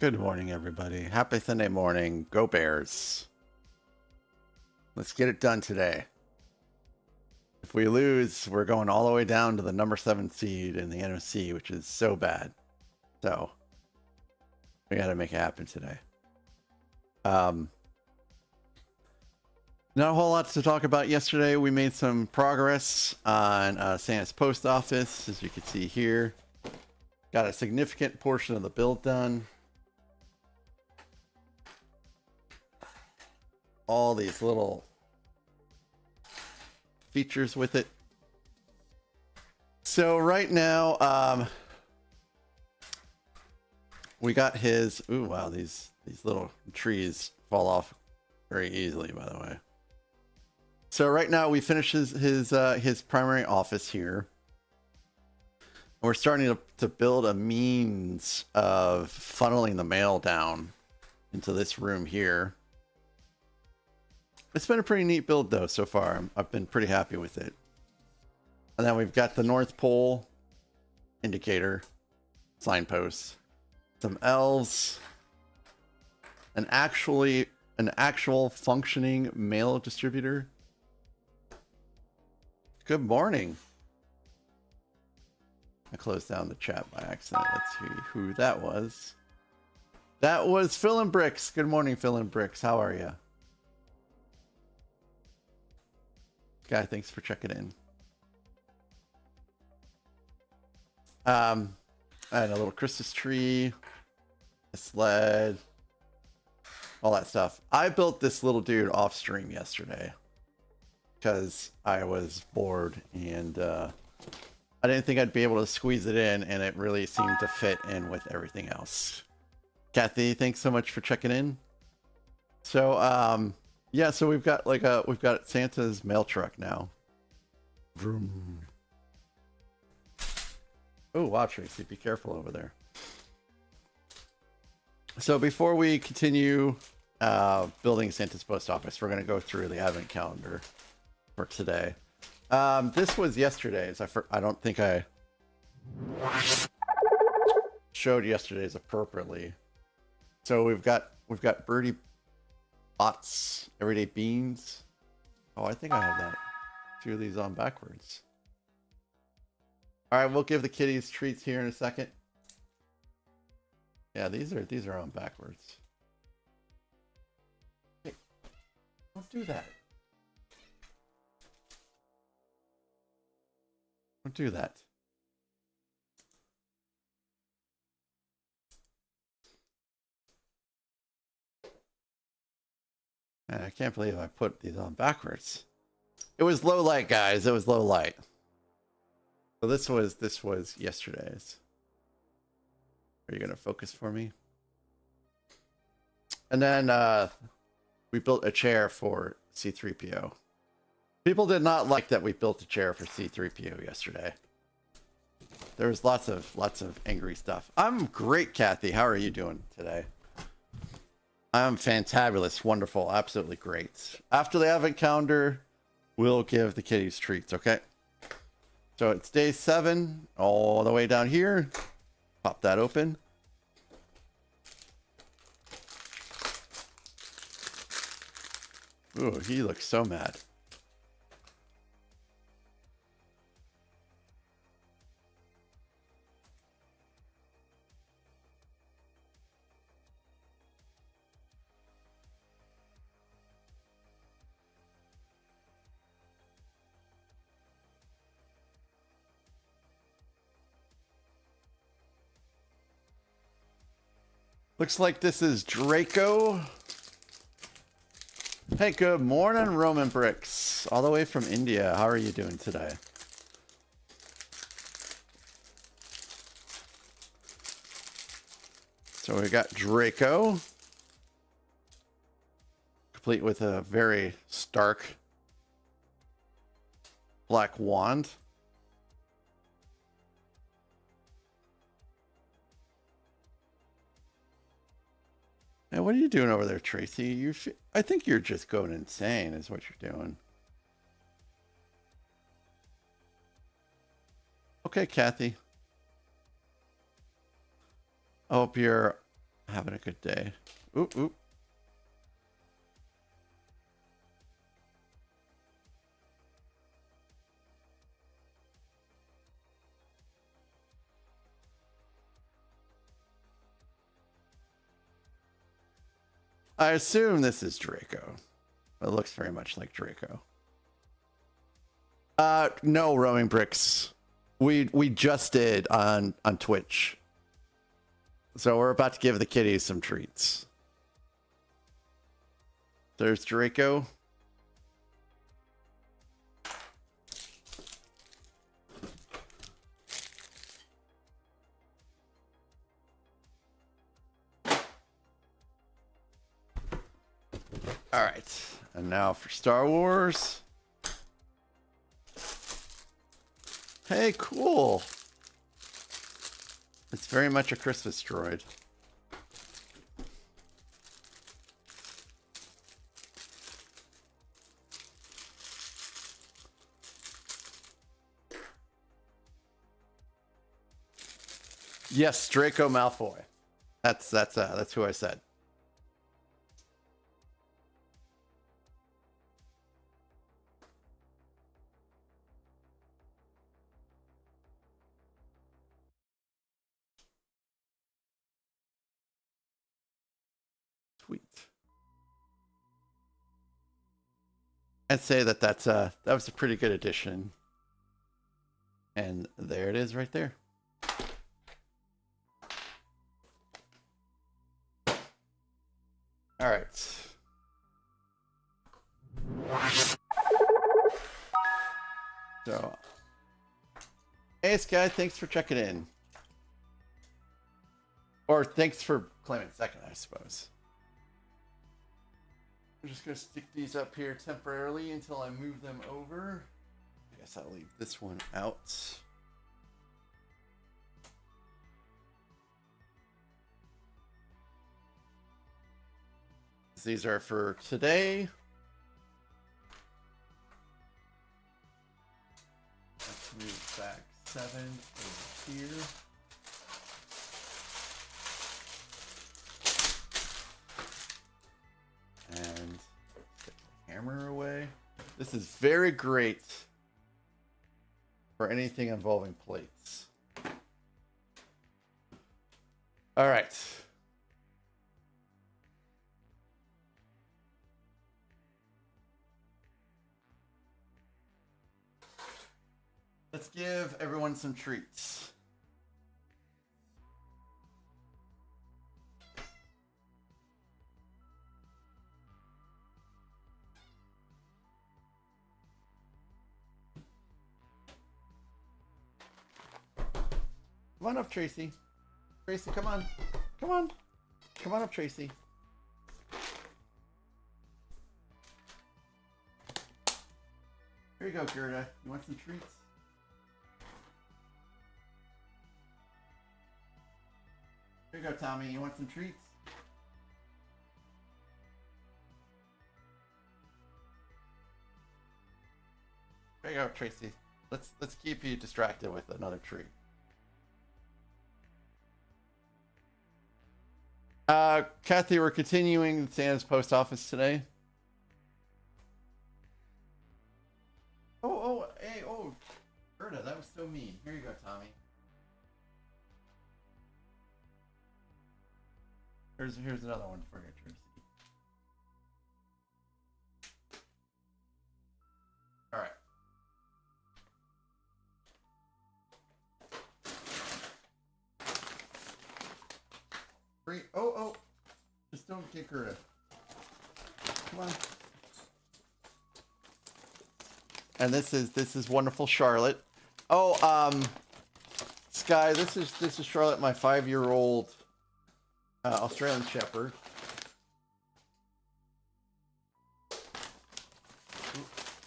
Good morning, everybody. Happy Sunday morning. Go Bears. Let's get it done today. If we lose, we're going all the way down to the number 7 seed in the NFC, which is so bad. So we got to make it happen today. Not a whole lot to talk about yesterday. We made some progress on Santa's post office, as you can see here. Got a significant portion of the build done. All these little features with it. So right now, we got his. Ooh, wow! These little trees fall off very easily, by the way. So right now we finished his primary office here. We're starting to build a means of funneling the mail down into this room here. It's been a pretty neat build though so far. I've been pretty happy with it. And then we've got the North Pole indicator, signposts, some elves, an actual functioning mail distributor. Good morning. I closed down the chat by accident. Let's see who that was. That was Phil and Bricks. Good morning, Phil and Bricks. How are you? Guy, thanks for checking in. And a little Christmas tree, a sled, all that stuff. I built this little dude off stream yesterday because I was bored and I didn't think I'd be able to squeeze it in, and it really seemed to fit in with everything else. Kathy, thanks so much for checking in. So yeah, so we've got Santa's mail truck now. Vroom. Oh, wow, Tracy, be careful over there. So before we continue building Santa's post office, we're going to go through the advent calendar for today. This was yesterday's. I don't think I showed yesterday's appropriately. So we've got Birdie Bots, Everyday Beans. Oh, I think I have that. 2 of these on backwards. All right, we'll give the kitties treats here in a second. Yeah, these are on backwards. Hey, don't do that. Don't do that. Man, I can't believe I put these on backwards. It was low light, guys. It was low light. So this was yesterday's. Are you gonna focus for me? And then we built a chair for C3PO. People did not like that we built a chair for C3PO yesterday. There was lots of angry stuff. I'm great, Kathy. How are you doing today? I'm fantabulous, wonderful, absolutely great. After the advent calendar, we'll give the kitties treats, okay? So it's day 7, all the way down here. Pop that open. Ooh, he looks so mad. Looks like this is Draco. Hey, good morning, Roman Bricks. All the way from India. How are you doing today? So we got Draco. Complete with a very stark black wand. Now, what are you doing over there, Tracy? I think you're just going insane is what you're doing. Okay, Kathy. I hope you're Having a good day. Oop, oop. I assume this is Draco. It looks very much like Draco. No, roaming bricks. We just did on Twitch. So we're about to give the kitties some treats. There's Draco. All right, and now for Star Wars. Hey, cool. It's very much a Christmas droid. Yes, Draco Malfoy. That's who I said. Sweet. I'd say that that was a pretty good addition. And there it is right there. All right. So, hey Sky, thanks for checking in. Or thanks for claiming second, I suppose. I'm just gonna stick these up here temporarily until I move them over. I guess I'll leave this one out. These are for today. Let's move back 7 over here. And get the hammer away. This is very great for anything involving plates. All right. Let's give everyone some treats. Come on up, Tracy. Tracy, come on. Come on. Come on up, Tracy. Here you go, Gerda. You want some treats? Here you go, Tommy. You want some treats? There you go, Tracy. Let's keep you distracted with another treat. Kathy, we're continuing Santa's post office today. Oh, hey, oh, Gerda, that was so mean. Here you go, Tommy. Here's another one for you, Tracy. All right. Free. Oh, just don't kick her. Come on. And this is wonderful Charlotte. Oh, Sky, this is Charlotte, my 5-year-old Australian Shepherd.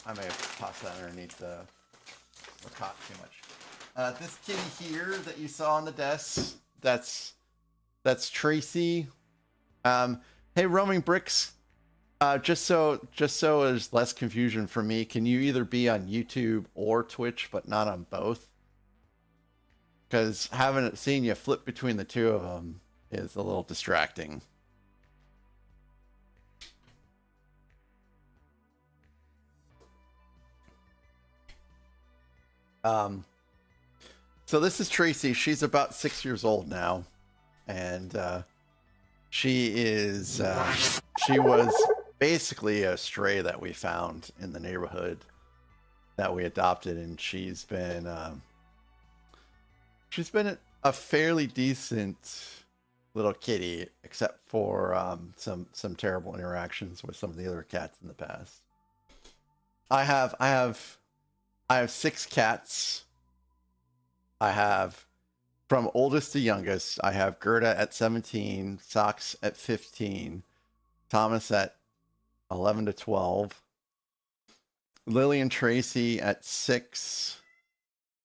I may have tossed that underneath the cot too much. This kitty here that you saw on the desk, that's Tracy. Hey, Roaming Bricks. Just so there's less confusion for me, can you either be on YouTube or Twitch, but not on both? Because haven't seen you flip between the two of them. is a little distracting. So this is Tracy. She's about 6 years old now, and she was basically a stray that we found in the neighborhood that we adopted, and she's been a fairly decent little kitty, except for some terrible interactions with some of the other cats in the past. I have 6 cats. I have, from oldest to youngest, I have Gerda at 17, Socks at 15, Thomas at 11 to 12, Lily and Tracy at 6,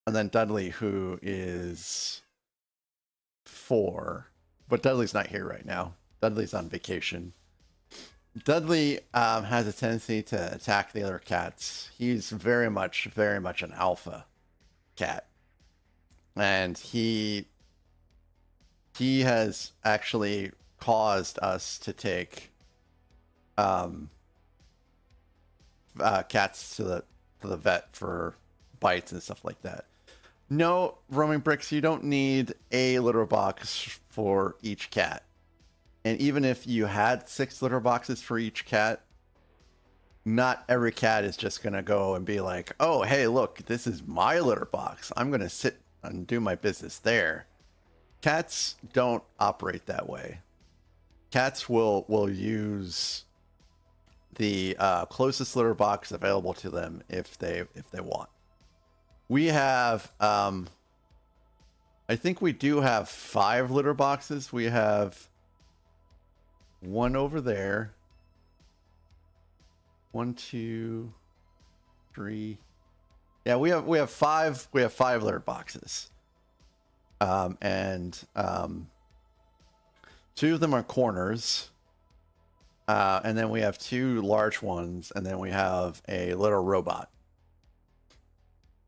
and then Dudley, who is 4. But Dudley's not here right now. Dudley's on vacation. Dudley has a tendency to attack the other cats. He's very much an alpha cat. And he has actually caused us to take cats to the vet for bites and stuff like that. No, Roaming Bricks, you don't need a litter box for each cat. And even if you had 6 litter boxes for each cat, not every cat is just going to go and be like, oh, hey, look, this is my litter box. I'm going to sit and do my business there. Cats don't operate that way. Cats will use the closest litter box available to them if they want. We have, I think we do have 5 litter boxes. We have one over there. 1, 2, 3. Yeah, we have 5 litter boxes. And 2 of them are corners. And then we have 2 large ones, and then we have a little robot.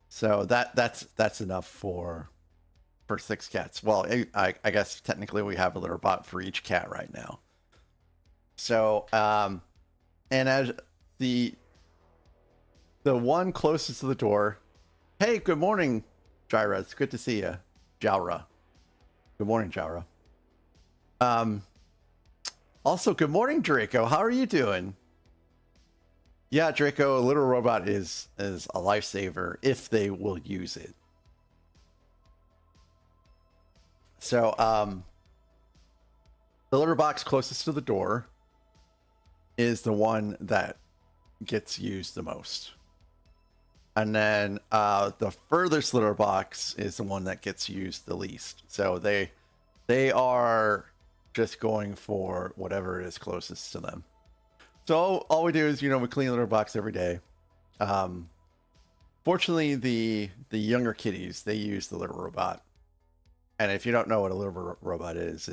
So that's enough for 6 cats. Well, I guess technically we have a litter bot for each cat right now. So, and as the one closest to the door, hey, good morning, Jyra. It's good to see you, Jowra. Good morning, Jowra. Also, good morning, Draco. How are you doing? Yeah, Draco, a little robot is a lifesaver if they will use it. So, the litter box closest to the door is the one that gets used the most. And then the furthest litter box is the one that gets used the least. So they are just going for whatever is closest to them. So all we do is, we clean the litter box every day. Fortunately, the younger kitties, they use the litter robot. And if you don't know what a litter robot is,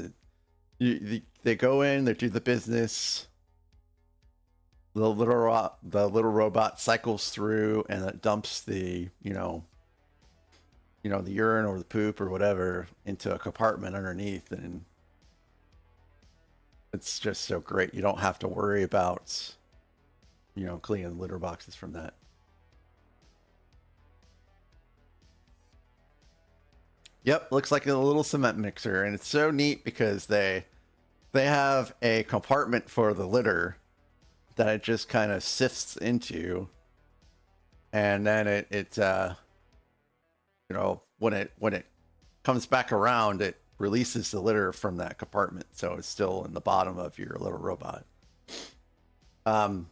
they go in, they do the business. The little robot cycles through and it dumps the the urine or the poop or whatever into a compartment underneath, and it's just so great. You don't have to worry about cleaning litter boxes from that. Yep, looks like a little cement mixer, and it's so neat because they have a compartment for the litter that it just kind of sifts into, and then it when it comes back around, it releases the litter from that compartment, so it's still in the bottom of your little robot. I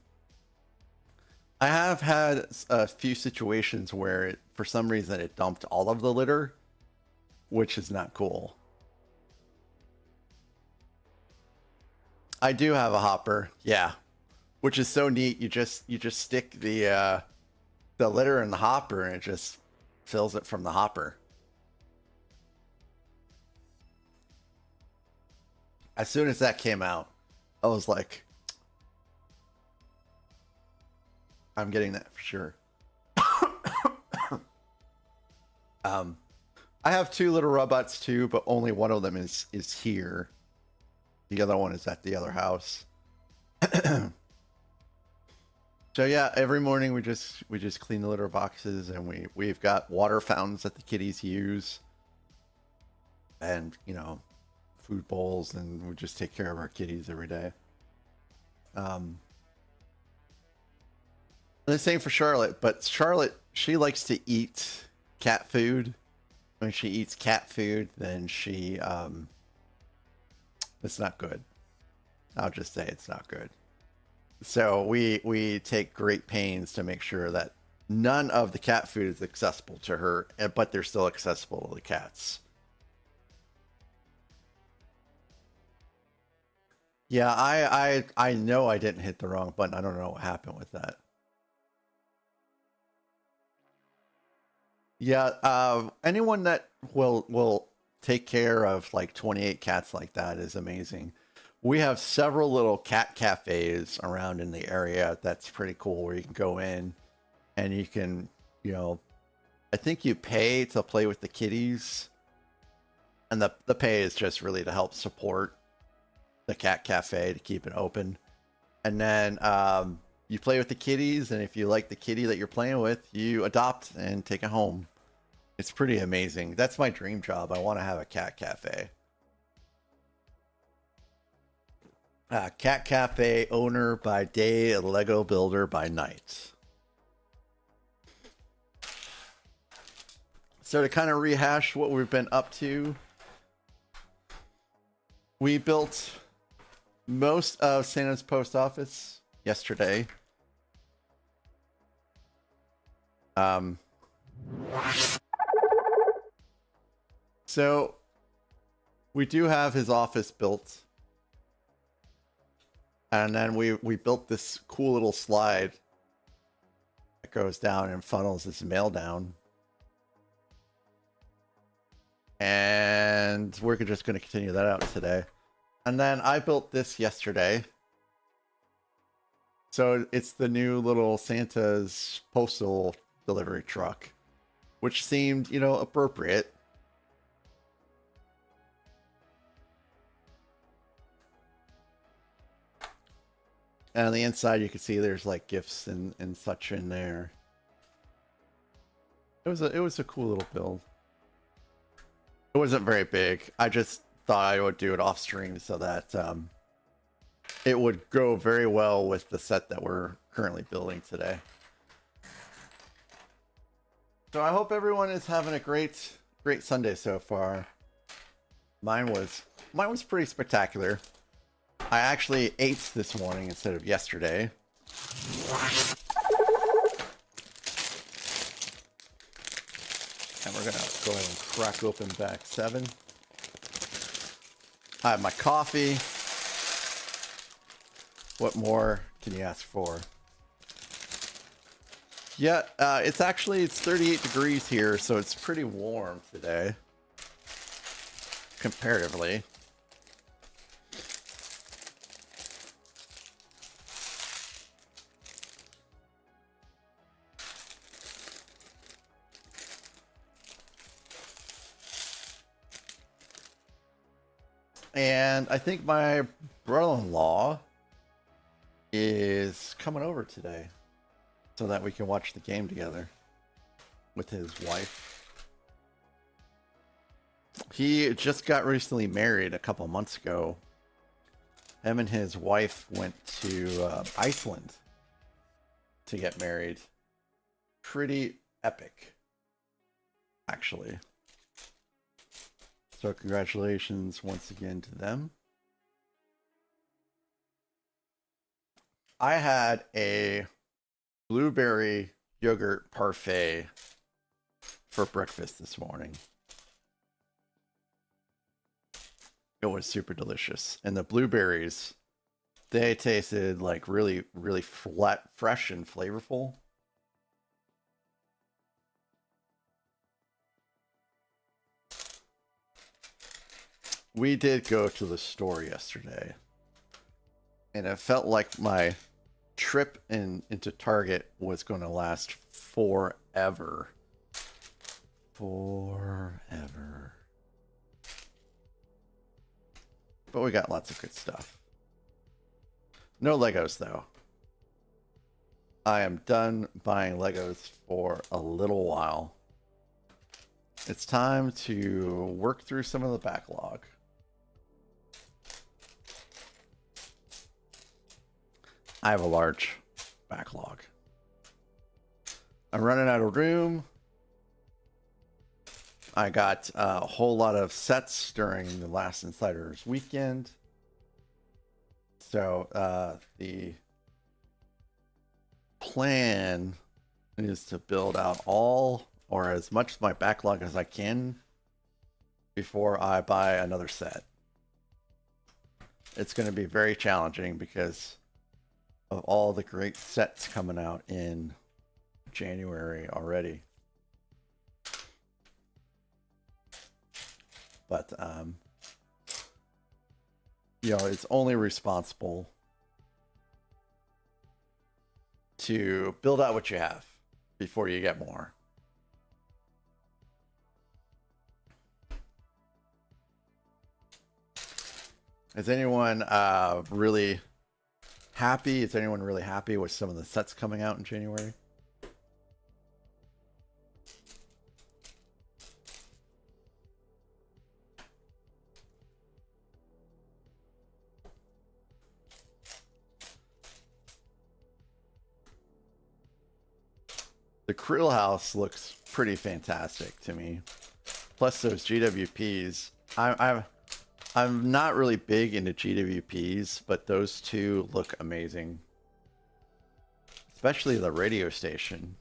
have had a few situations where for some reason it dumped all of the litter, which is not cool. I do have a hopper, yeah. Which is so neat. You just stick the litter in the hopper and it just fills it from the hopper. As soon as that came out, I was like, I'm getting that for sure. I have 2 little robots too, but only one of them is here. The other one is at the other house. So yeah, every morning we just clean the litter boxes, and we've got water fountains that the kitties use, and you know, food bowls, and we just take care of our kitties every day. The same for Charlotte, but Charlotte, she likes to eat cat food. When she eats cat food, then she it's not good. I'll just say it's not good. So we take great pains to make sure that none of the cat food is accessible to her, but they're still accessible to the cats. Yeah, I know I didn't hit the wrong button. I don't know what happened with that. Yeah, anyone that will take care of like 28 cats like that is amazing. We have several little cat cafes around in the area. That's pretty cool, where you can go in and you can, you know, I think you pay to play with the kitties, and the pay is just really to help support the cat cafe to keep it open. And then you play with the kitties, and if you like the kitty that you're playing with, you adopt and take it home. It's pretty amazing. That's my dream job. I want to have a cat cafe. Cat cafe owner by day, a Lego builder by night. So to kind of rehash what we've been up to, we built most of Santa's post office yesterday. So we do have his office built. And then we built this cool little slide that goes down and funnels his mail down. And we're just going to continue that out today. And then I built this yesterday. So it's the new little Santa's postal delivery truck, which seemed, you know, appropriate. And on the inside, you can see there's like gifts and such in there. It was a cool little build. It wasn't very big. I just thought I would do it off stream so that it would go very well with the set that we're currently building today. So I hope everyone is having a great Sunday so far. Mine was pretty spectacular. I actually ate this morning instead of yesterday. And we're gonna go ahead and crack open back 7. I have my coffee. What more can you ask for? Yeah, it's 38 degrees here, so it's pretty warm today, comparatively. And I think my brother-in-law is coming over today so that we can watch the game together with his wife. He just got recently married a couple months ago. Him and his wife went to Iceland to get married. Pretty epic, actually. So congratulations once again to them. I had a blueberry yogurt parfait for breakfast this morning. It was super delicious. And the blueberries, they tasted like really, really fresh and flavorful. We did go to the store yesterday, and it felt like my trip into Target was going to last forever. Forever. But we got lots of good stuff. No Legos, though. I am done buying Legos for a little while. It's time to work through some of the backlog. I have a large backlog. I'm running out of room. I got a whole lot of sets during the last Insiders weekend. So the plan is to build out all or as much of my backlog as I can before I buy another set. It's going to be very challenging because of all the great sets coming out in January already. But you know, it's only responsible to build out what you have before you get more. Is anyone really happy? Is anyone really happy with some of the sets coming out in January? The Krill House looks pretty fantastic to me. Plus those GWPs. I'm not really big into GWPs, but those two look amazing. Especially the radio station.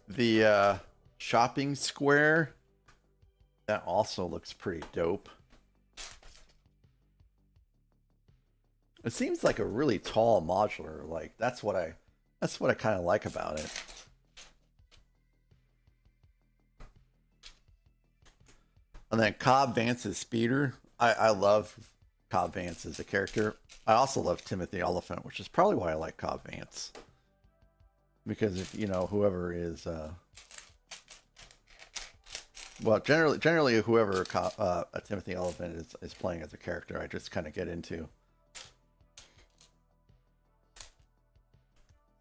The shopping square, that also looks pretty dope. It seems like a really tall modular. Like that's what I kind of like about it. And then Cobb Vance's speeder. I love Cobb Vance as a character. I also love Timothy Oliphant, which is probably why I like Cobb Vance. Because if you know whoever is well, generally whoever Timothy Oliphant is playing as a character, I just kind of get into.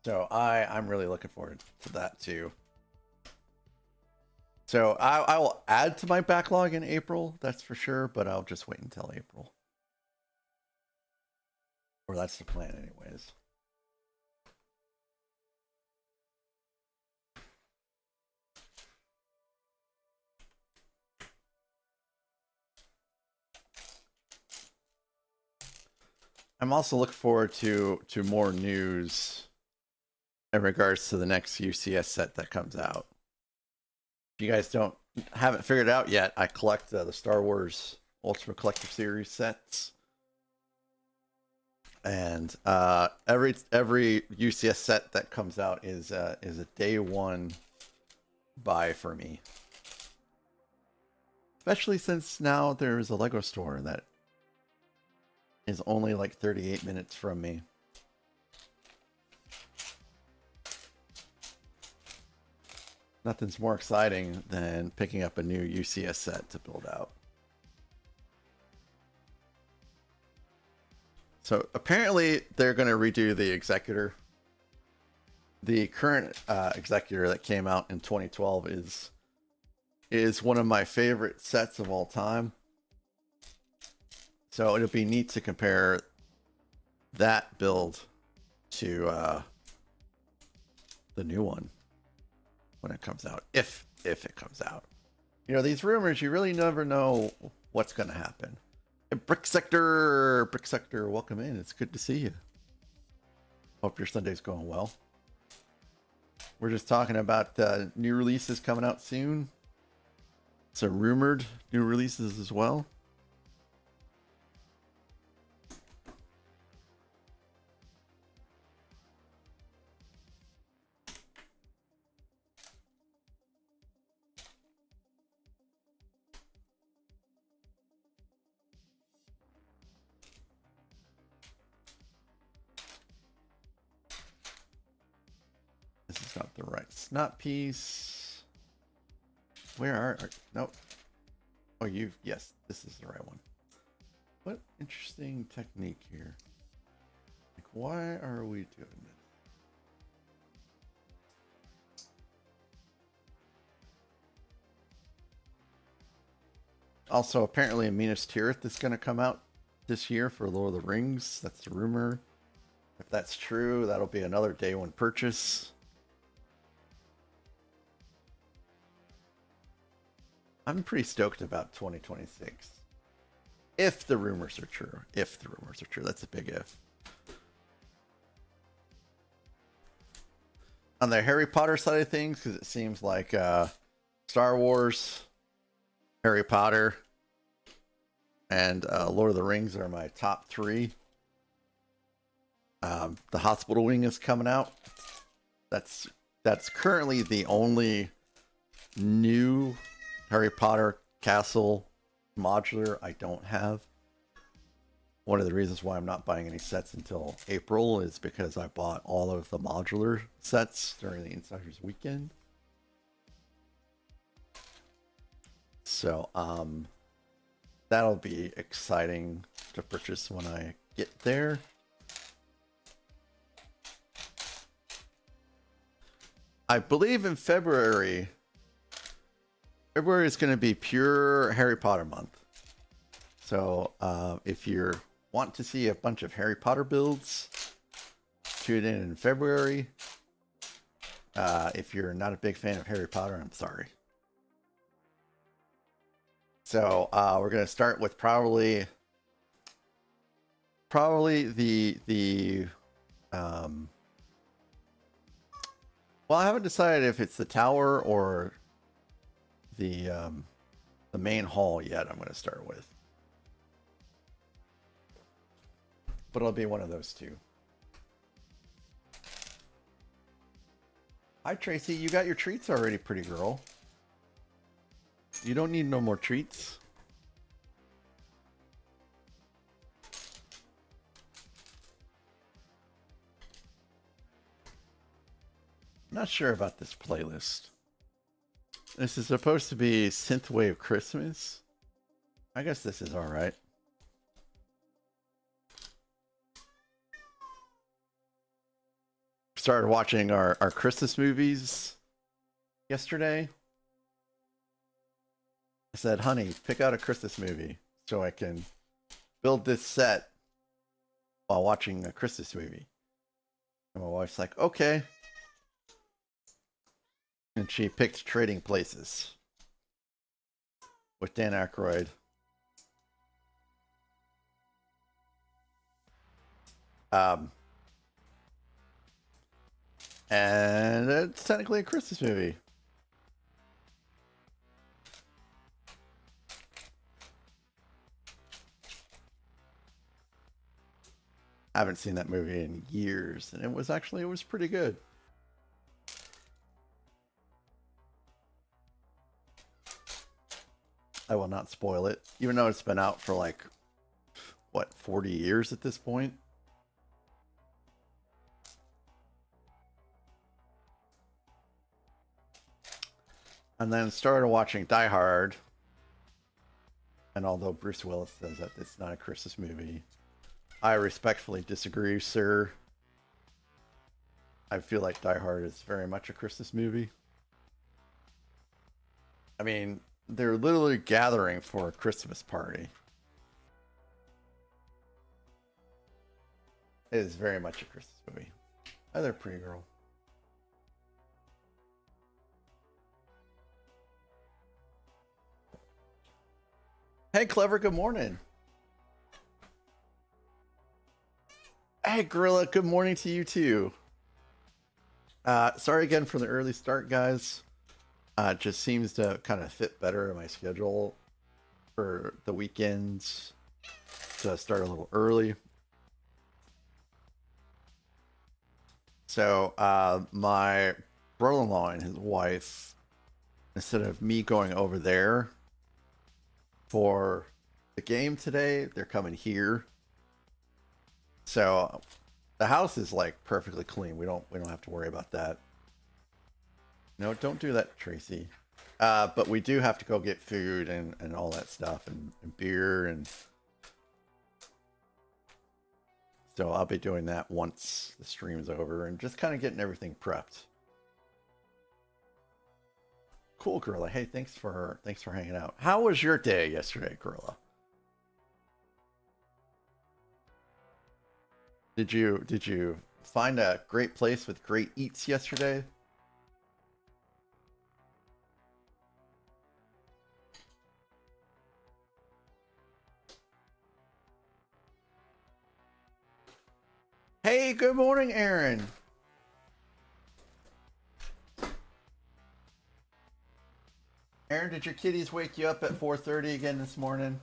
So I'm really looking forward to that too. So I will add to my backlog in April, that's for sure, but I'll just wait until April. Or that's the plan anyways. I'm also looking forward to more news in regards to the next UCS set that comes out. If you guys haven't figured it out yet, I collect the Star Wars Ultimate Collector Series sets, and every UCS set that comes out is a day one buy for me. Especially since now there's a Lego store that is only like 38 minutes from me. Nothing's more exciting than picking up a new UCS set to build out. So apparently they're going to redo the Executor. The current Executor that came out in 2012 is one of my favorite sets of all time. So it'll be neat to compare that build to the new one when it comes out, if it comes out. You know, these rumors, you really never know what's going to happen. Hey, Brick Sector, welcome in. It's good to see you. Hope your Sunday's going well. We're just talking about new releases coming out soon. Some rumored new releases as well. This is not the right snot piece. Where are nope. Oh, yes, this is the right one. What interesting technique here. Like, why are we doing this? Also, apparently a Minas Tirith is going to come out this year for Lord of the Rings. That's the rumor. If that's true, that'll be another day one purchase. I'm pretty stoked about 2026. If the rumors are true. If the rumors are true. That's a big if. On the Harry Potter side of things, because it seems like Star Wars, Harry Potter, and Lord of the Rings are my top three. The Hospital Wing is coming out. That's currently the only new Harry Potter castle modular I don't have. One of the reasons why I'm not buying any sets until April is because I bought all of the modular sets during the Insiders weekend. So that'll be exciting to purchase when I get there. I believe in February is going to be pure Harry Potter month. So if you want to see a bunch of Harry Potter builds, tune in February. If you're not a big fan of Harry Potter, I'm sorry. So we're going to start with probably the well, I haven't decided if it's the tower or the main hall yet. I'm going to start with, but it'll be one of those two. Hi Tracy, you got your treats already, pretty girl. You don't need no more treats. Not sure about this playlist. This is supposed to be Synthwave Christmas. I guess this is alright. Started watching our Christmas movies yesterday. I said, honey, pick out a Christmas movie so I can build this set while watching a Christmas movie. And my wife's like, okay. And she picked Trading Places with Dan Aykroyd. And it's technically a Christmas movie. I haven't seen that movie in years, and it was pretty good. I will not spoil it, even though it's been out for like, what, 40 years at this point? And then started watching Die Hard. And although Bruce Willis says that it's not a Christmas movie, I respectfully disagree, sir. I feel like Die Hard is very much a Christmas movie. I mean, they're literally gathering for a Christmas party. It is very much a Christmas movie. Hi there, pretty girl. Hey, Clever, good morning. Hey, Gorilla, good morning to you too. Sorry again for the early start, guys. It just seems to kind of fit better in my schedule for the weekends to start a little early. So my brother-in-law and his wife, instead of me going over there for the game today, they're coming here. So the house is like perfectly clean. We don't have to worry about that. No, don't do that, Tracy. But we do have to go get food and all that stuff and beer and so I'll be doing that once the stream's over and just kind of getting everything prepped. Cool, Gorilla. Hey, thanks for hanging out. How was your day yesterday, Gorilla? Did you find a great place with great eats yesterday? Hey, good morning, Aaron. Aaron, did your kitties wake you up at 4:30 again this morning?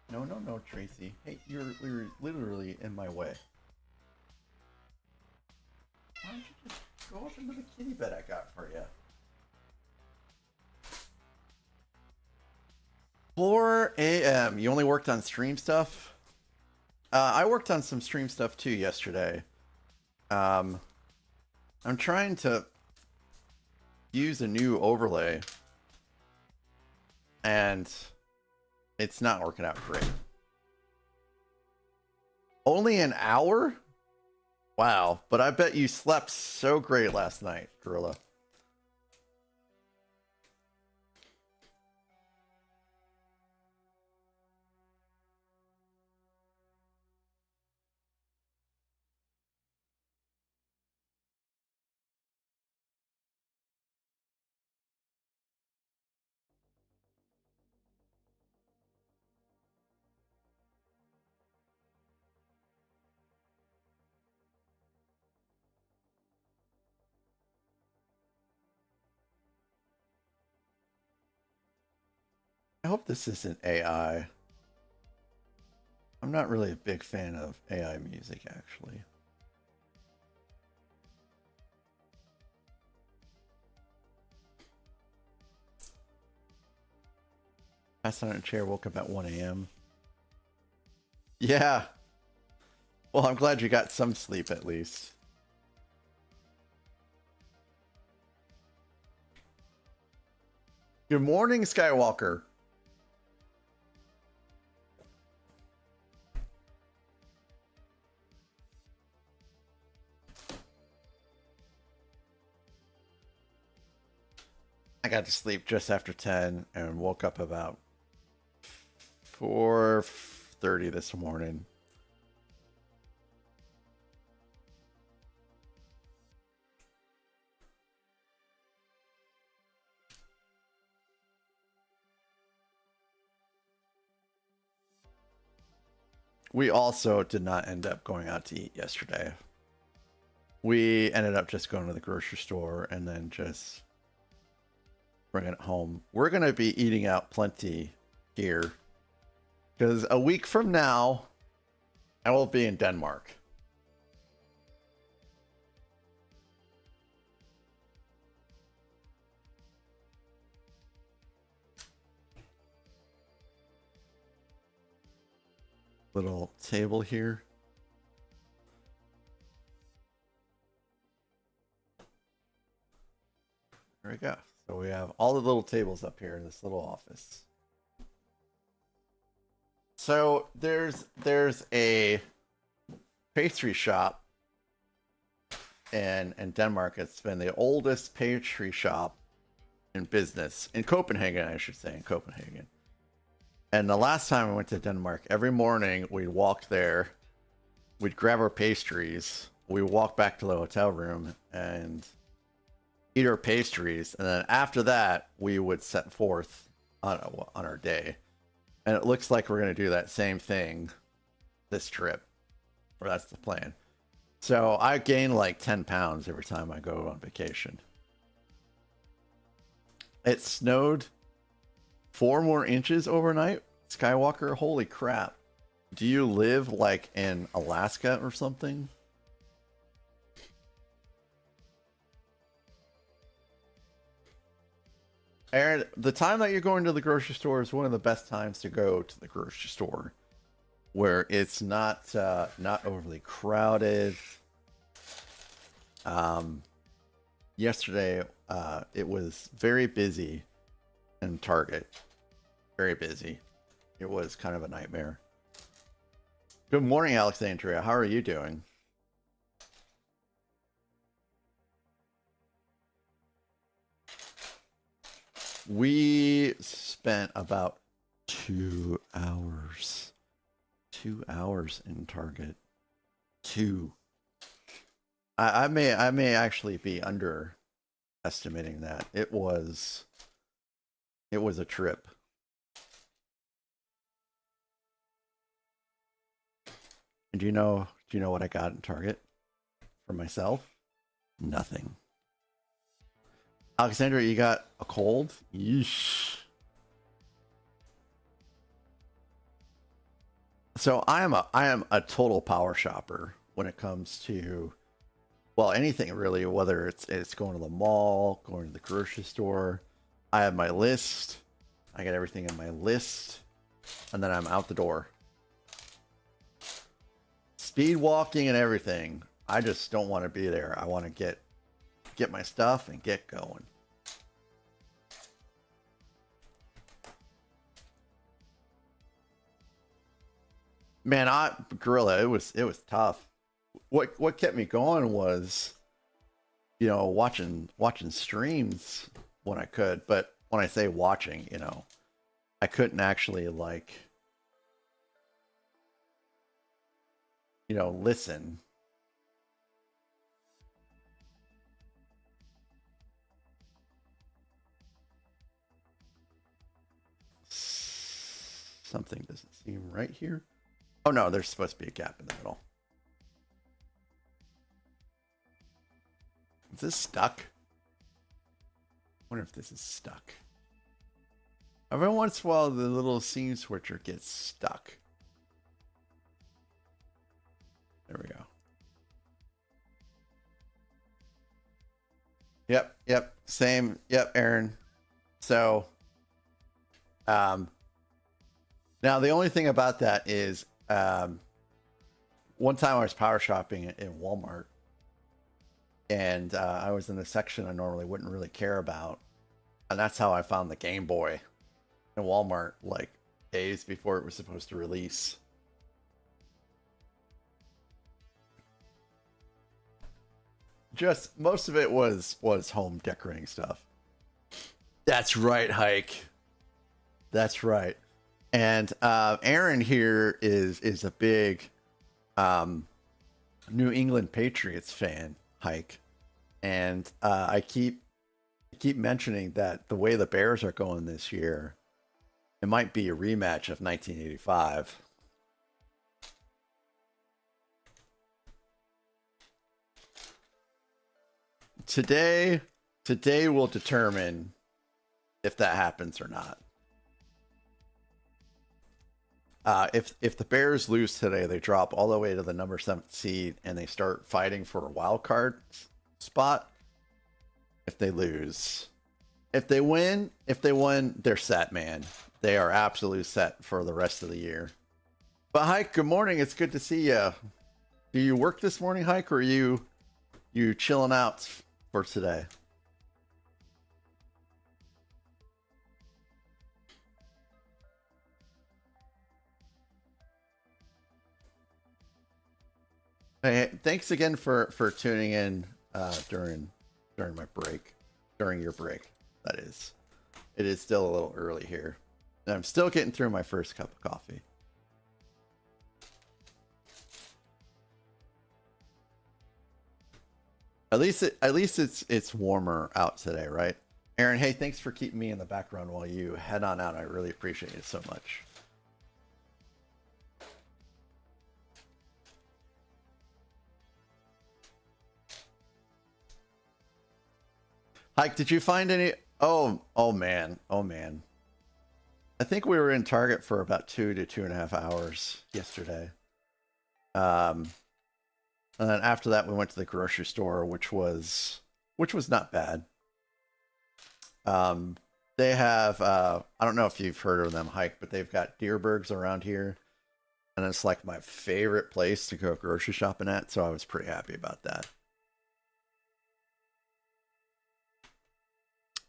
No, Tracy. Hey, you're literally in my way. Why don't you just go up into the kitty bed I got for you? 4 a.m. You only worked on stream stuff? I worked on some stream stuff too yesterday. I'm trying to use a new overlay, and it's not working out great. Only an hour? Wow, but I bet you slept so great last night, Gorilla. I hope this isn't AI. I'm not really a big fan of AI music, actually. Passed out in a chair, woke up at 1 a.m. Yeah. Well, I'm glad you got some sleep at least. Good morning, Skywalker. I got to sleep just after 10 and woke up about 4:30 this morning. We also did not end up going out to eat yesterday. We ended up just going to the grocery store and then just bringing it home. We're going to be eating out plenty here because a week from now, I will be in Denmark. Little table here. There we go. So we have all the little tables up here in this little office. So there's a pastry shop in Denmark. It's been the oldest pastry shop in business in Copenhagen, I should say, in Copenhagen. And the last time I went to Denmark, every morning we'd walk there, we'd grab our pastries, we'd walk back to the hotel room and eat our pastries, and then after that we would set forth on our day. And it looks like we're going to do that same thing this trip, or that's the plan. So I gain like 10 pounds every time I go on vacation. It snowed 4 more inches overnight. Skywalker, holy crap. Do you live like in Alaska or something? Aaron, the time that you're going to the grocery store is one of the best times to go to the grocery store, where it's not overly crowded. Yesterday, it was very busy in Target. Very busy. It was kind of a nightmare. Good morning, Alexandria. How are you doing? We spent about 2 hours. 2 hours in Target. 2. I may actually be underestimating that. It was a trip. And do you know what I got in Target for myself? Nothing. Alexandra, you got a cold? Yeesh. So I am a total power shopper when it comes to, well, anything really, whether it's going to the mall, going to the grocery store. I have my list. I get everything in my list, and then I'm out the door. Speed walking and everything. I just don't want to be there. I want to get my stuff and get going. Man, Gorilla, it was tough. What kept me going was, watching streams when I could. But when I say watching, I couldn't actually listen. Something doesn't seem right here. Oh no, there's supposed to be a gap in the middle. Is this stuck? I wonder if this is stuck. Every once in a while, the little scene switcher gets stuck. There we go. Yep, same. Yep, Aaron. So, now the only thing about that is, one time I was power shopping in Walmart, and I was in a section I normally wouldn't really care about, and that's how I found the Game Boy in Walmart, like days before it was supposed to release. Just most of it was home decorating stuff. That's right, Hike. That's right. And Aaron here is a big New England Patriots fan, Hike. And I keep mentioning that the way the Bears are going this year, it might be a rematch of 1985. Today will determine if that happens or not. If the Bears lose today, they drop all the way to the number 7th seed, and they start fighting for a wild card spot. If they lose, if they win, they're set, man. They are absolutely set for the rest of the year. But Hike, good morning. It's good to see you. Do you work this morning, Hike, or are you chilling out for today? Hey, thanks again for tuning in during my break, during your break. That is, it is still a little early here, and I'm still getting through my first cup of coffee. At least it's warmer out today, right? Aaron, hey, thanks for keeping me in the background while you head on out. I really appreciate it so much. Hike, did you find any? Oh man. I think we were in Target for about 2 to 2.5 hours yesterday. And then after that, we went to the grocery store, which was not bad. They have I don't know if you've heard of them, Hike, but they've got Deerbergs around here, and it's like my favorite place to go grocery shopping at. So I was pretty happy about that.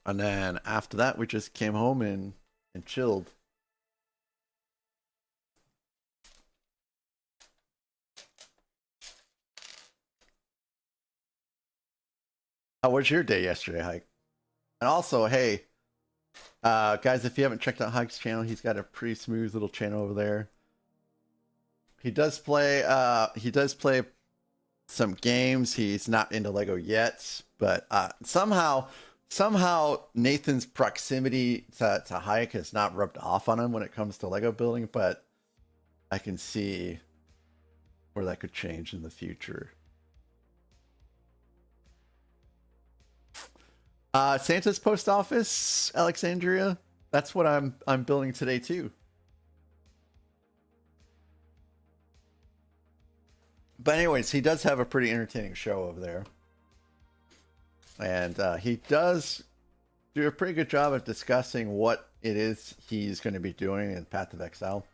And then after that, we just came home and chilled. How was your day yesterday, Hike? And also, hey, guys, if you haven't checked out Hike's channel, he's got a pretty smooth little channel over there. He does play some games. He's not into Lego yet, but somehow Nathan's proximity to Hike has not rubbed off on him when it comes to Lego building, but I can see where that could change in the future. Santa's post office, Alexandria. That's what I'm building today too. But anyways, he does have a pretty entertaining show over there. And he does do a pretty good job of discussing what it is he's going to be doing in Path of Exile.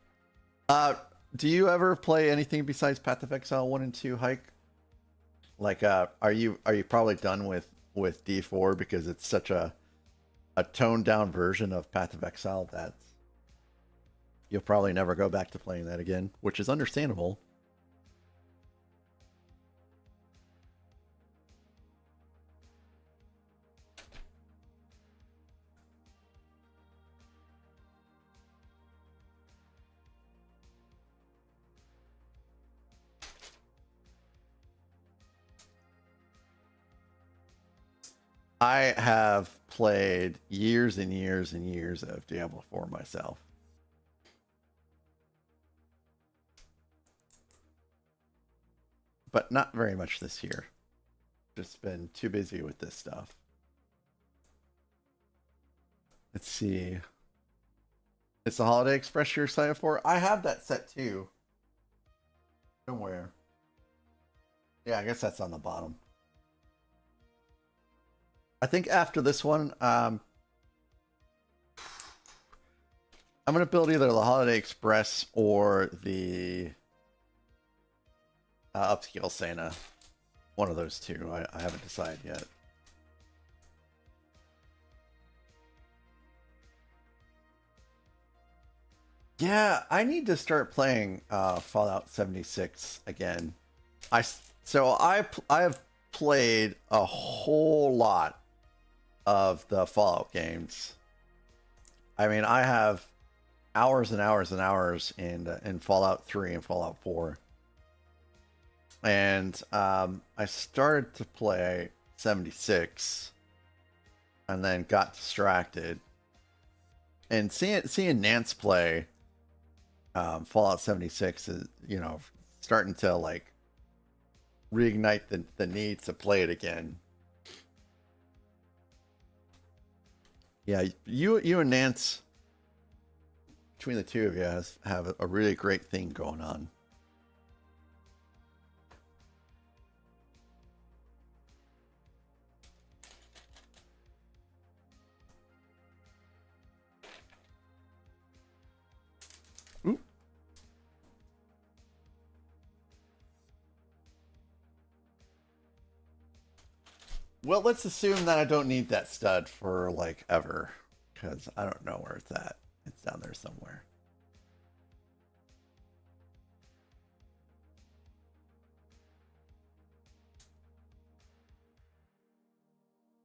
Do you ever play anything besides Path of Exile 1 and 2, Hike? Like, are you probably done with D4 because it's such a toned down version of Path of Exile that you'll probably never go back to playing that again, which is understandable. I have played years and years and years of Diablo 4 myself. But not very much this year. Just been too busy with this stuff. Let's see. It's the Holiday Express you're excited for? I have that set too. Somewhere. Yeah, I guess that's on the bottom. I think after this one, I'm going to build either the Holiday Express or the Upscale Santa. One of those two. I haven't decided yet. Yeah, I need to start playing Fallout 76 again. I have played a whole lot of the Fallout games. I mean, I have hours and hours and hours in Fallout 3 and Fallout 4. And I started to play 76 and then got distracted. And seeing Nance play Fallout 76 is, you know, starting to like reignite the need to play it again. Yeah, you and Nance, between the two of you, have a really great thing going on. Ooh. Well, let's assume that I don't need that stud for like ever, because I don't know where it's at. It's down there somewhere.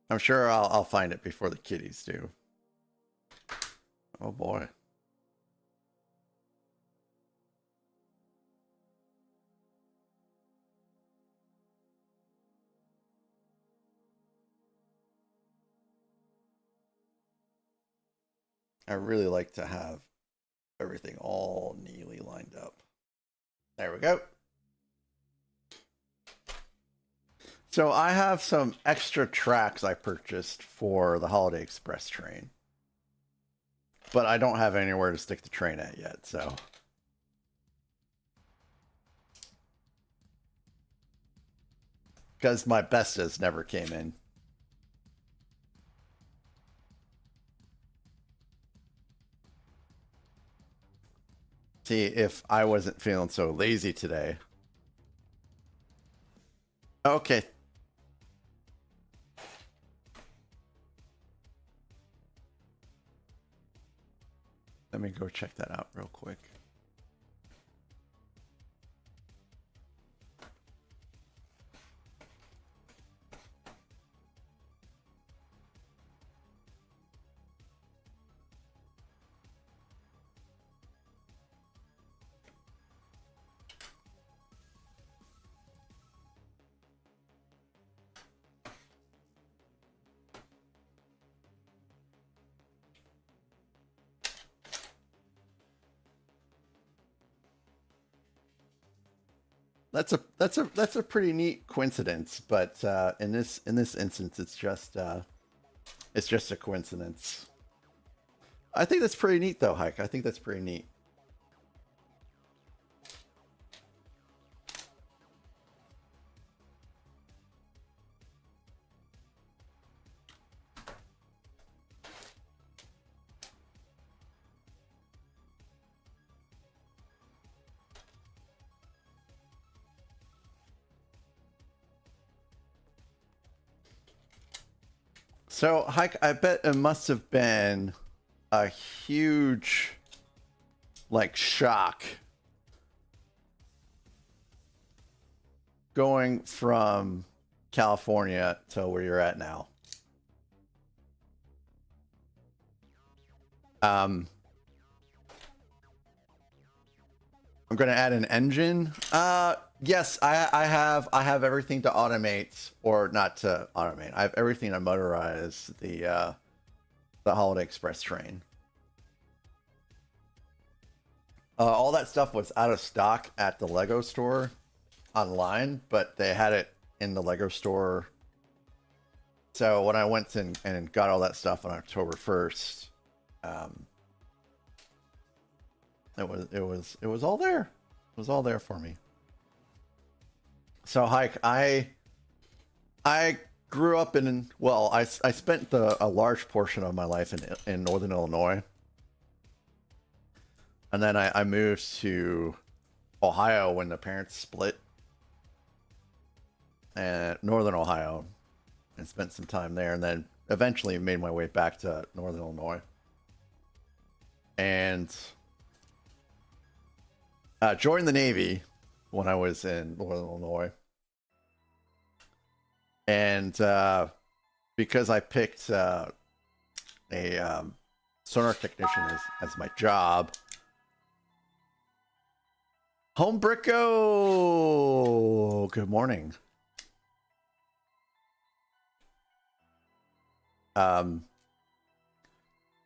I'm sure I'll find it before the kitties do. Oh boy. I really like to have everything all neatly lined up. There we go. So I have some extra tracks I purchased for the Holiday Express train. But I don't have anywhere to stick the train at yet, so. Because my bestas never came in. See, if I wasn't feeling so lazy today. Okay. Let me go check that out real quick. That's a pretty neat coincidence, but in this instance, it's just a coincidence. I think that's pretty neat, though, Hike. I think that's pretty neat. So, Hike, I bet it must have been a huge, like, shock going from California to where you're at now. I'm going to add an engine. Yes, I have everything to automate, or not to automate. I have everything to motorize the Holiday Express train. All that stuff was out of stock at the Lego store online, but they had it in the Lego store. So when I went and got all that stuff on October 1st, it was all there. It was all there for me. So, Hike, I grew up in, well, I spent a large portion of my life in Northern Illinois. And then I moved to Ohio when the parents split. And Northern Ohio, and spent some time there, and then eventually made my way back to Northern Illinois. And joined the Navy when I was in Northern Illinois. And because I picked a sonar technician as my job. Homebricko! Good morning.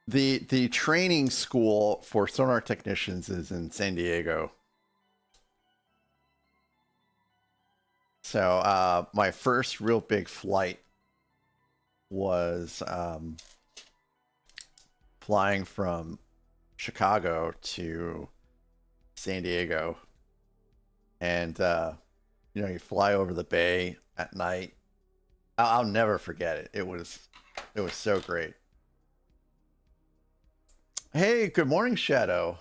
The training school for sonar technicians is in San Diego. So my first real big flight was flying from Chicago to San Diego. And you know, you fly over the bay at night. I'll never forget it. It was so great. Hey, good morning, Shadow.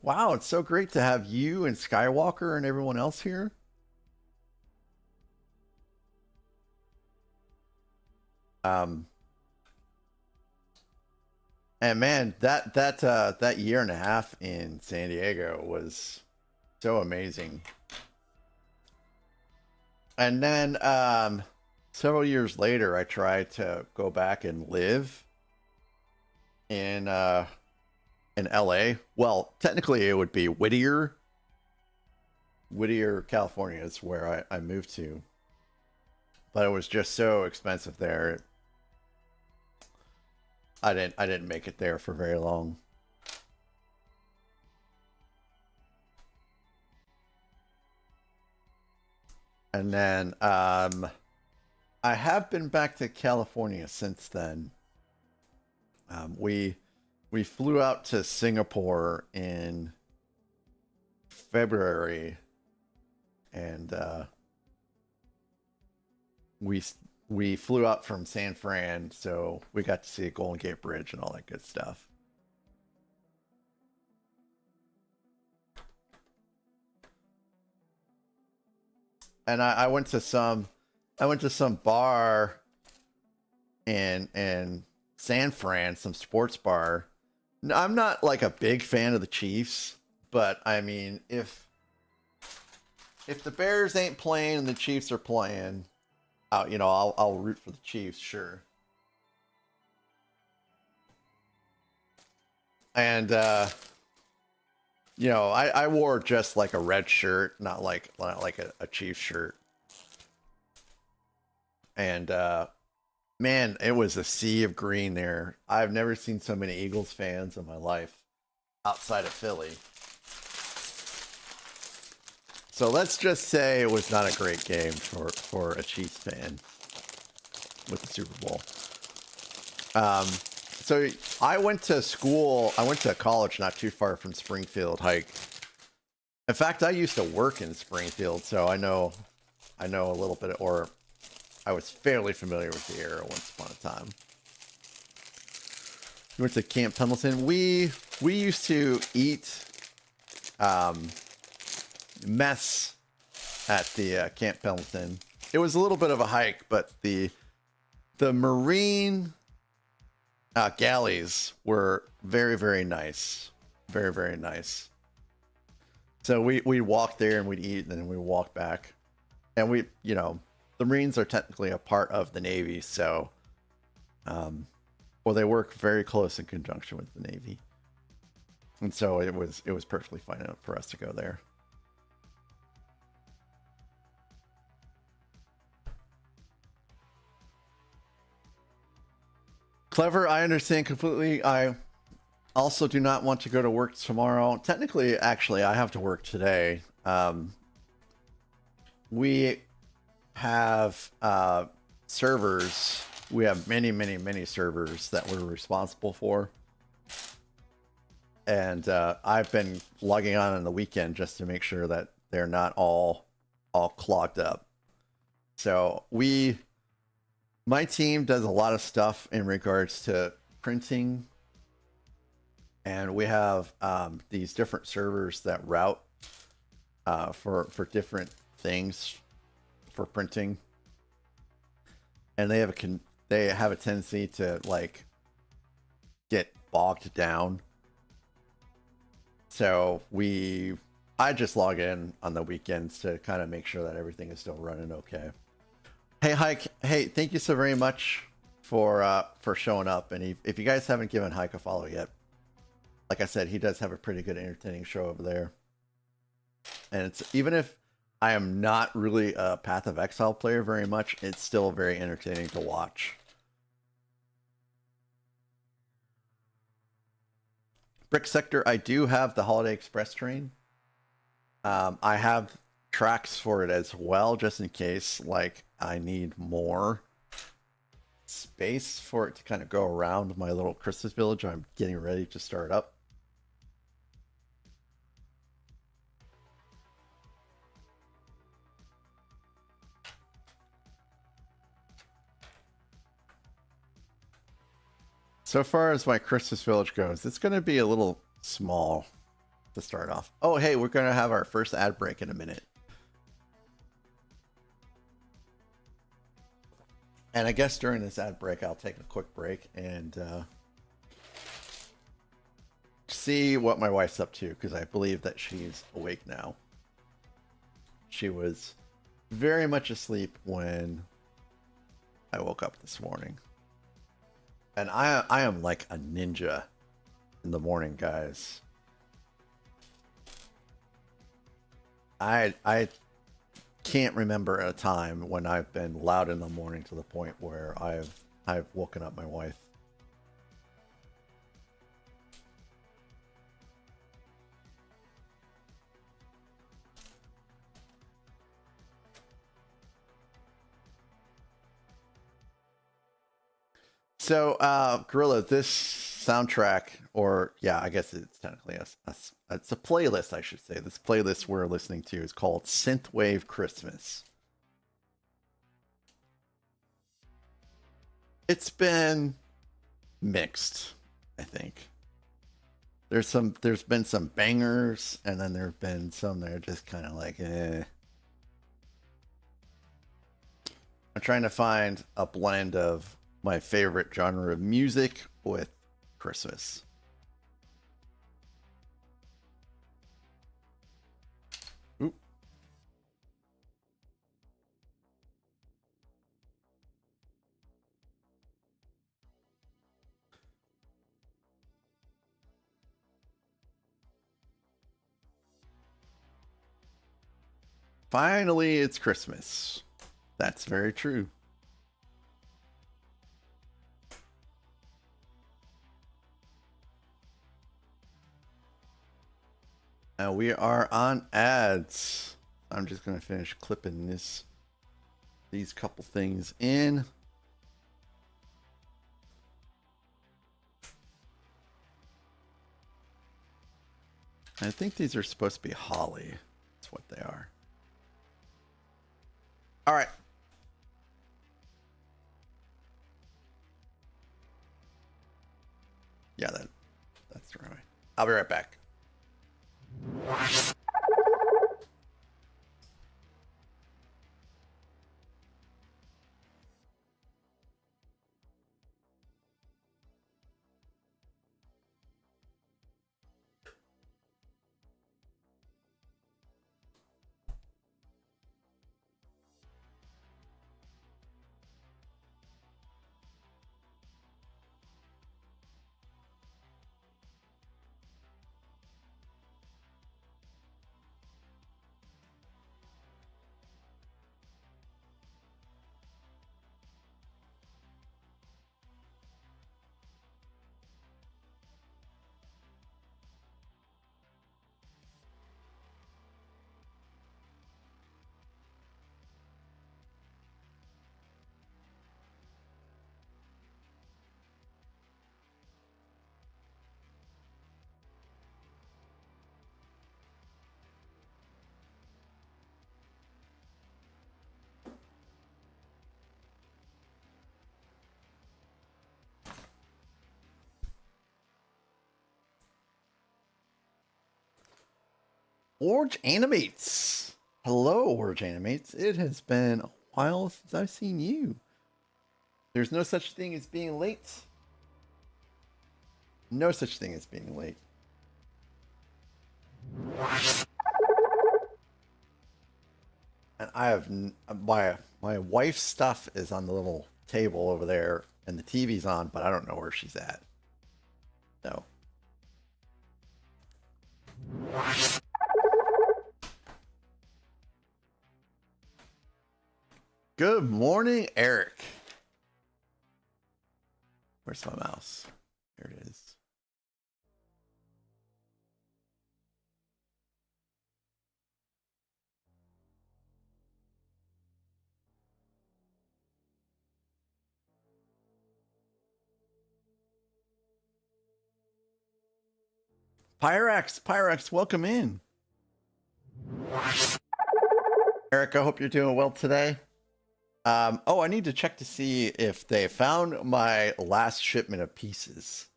Wow, it's so great to have you and Skywalker and everyone else here. And man, that year and a half in San Diego was so amazing. And then several years later, I tried to go back and live in LA. Well, technically it would be Whittier, California is where I moved to. But it was just so expensive there. I didn't make it there for very long. And then I have been back to California since then. We flew out to Singapore in February, and we flew out from San Fran, so we got to see the Golden Gate Bridge and all that good stuff. And I went to some bar in San Fran, some sports bar, I'm not like a big fan of the Chiefs, but I mean, if the Bears ain't playing and the Chiefs are playing, I'll root for the Chiefs, sure. And I wore just like a red shirt, not like a Chiefs shirt. And man, it was a sea of green there. I've never seen so many Eagles fans in my life outside of Philly. So let's just say it was not a great game for a Chiefs fan with the Super Bowl. So I went to college not too far from Springfield Hike. In fact, I used to work in Springfield, so I know a little bit, or I was fairly familiar with the area once upon a time. We went to Camp Pendleton. We used to eat mess at the Camp Pendleton. It was a little bit of a hike, but the Marine galleys were very, very nice. Very, very nice. So we'd walk there and we'd eat, and then we'd walk back. And the Marines are technically a part of the Navy, so they work very close in conjunction with the Navy. And so it was perfectly fine for us to go there. Clever, I understand completely. I also do not want to go to work tomorrow. Technically, actually, I have to work today. We have servers. We have many, many, many servers that we're responsible for. And I've been logging on the weekend just to make sure that they're not all clogged up. So my team does a lot of stuff in regards to printing, and we have these different servers that route for different things for printing, and they have a tendency to like get bogged down. So I just log in on the weekends to kind of make sure that everything is still running okay. Hey, Hike. Hey, thank you so very much for showing up. And if you guys haven't given Hike a follow yet, like I said, he does have a pretty good, entertaining show over there. And it's, even if I am not really a Path of Exile player very much, it's still very entertaining to watch. Brick Sector, I do have the Holiday Express train. I have tracks for it as well, just in case like I need more space for it to kind of go around my little Christmas village I'm getting ready to start up. So far as my Christmas village goes, it's going to be a little small to start off. Oh, hey, we're going to have our first ad break in a minute. And I guess during this ad break, I'll take a quick break and see what my wife's up to, because I believe that she's awake now. She was very much asleep when I woke up this morning. And I am like a ninja in the morning, guys. I can't remember a time when I've been loud in the morning to the point where I've woken up my wife. So, Gorilla, this soundtrack, or yeah, I guess it's technically it's a playlist, I should say. This playlist we're listening to is called Synthwave Christmas. It's been mixed, I think. There's been some bangers, and then there've been some that are just kind of like, eh. I'm trying to find a blend of my favorite genre of music with Christmas. Finally, it's Christmas. That's very true. And we are on ads. I'm just going to finish clipping these couple things in. I think these are supposed to be holly. That's what they are. All right. Yeah, that's the right way. I'll be right back. Orange Animates. Hello, Orange Animates. It has been a while since I've seen you. There's no such thing as being late. No such thing as being late. And I have my wife's stuff is on the little table over there, and the TV's on, but I don't know where she's at. So. Good morning, Eric. Where's my mouse? Here it is. Pyrax, welcome in. Eric, I hope you're doing well today. Oh, I need to check to see if they found my last shipment of pieces.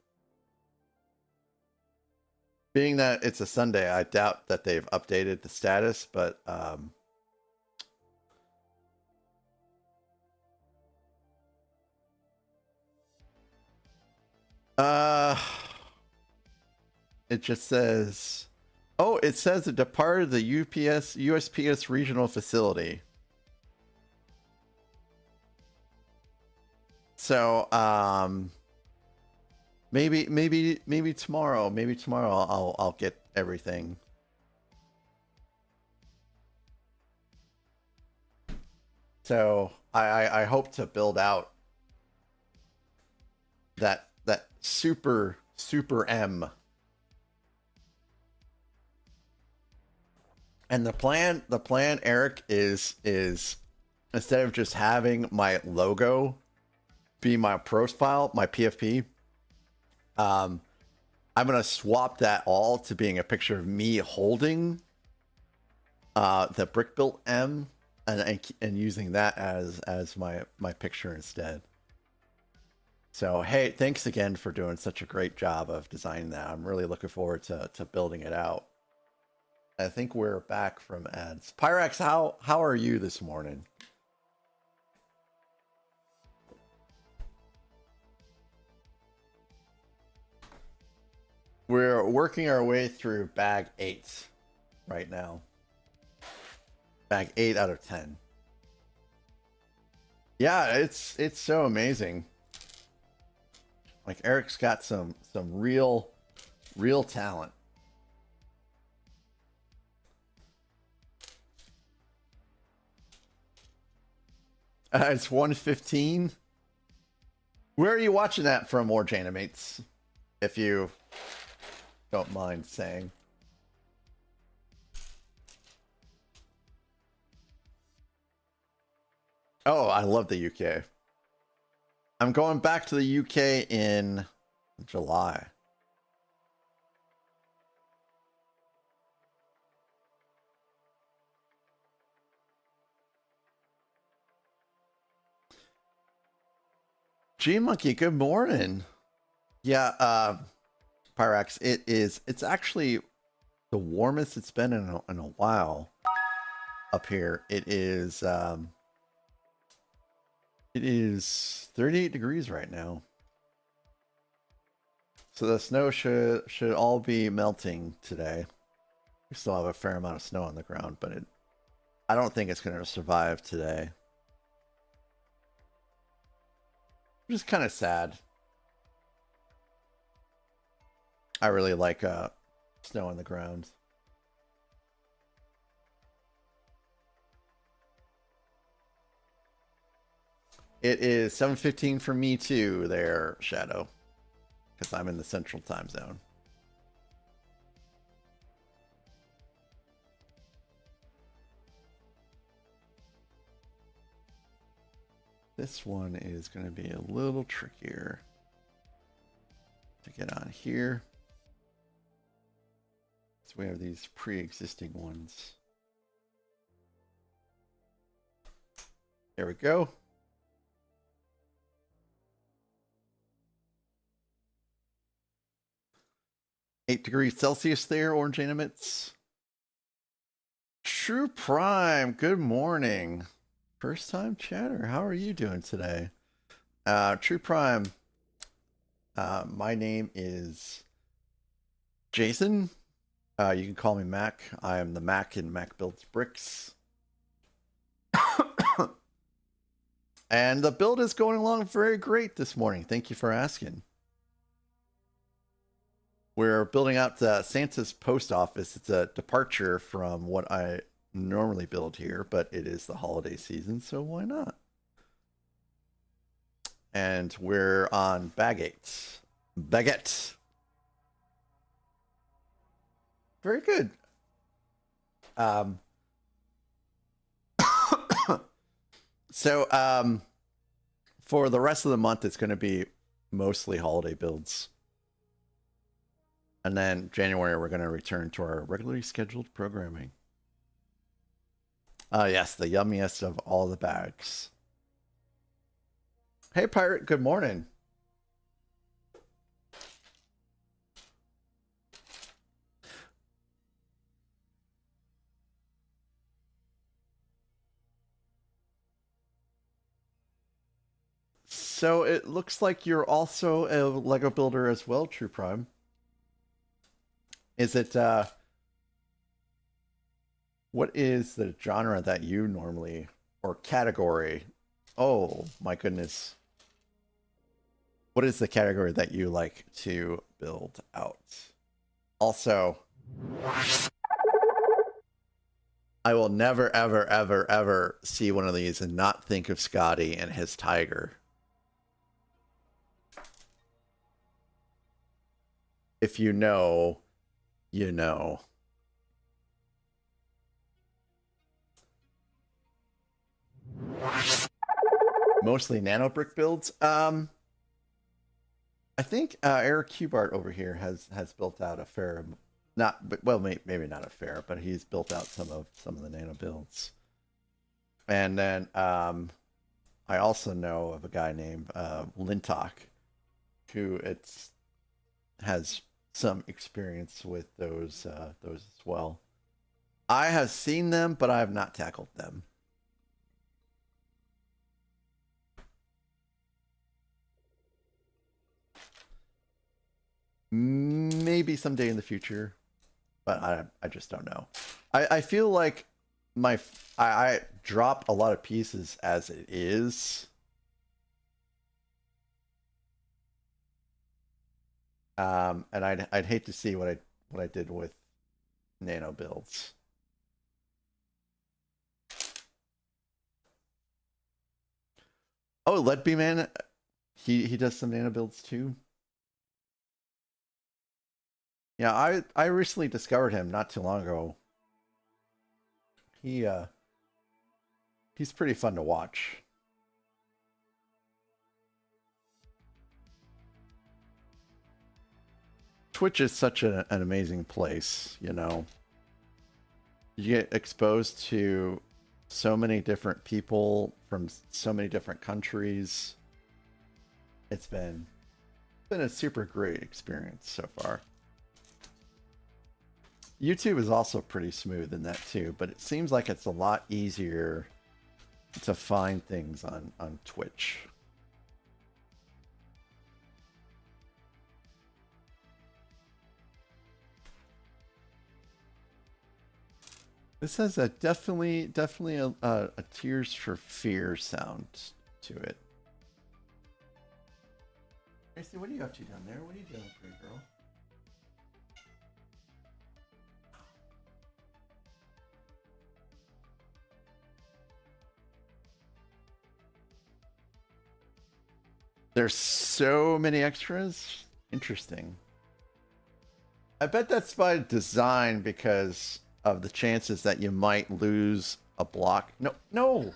Being that it's a Sunday, I doubt that they've updated the status, but it just says, oh, it says it departed the USPS regional facility. So, maybe tomorrow, I'll get everything. So I hope to build out that super M. And the plan, Eric, is instead of just having my logo be my profile, my PFP, I'm gonna swap that all to being a picture of me holding the brick built M and using that as my picture instead. So hey, thanks again for doing such a great job of designing that. I'm really looking forward to building it out. I think we're back from ads. Pyrax, how are you this morning? We're working our way through bag 8 right now. Bag 8 out of 10. Yeah, it's so amazing. Like Eric's got some real talent. It's 1:15. Where are you watching that from, War Janimates? If you don't mind saying. Oh, I love the UK. I'm going back to the UK in July. G-Monkey, good morning. Yeah, Pyrax, it's actually the warmest it's been in a while up here. It is 38 degrees right now. So the snow should all be melting today. We still have a fair amount of snow on the ground, but I don't think it's going to survive today. Which is kind of sad. I really like snow on the ground. It is 7:15 for me too there, Shadow. Because I'm in the central time zone. This one is going to be a little trickier to get on here. So we have these pre-existing ones. There we go. $8 degrees there, Orange Animates. True Prime, good morning. First time chatter, how are you doing today? True Prime, my name is Jason. You can call me Mac. I am the Mac in Mac Builds Bricks. And the build is going along very great this morning. Thank you for asking. We're building out Santa's post office. It's a departure from what I normally build here, but it is the holiday season, so why not? And we're on Baguette. Very good. So for the rest of the month, it's going to be mostly holiday builds. And then January, we're going to return to our regularly scheduled programming. Yes, the yummiest of all the bags. Hey, Pirate, good morning. So it looks like you're also a Lego builder as well, True Prime. Is it, what is the genre that you normally, or category? Oh, my goodness. What is the category that you like to build out? Also, I will never, ever, ever, ever see one of these and not think of Scotty and his tiger. If you know, you know. Mostly nano brick builds. I think Eric Hubart over here has built out a fair, maybe not a fair, but he's built out some of the nano builds. And then I also know of a guy named Lintock, who has some experience with those as well. I have seen them, but I have not tackled them. Maybe someday in the future, but I just don't know. I feel like I drop a lot of pieces as it is. And I'd hate to see what I did with nano builds. Oh, Ledby Man, he does some nano builds too. Yeah, I recently discovered him not too long ago. He's pretty fun to watch. Twitch is such an amazing place, you know. You get exposed to so many different people from so many different countries. It's been a super great experience so far. YouTube is also pretty smooth in that too, but it seems like it's a lot easier to find things on Twitch. This has a definitely a Tears for Fear sound to it. Tracy, what are you up to down there? What are you doing, pretty girl? There's so many extras. Interesting. I bet that's by design because of the chances that you might lose a block. No,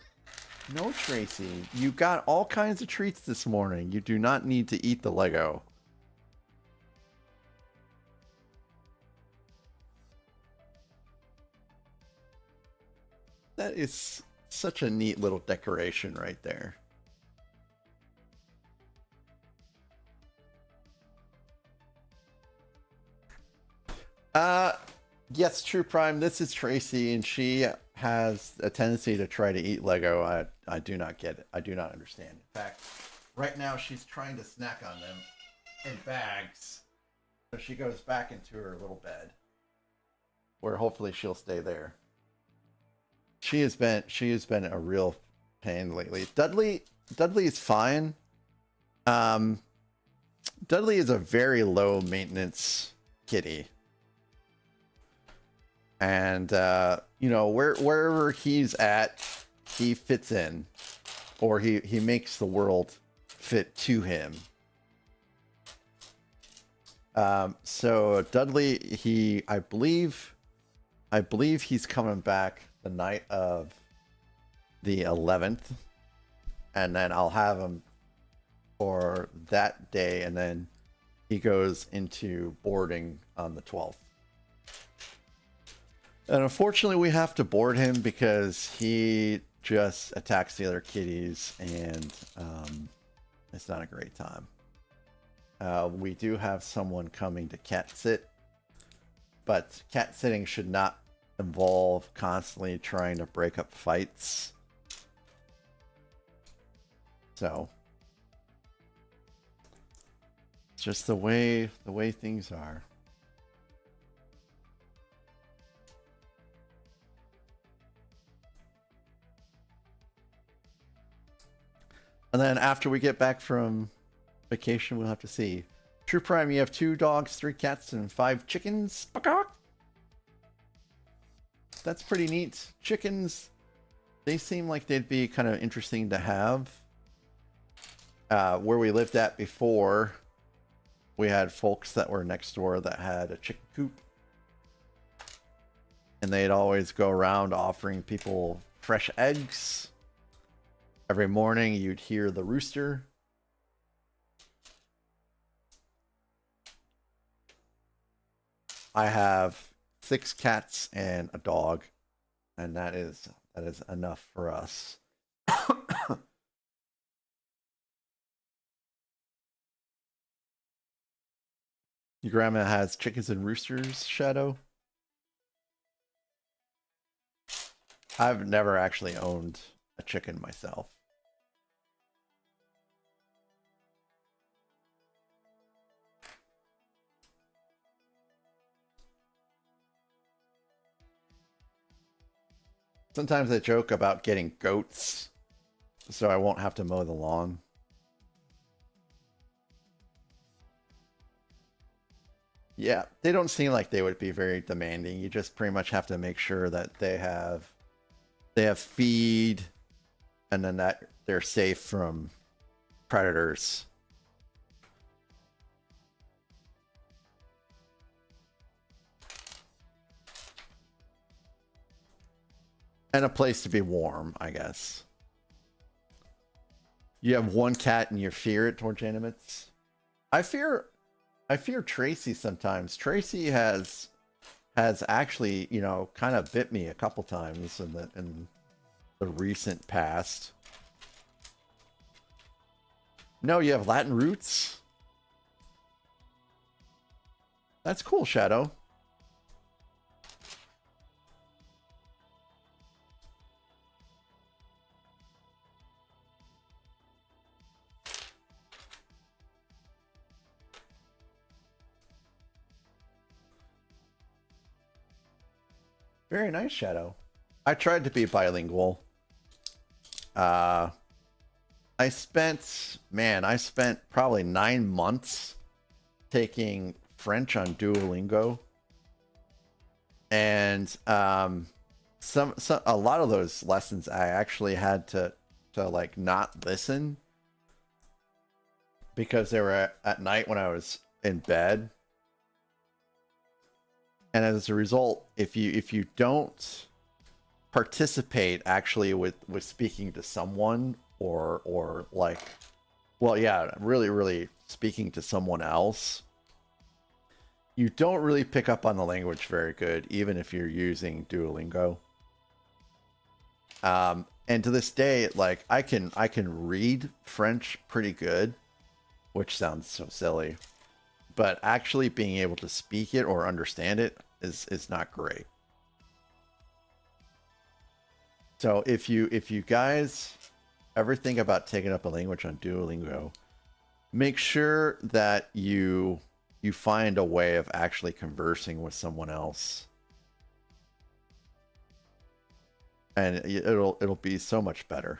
Tracy. You got all kinds of treats this morning. You do not need to eat the Lego. That is such a neat little decoration right there. Yes, True Prime, this is Tracy, and she has a tendency to try to eat Lego. I do not get it. I do not understand. In fact, right now she's trying to snack on them in bags. So she goes back into her little bed, where hopefully she'll stay there. She has been a real pain lately. Dudley is fine. Dudley is a very low maintenance kitty. And you know, wherever he's at, he fits in, or he makes the world fit to him. So Dudley, I believe he's coming back the night of the 11th, and then I'll have him for that day, and then he goes into boarding on the 12th. And unfortunately, we have to board him because he just attacks the other kitties, and it's not a great time. We do have someone coming to cat sit, but cat sitting should not involve constantly trying to break up fights. So it's just the way things are. And then after we get back from vacation, we'll have to see. True Prime, you have 2 dogs, 3 cats, and 5 chickens. That's pretty neat. Chickens, they seem like they'd be kind of interesting to have. Where we lived at before, we had folks that were next door that had a chicken coop. And they'd always go around offering people fresh eggs. Every morning you'd hear the rooster. I have 6 cats and a dog, and that is enough for us. Your grandma has chickens and roosters, Shadow? I've never actually owned a chicken myself. Sometimes I joke about getting goats so I won't have to mow the lawn. Yeah, they don't seem like they would be very demanding. You just pretty much have to make sure that they have feed, and then that they're safe from predators. And a place to be warm, I guess. You have one cat and you fear it towards animates. I fear Tracy sometimes. Tracy has actually, you know, kind of bit me a couple times in the recent past. No, you have Latin roots? That's cool, Shadow. Very nice, Shadow. I tried to be bilingual. I spent probably 9 months taking French on Duolingo. And a lot of those lessons I actually had to like not listen because they were at night when I was in bed. And as a result, if you don't participate actually with speaking to someone or like, well, yeah, really speaking to someone else, you don't really pick up on the language very good, even if you're using Duolingo. And to this day, like I can read French pretty good, which sounds so silly, but actually being able to speak it or understand it is not great. So if you guys ever think about taking up a language on Duolingo, make sure that you find a way of actually conversing with someone else. And it'll be so much better.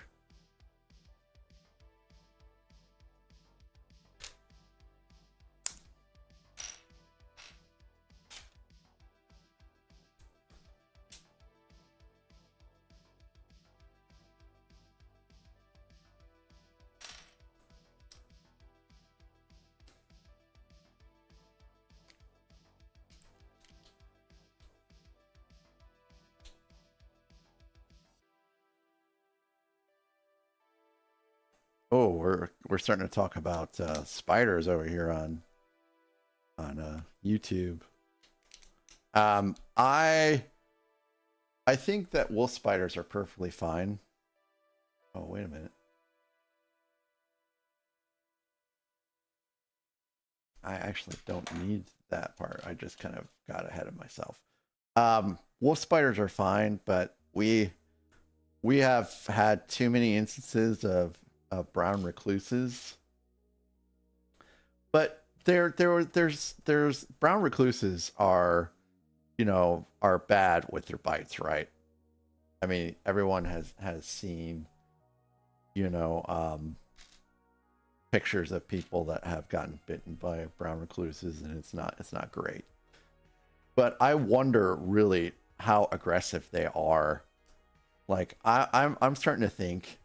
Oh, we're starting to talk about spiders over here on YouTube. I think that wolf spiders are perfectly fine. Oh, wait a minute. I actually don't need that part. I just kind of got ahead of myself. Wolf spiders are fine, but we have had too many instances of brown recluses. But there's brown recluses are, you know, are bad with their bites, right? I mean, everyone has seen, you know, pictures of people that have gotten bitten by brown recluses, and it's not great. But I wonder really how aggressive they are. Like I'm starting to think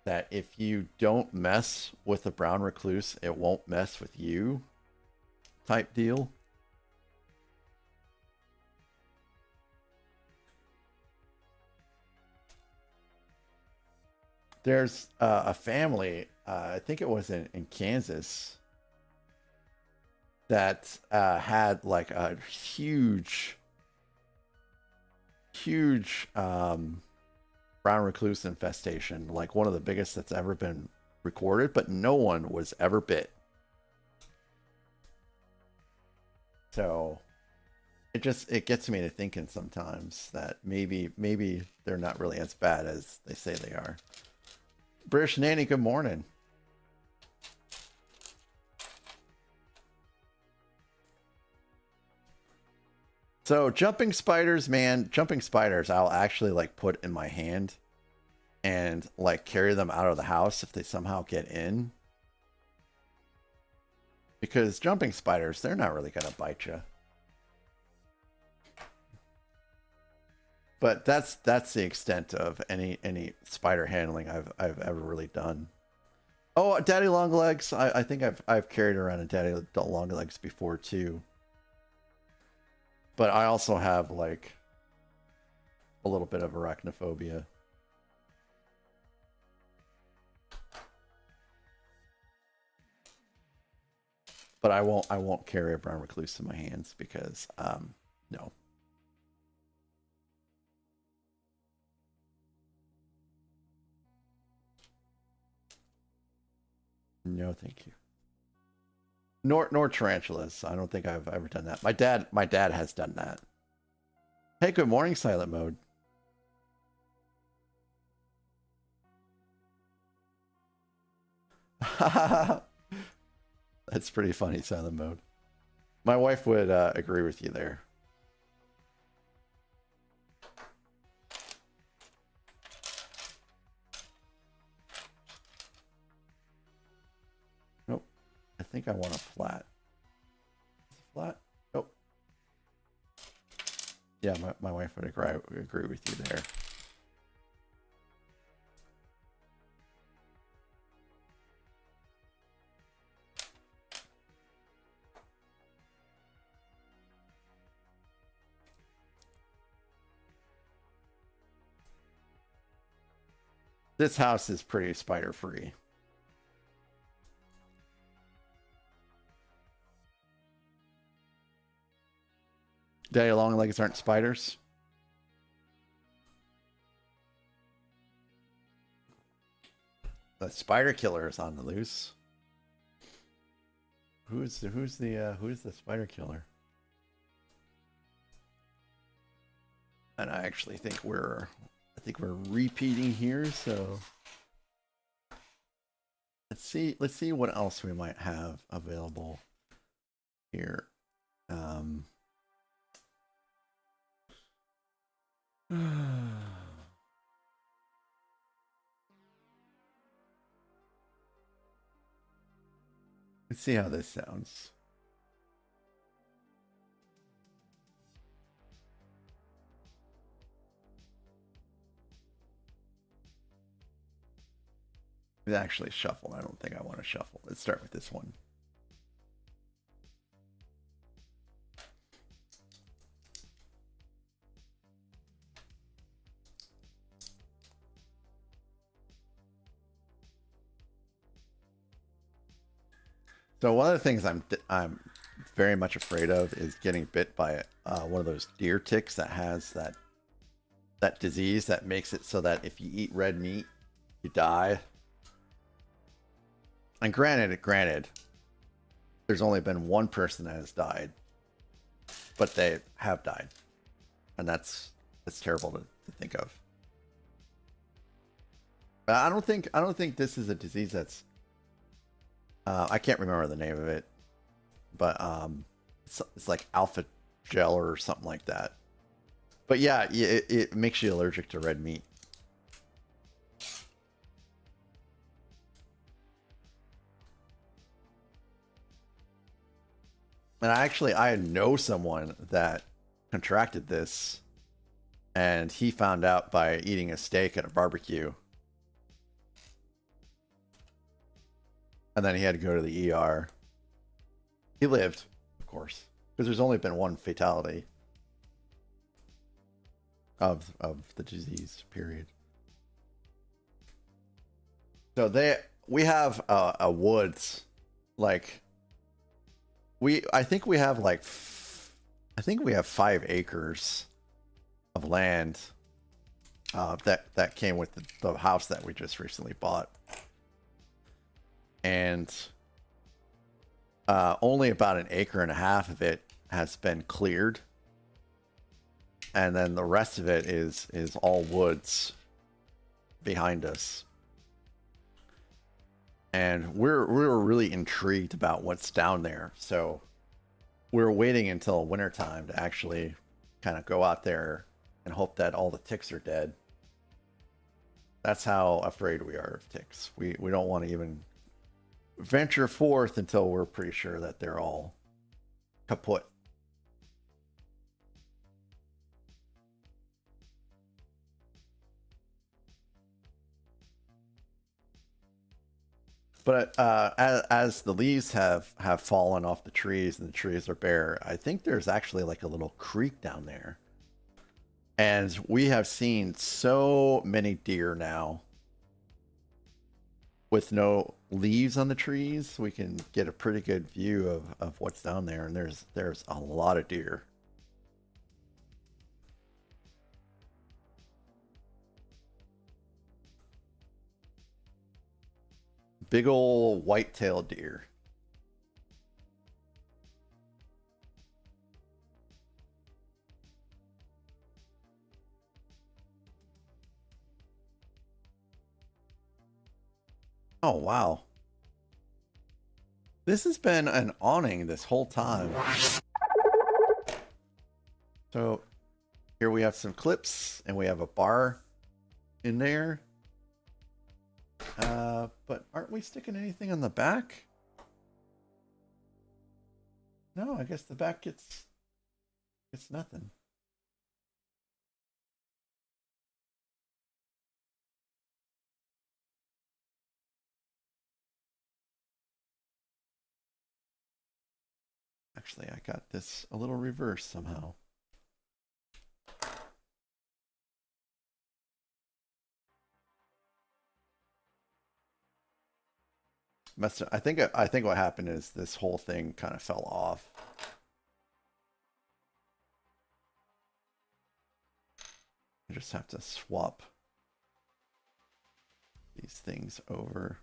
that if you don't mess with a brown recluse, it won't mess with you, type deal. There's a family, I think it was in Kansas, that had like a huge brown recluse infestation, like one of the biggest that's ever been recorded, but no one was ever bit. So it gets me to thinking sometimes that maybe they're not really as bad as they say they are. British Nanny, good morning. So jumping spiders, man, jumping spiders, I'll actually like put in my hand and like carry them out of the house if they somehow get in. Because jumping spiders, they're not really gonna bite you. But that's the extent of any spider handling I've ever really done. Oh, daddy long legs. I think I've carried around a daddy long legs before too. But I also have like a little bit of arachnophobia. But I won't carry a brown recluse in my hands because no. No, thank you. Nor tarantulas. I don't think I've ever done that. My dad has done that. Hey, good morning, silent mode. That's pretty funny, silent mode. My wife would agree with you there. Nope. I think I want a flat. Flat? Nope. Yeah, my wife would agree with you there. This house is pretty spider free. Daddy long legs aren't spiders. The spider killer is on the loose. Who's the spider killer? And I actually think we're repeating here, so let's see what else we might have available here. Let's see how this sounds. It's actually shuffle. I don't think I want to shuffle. Let's start with this one. So one of the things I'm very much afraid of is getting bit by one of those deer ticks that has that disease that makes it so that if you eat red meat, you die. And granted, there's only been one person that has died, but they have died, and that's terrible to think of. I don't think this is a disease that's. I can't remember the name of it, but it's like alpha gel or something like that. But yeah, it makes you allergic to red meat. And I know someone that contracted this, and he found out by eating a steak at a barbecue. And then he had to go to the ER. He lived, of course, because there's only been one fatality of the disease, period. So we have a woods, like I think we have 5 acres of land that came with the house that we just recently bought. And only about 1.5 acres of it has been cleared, and then the rest of it is all woods behind us. And we're really intrigued about what's down there, so we're waiting until wintertime to actually kind of go out there and hope that all the ticks are dead. That's how afraid we are of ticks. We don't want to even venture forth until we're pretty sure that they're all kaput. But as the leaves have fallen off the trees and the trees are bare, I think there's actually like a little creek down there. And we have seen so many deer now with no leaves on the trees. We can get a pretty good view of what's down there, and there's a lot of deer. Big ol' white-tailed deer. Oh, wow. This has been an awning this whole time. So here we have some clips and we have a bar in there. But aren't we sticking anything on the back? No, I guess the back gets nothing. Actually, I got this a little reverse somehow. I think what happened is this whole thing kind of fell off. I just have to swap these things over.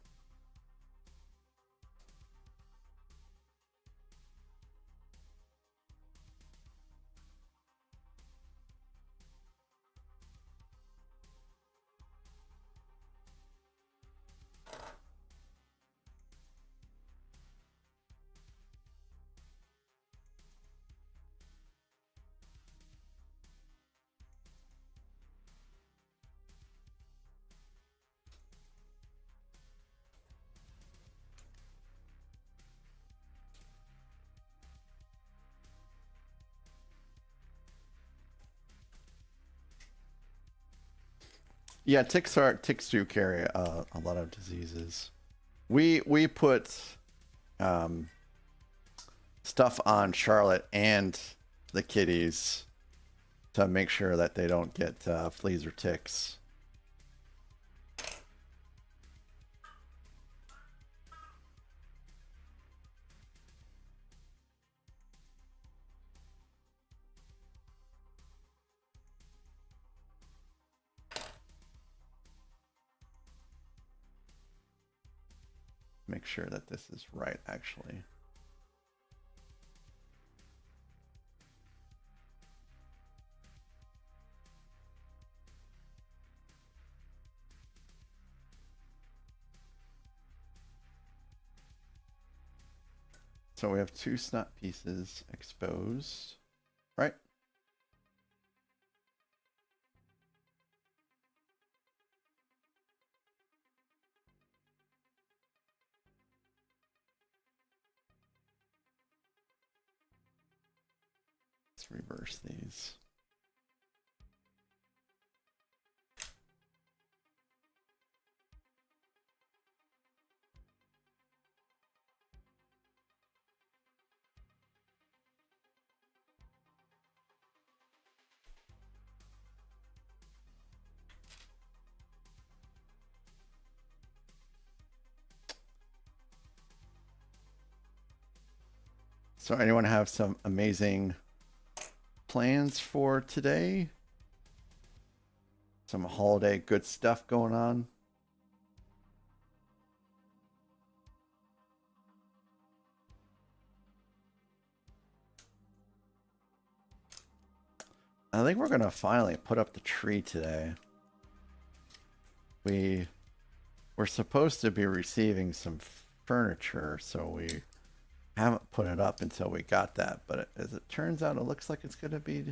Yeah, ticks do carry a lot of diseases. We put stuff on Charlotte and the kitties to make sure that they don't get fleas or ticks. Make sure that this is right, actually. So we have 2 snot pieces exposed, right? Let's reverse these. So anyone have some amazing plans for today? Some holiday good stuff going on? I think we're gonna finally put up the tree today. We're supposed to be receiving some furniture, so we haven't put it up until we got that, but as it turns out, it looks like it's going to be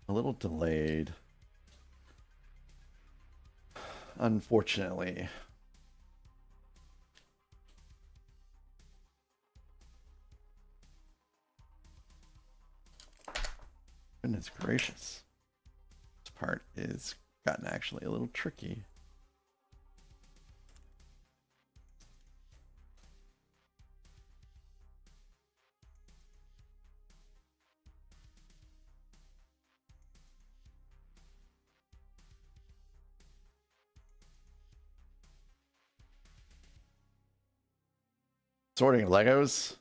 a little delayed. Unfortunately. Goodness gracious. This part is gotten actually a little tricky. Sorting Legos.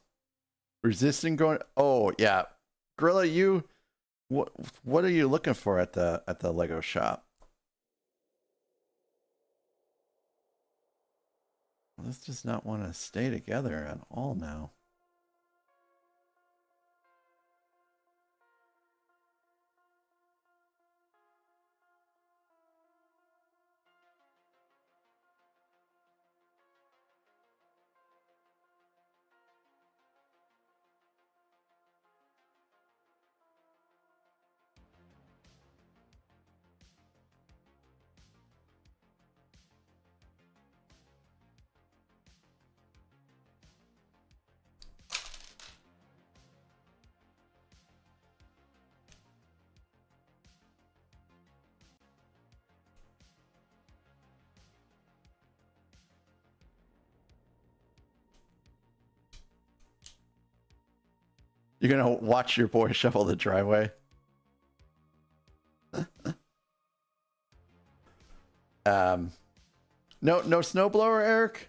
Resisting going. Oh yeah, Gorilla, you. What are you looking for at the Lego shop? This does not want to stay together at all now. You're gonna watch your boy shovel the driveway. No snowblower, Eric.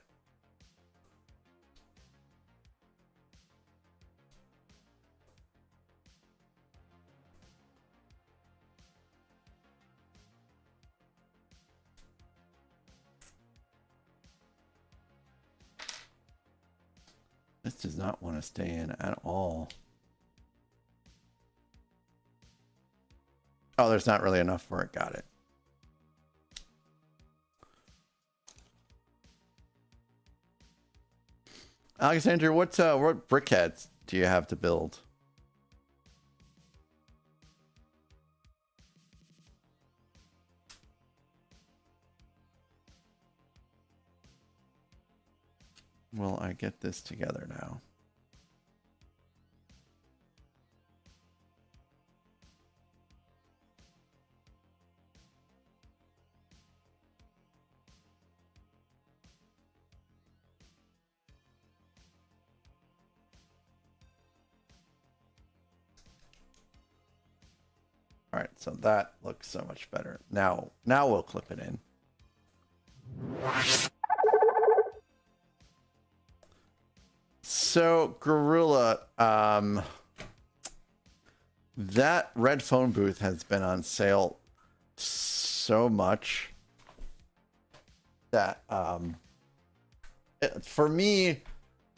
This does not want to stay in at all. Oh, there's not really enough for it. Got it. Alexander, what brickheads do you have to build? Will I get this together now? All right, so that looks so much better. Now we'll clip it in. So, Gorilla, that red phone booth has been on sale so much that for me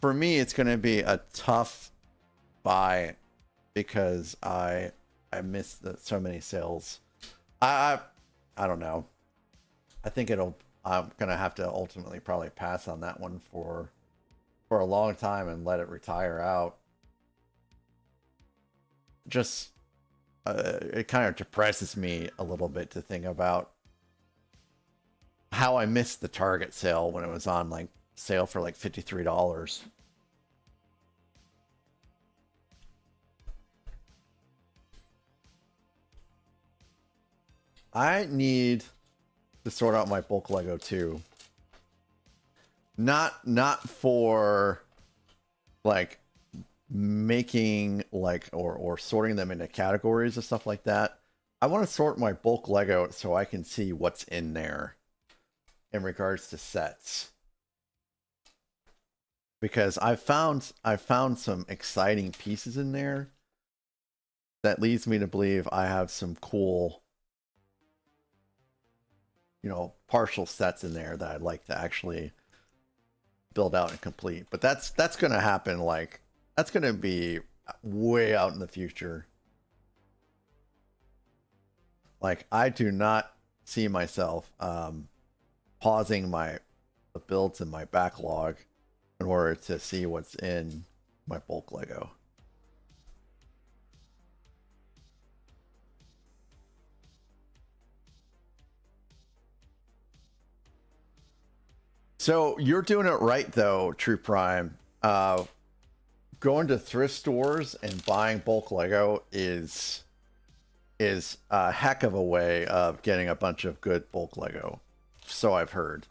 it's going to be a tough buy because I missed so many sales. I don't know. I think I'm going to have to ultimately probably pass on that one for a long time and let it retire out. Just it kind of depresses me a little bit to think about how I missed the Target sale when it was on like sale for like $53. I need to sort out my bulk Lego too. Not for like making like or sorting them into categories and stuff like that. I want to sort my bulk Lego so I can see what's in there in regards to sets. Because I found some exciting pieces in there that leads me to believe I have some cool, you know, partial sets in there that I'd like to actually build out and complete. But that's going to happen, like that's going to be way out in the future. Like I do not see myself pausing the builds in my backlog in order to see what's in my bulk Lego. So you're doing it right though, True Prime. Going to thrift stores and buying bulk Lego is a heck of a way of getting a bunch of good bulk Lego. So I've heard.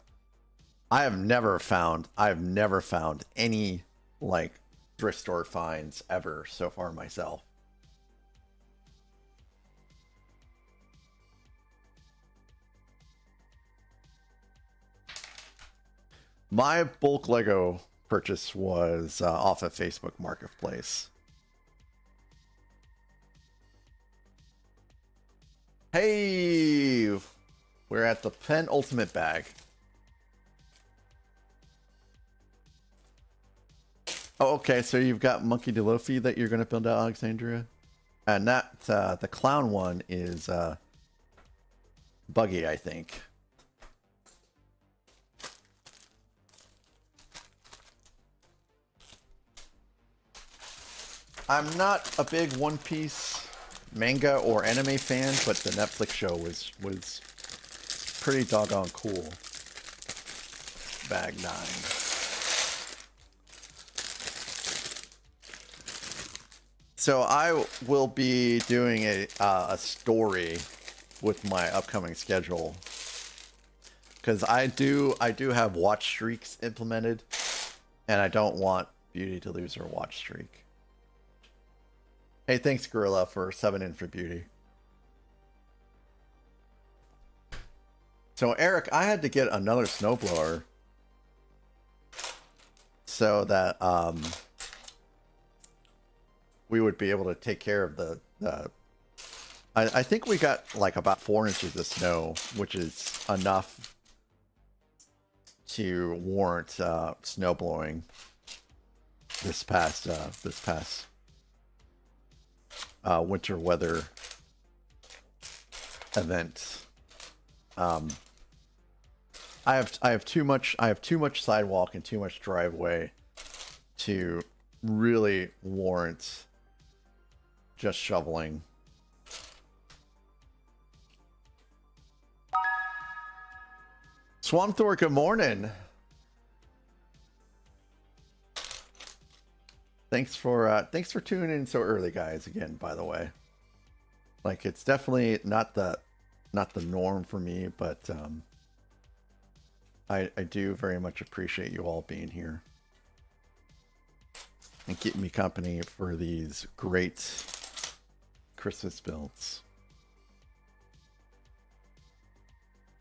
I've never found any like thrift store finds ever so far myself. My bulk Lego purchase was off of Facebook Marketplace. Hey, we're at the penultimate bag. Oh, okay, so you've got Monkey DeLofi that you're going to build out, Alexandria? And that, the clown one is Buggy, I think. I'm not a big One Piece manga or anime fan, but the Netflix show was pretty doggone cool. Bag 9. So I will be doing a story with my upcoming schedule, because I do have watch streaks implemented, and I don't want Beauty to lose her watch streak. Hey, thanks Gorilla for subbing in for Beauty. So Eric, I had to get another snowblower so that we would be able to take care of the I think we got like about 4 inches of snow, which is enough to warrant snow blowing this past winter weather event. I have too much sidewalk and too much driveway to really warrant just shoveling. Swamp Thor, good morning. Thanks for tuning in so early, guys. Again, by the way, like it's definitely not the norm for me, but I do very much appreciate you all being here and keeping me company for these great Christmas builds.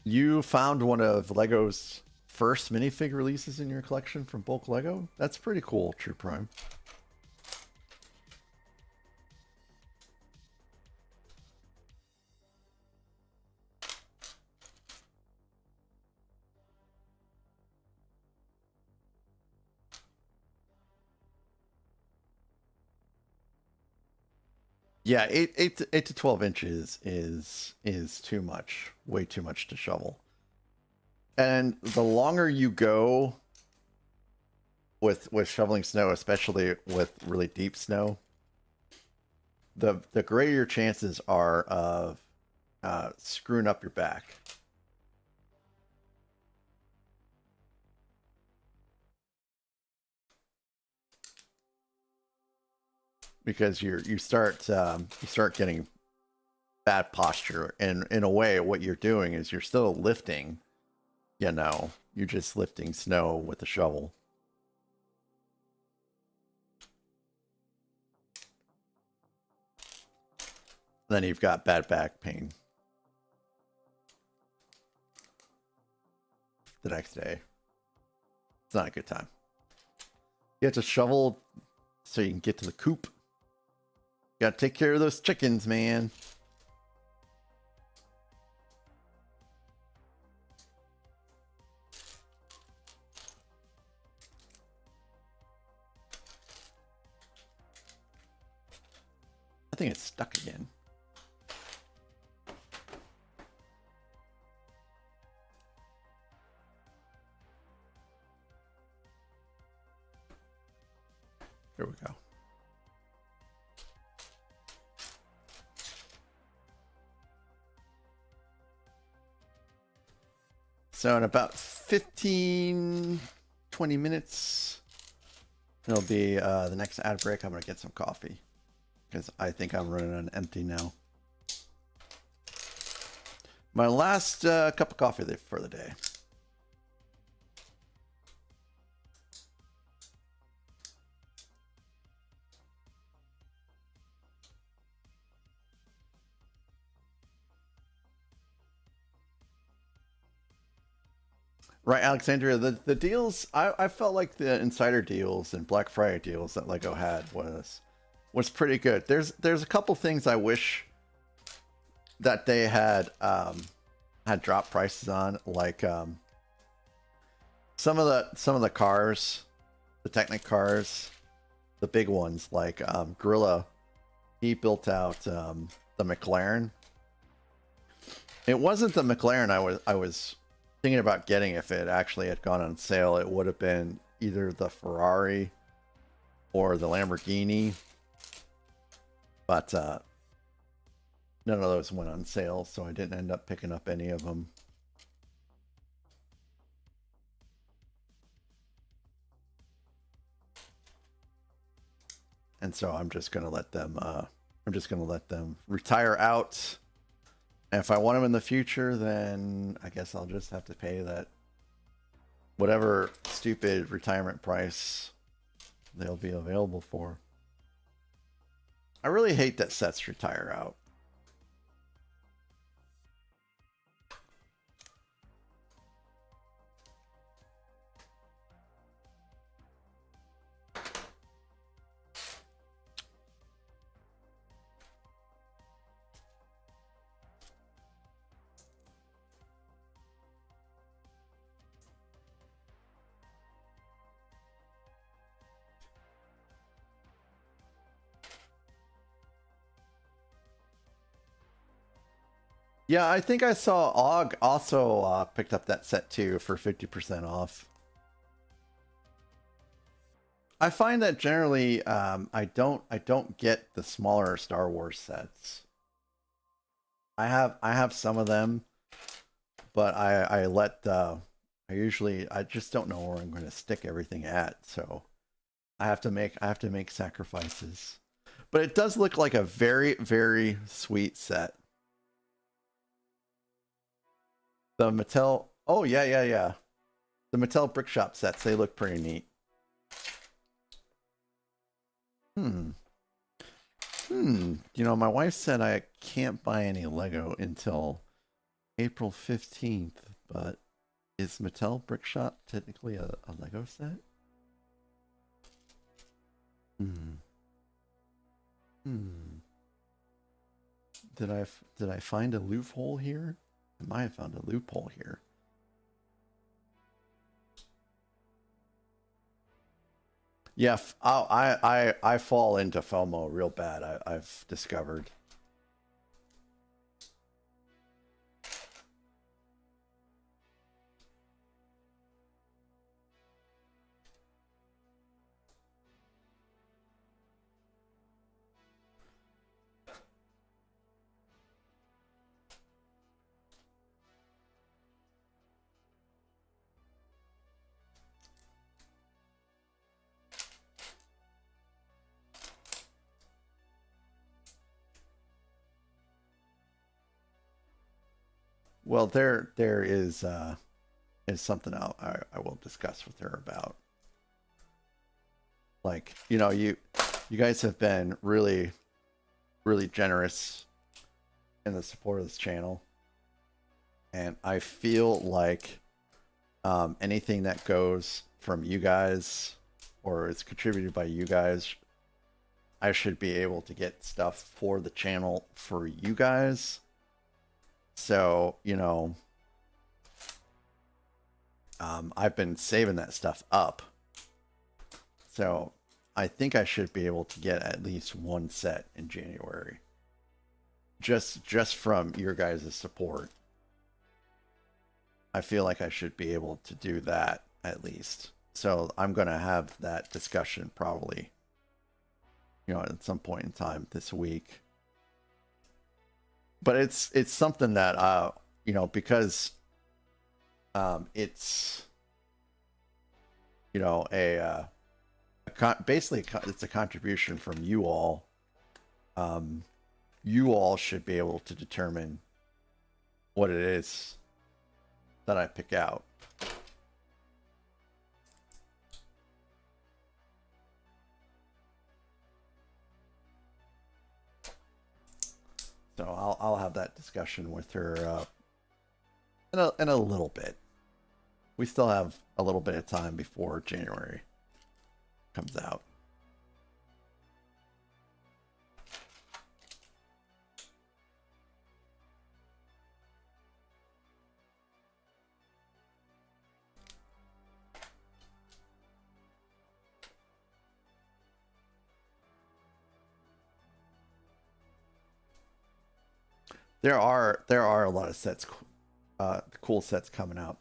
You found one of Lego's first minifig releases in your collection from Bulk Lego? That's pretty cool, True Prime. Yeah, 8 to 12 inches is too much, way too much to shovel. And the longer you go with shoveling snow, especially with really deep snow, the greater your chances are of screwing up your back. Because you start getting bad posture, and in a way what you're doing is you're still lifting, you know, you're just lifting snow with a shovel. Then you've got bad back pain the next day. It's not a good time. You have to shovel so you can get to the coop. You gotta take care of those chickens, man. I think it's stuck again. Here we go. So in about 15, 20 minutes, it'll be the next ad break. I'm going to get some coffee because I think I'm running on empty now. My last cup of coffee for the day. Right, Alexandria, the deals, I felt like the insider deals and Black Friday deals that Lego had was pretty good. There's a couple things I wish that they had dropped prices on, like some of the cars, the Technic cars, the big ones, like Gorilla, he built out the McLaren. It wasn't the McLaren I was thinking about getting. If it actually had gone on sale, it would have been either the Ferrari or the Lamborghini, but none of those went on sale, so I didn't end up picking up any of them. And so I'm just gonna let them retire out. And if I want them in the future, then I guess I'll just have to pay that whatever stupid retirement price they'll be available for. I really hate that sets retire out. Yeah, I think I saw Og also picked up that set too for 50% off. I find that generally I don't get the smaller Star Wars sets. I have some of them, but I just don't know where I'm going to stick everything at, so I have to make sacrifices. But it does look like a very, very sweet set. The Mattel, oh yeah. The Mattel Brick Shop sets, they look pretty neat. You know, my wife said I can't buy any Lego until April 15th, but is Mattel Brick Shop technically a Lego set? Did I find a loophole here? I might have found a loophole here. Yeah, I fall into FOMO real bad. I've discovered. Well, there is something I will discuss with her about. Like, you know, you guys have been really generous in the support of this channel, and I feel like anything that goes from you guys or is contributed by you guys, I should be able to get stuff for the channel for you guys. So, you know, I've been saving that stuff up. So I think I should be able to get at least one set in January. Just from your guys' support. I feel like I should be able to do that at least. So I'm going to have that discussion probably, you know, at some point in time this week. But it's something that you know, because it's, you know, basically it's a contribution from you all. You all should be able to determine what it is that I pick out. So I'll have that discussion with her in a little bit. We still have a little bit of time before January comes out. There are a lot of sets, cool sets coming out.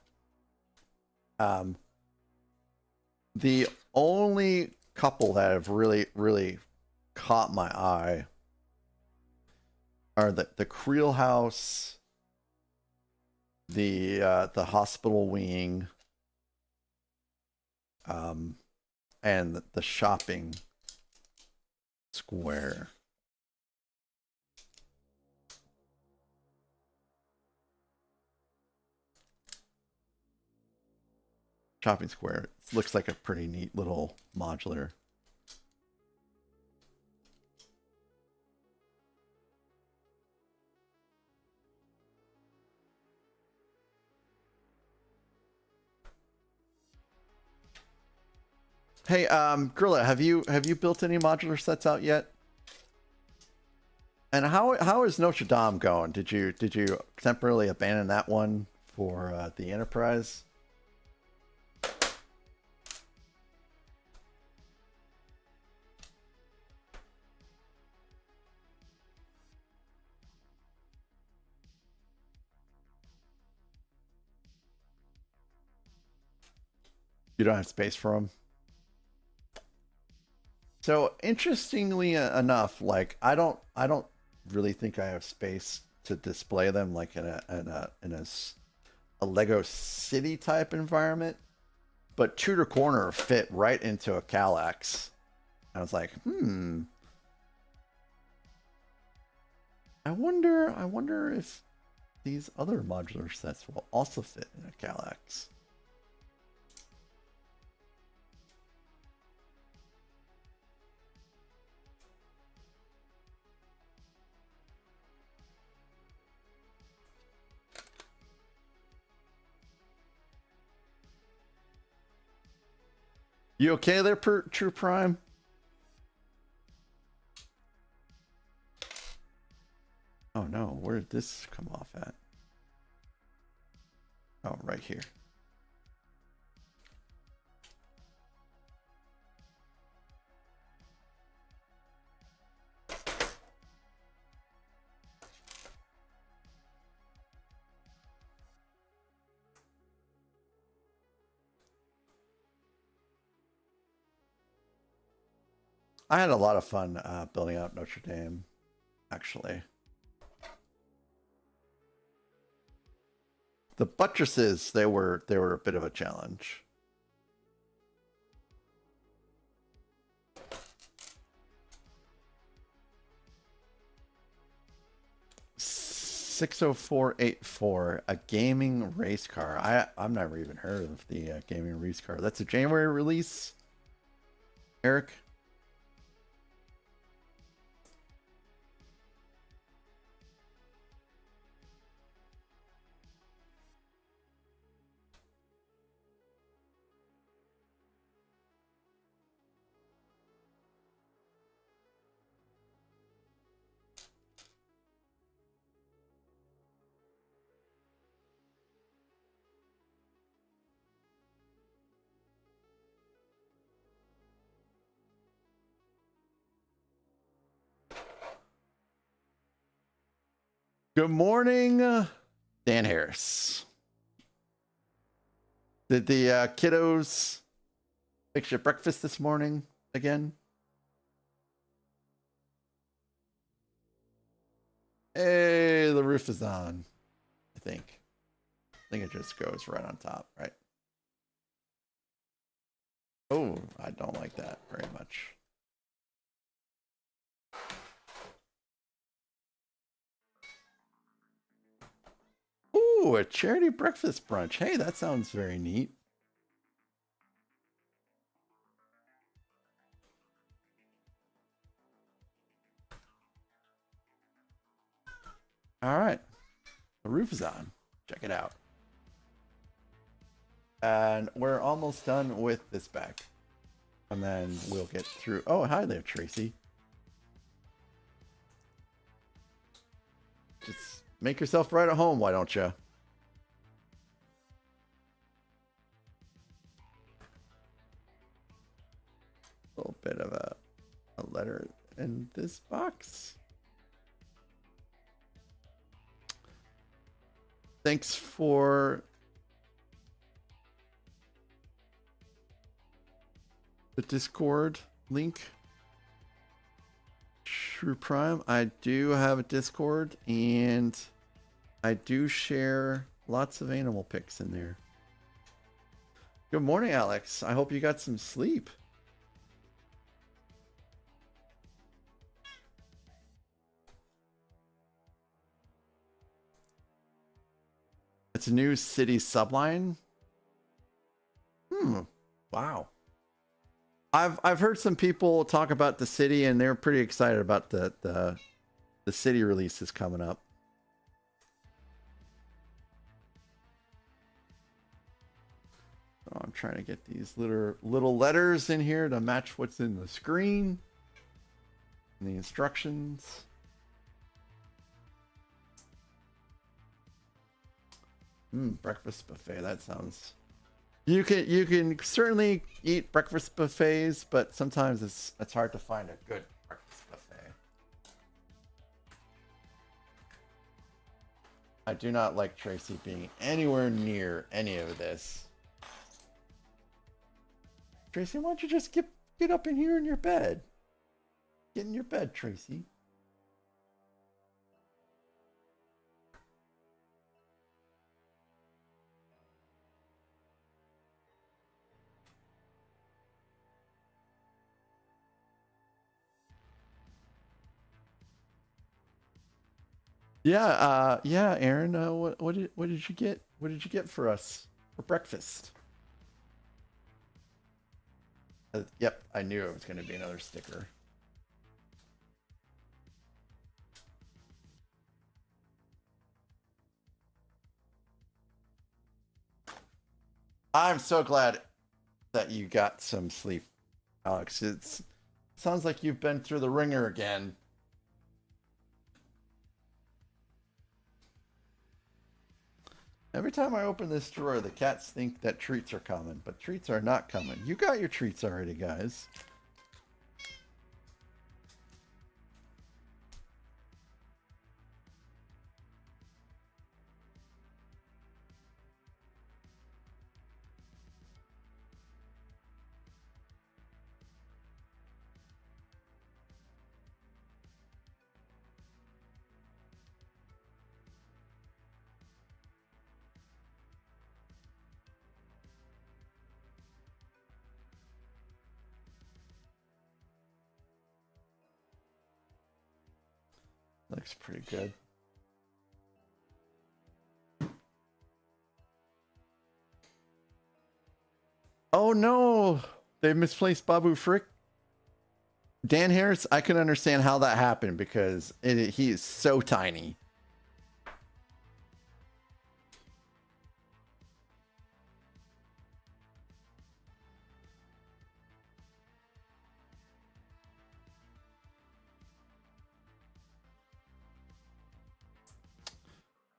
The only couple that have really caught my eye are the Creel House, the hospital wing, and the shopping square. Shopping square. It looks like a pretty neat little modular. Hey, Grilla, have you built any modular sets out yet? And how is Notre Dame going? Did you temporarily abandon that one for the Enterprise? You don't have space for them. So interestingly enough, like I don't really think I have space to display them like in a Lego City type environment. But Tudor Corner fit right into a Kallax. I was like, I wonder if these other modular sets will also fit in a Kallax. You okay there, True Prime? Oh no, where did this come off at? Oh, right here. I had a lot of fun building out Notre Dame, actually. The buttresses, they were a bit of a challenge. $60484, a gaming race car. I've never even heard of the gaming race car. That's a January release, Eric. Good morning, Dan Harris. Did the kiddos fix your breakfast this morning again? Hey, the roof is on, I think. I think it just goes right on top, right? Oh, I don't like that very much. Ooh, a charity breakfast brunch. Hey, that sounds very neat. All right. The roof is on. Check it out. And we're almost done with this bag. And then we'll get through. Oh, hi there, Tracy. Just make yourself right at home, why don't you? A little bit of a letter in this box. Thanks for the Discord link. True Prime. I do have a Discord and I do share lots of animal pics in there. Good morning, Alex. I hope you got some sleep. It's a new city subline. Wow. I've heard some people talk about the city and they're pretty excited about the city releases coming up. So I'm trying to get these little letters in here to match what's in the screen and the instructions. Breakfast buffet. That sounds. You can certainly eat breakfast buffets, but sometimes it's hard to find a good breakfast buffet. I do not like Tracy being anywhere near any of this. Tracy, why don't you just get up in here in your bed? Get in your bed, Tracy. Yeah, yeah, Aaron. What did you get? What did you get for us for breakfast? Yep, I knew it was going to be another sticker. I'm so glad that you got some sleep, Alex. It sounds like you've been through the ringer again. Every time I open this drawer, the cats think that treats are coming, but treats are not coming. You got your treats already, guys. Looks pretty good. Oh no! They misplaced Babu Frick. Dan Harris, I can understand how that happened because he is so tiny.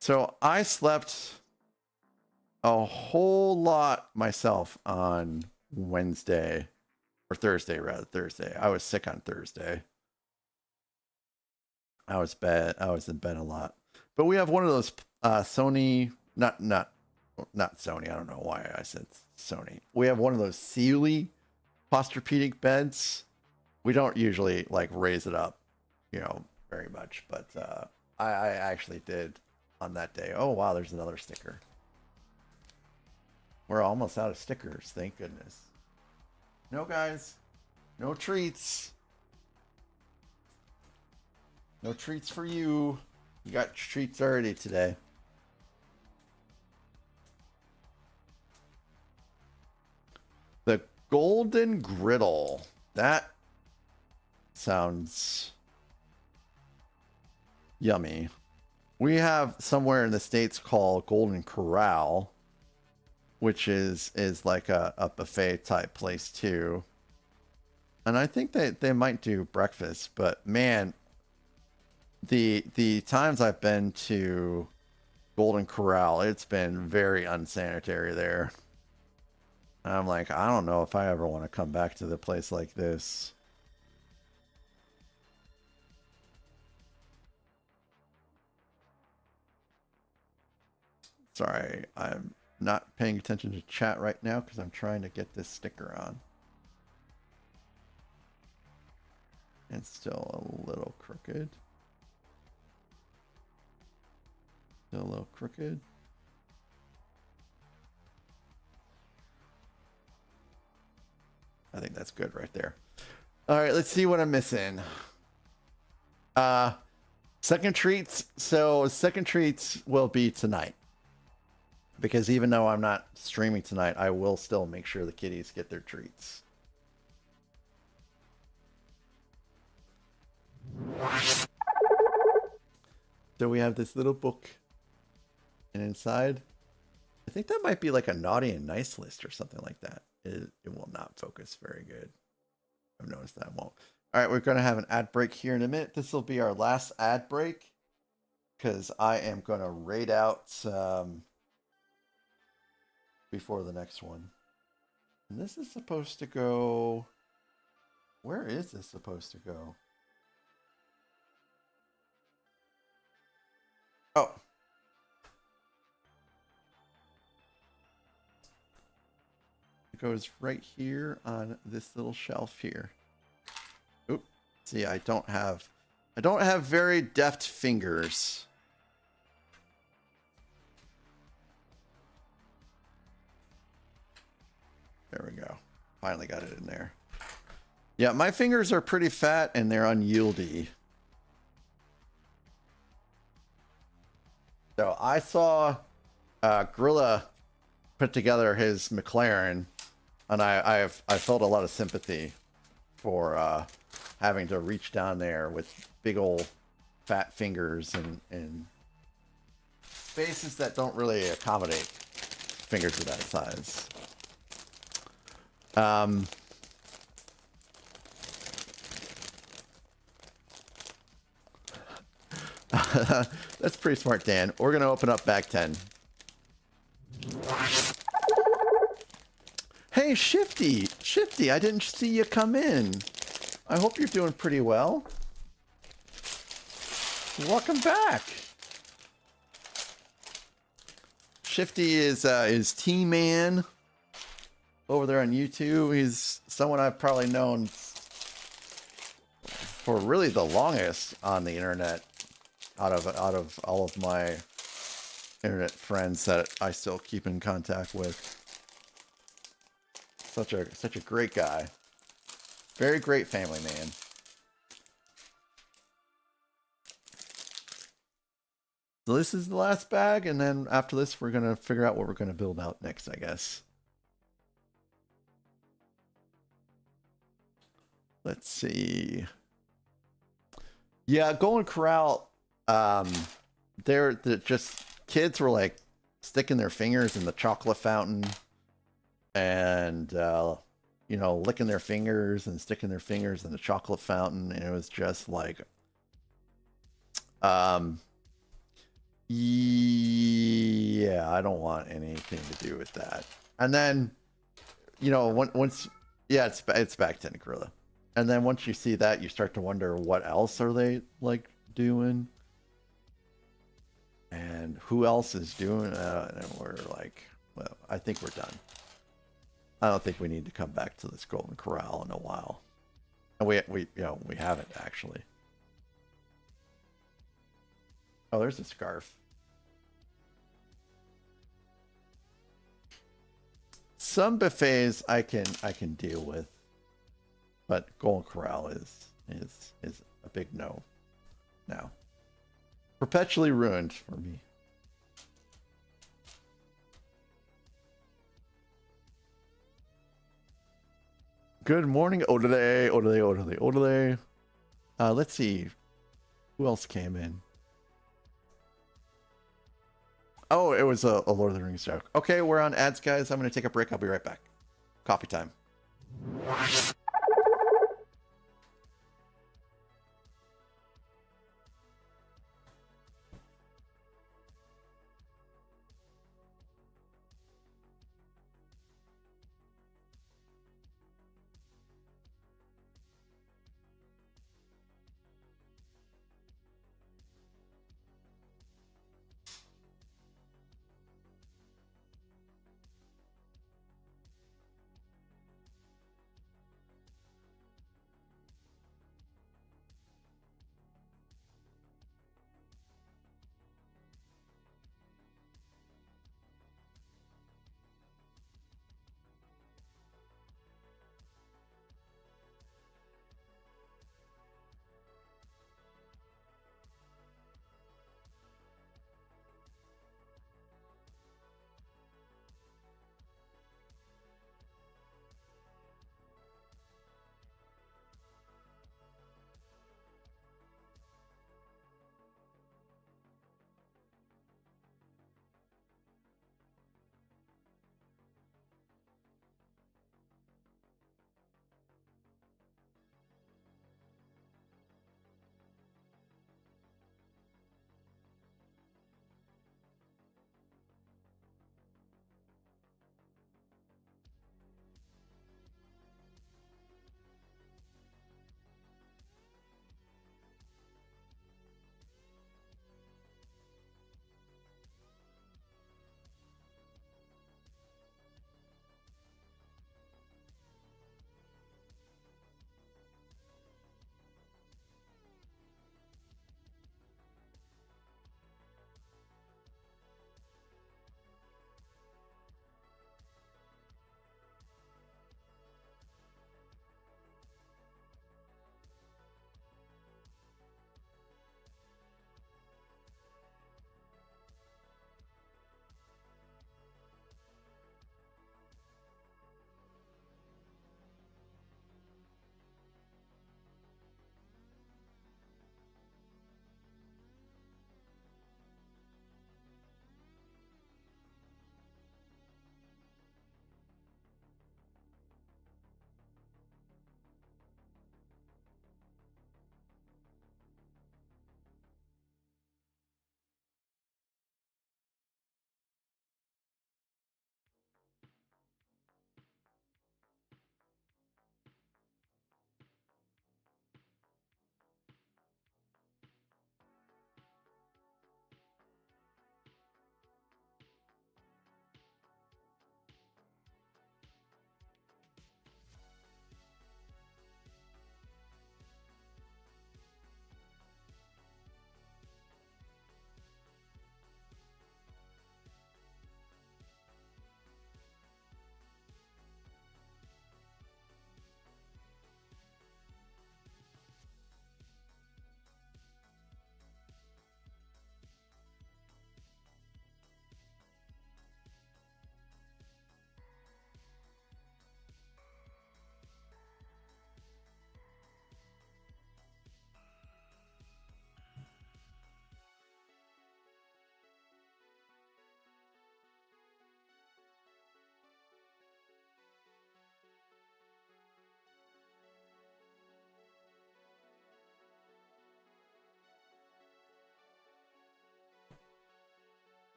So I slept a whole lot myself on Wednesday or Thursday, rather. Thursday. I was sick on Thursday. I was in bed a lot. But we have one of those Sony, not Sony. I don't know why I said Sony. We have one of those Sealy Posturepedic beds. We don't usually like raise it up, very much, but I actually did on that day. Oh wow, there's another sticker. We're almost out of stickers, thank goodness. No guys, no treats. No treats for you. You got treats already today. The golden griddle. That sounds yummy. We have somewhere in the States called Golden Corral, which is like a buffet type place too. And I think they might do breakfast, but man, the times I've been to Golden Corral, it's been very unsanitary there. And I'm like, I don't know if I ever want to come back to the place like this. Sorry, I'm not paying attention to chat right now because I'm trying to get this sticker on. It's still a little crooked. Still a little crooked. I think that's good right there. All right, let's see what I'm missing. Second treats. So second treats will be tonight. Because even though I'm not streaming tonight, I will still make sure the kitties get their treats. So we have this little book. And inside, I think that might be like a naughty and nice list or something like that. It will not focus very good. I've noticed that won't. All right, we're going to have an ad break here in a minute. This will be our last ad break because I am going to raid out before the next one. And this is supposed to go... Where is this supposed to go? Oh. It goes right here on this little shelf here. Oop. See, I don't have very deft fingers. There we go. Finally got it in there. Yeah, my fingers are pretty fat and they're unyieldy. So I saw Gorilla put together his McLaren, and I felt a lot of sympathy for having to reach down there with big old fat fingers and spaces that don't really accommodate fingers of that size. That's pretty smart, Dan. We're going to open up bag 10. Hey, Shifty! Shifty, I didn't see you come in. I hope you're doing pretty well. Welcome back. Shifty is T-Man over there on YouTube. He's someone I've probably known for really the longest on the internet out of all of my internet friends that I still keep in contact with. Such a great guy. Very great family man. So this is the last bag, and then after this we're gonna figure out what we're gonna build out next, I guess. Let's see. Yeah, Golden Corral, they're just kids were like sticking their fingers in the chocolate fountain and you know, licking their fingers and sticking their fingers in the chocolate fountain, and it was just like yeah, I don't want anything to do with that. And then, you know, once yeah, it's back to Gorilla. And then once you see that, you start to wonder what else are they like doing, and who else is doing it. And we're like, well, I think we're done. I don't think we need to come back to this Golden Corral in a while. And we you know, we haven't actually. Oh, there's a scarf. Some buffets I can deal with, but Golden Corral is a big no now. Perpetually ruined for me. Good morning, Odele, Odele, Odele, Odele. Let's see. Who else came in? Oh, it was a Lord of the Rings joke. Okay, we're on ads, guys. I'm going to take a break. I'll be right back. Coffee time.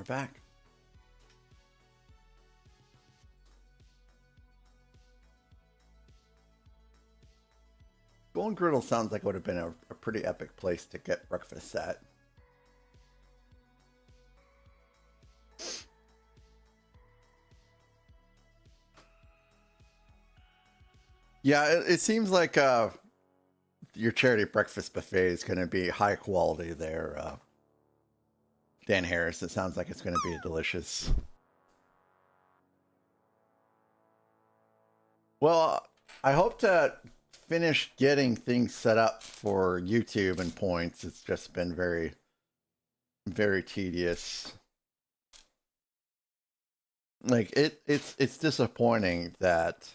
back. Golden Griddle sounds like it would have been a pretty epic place to get breakfast at. Yeah, it seems like your charity breakfast buffet is going to be high quality there, Dan Harris. It sounds like it's going to be delicious. Well, I hope to finish getting things set up for YouTube and points. It's just been very, very tedious. Like it's disappointing that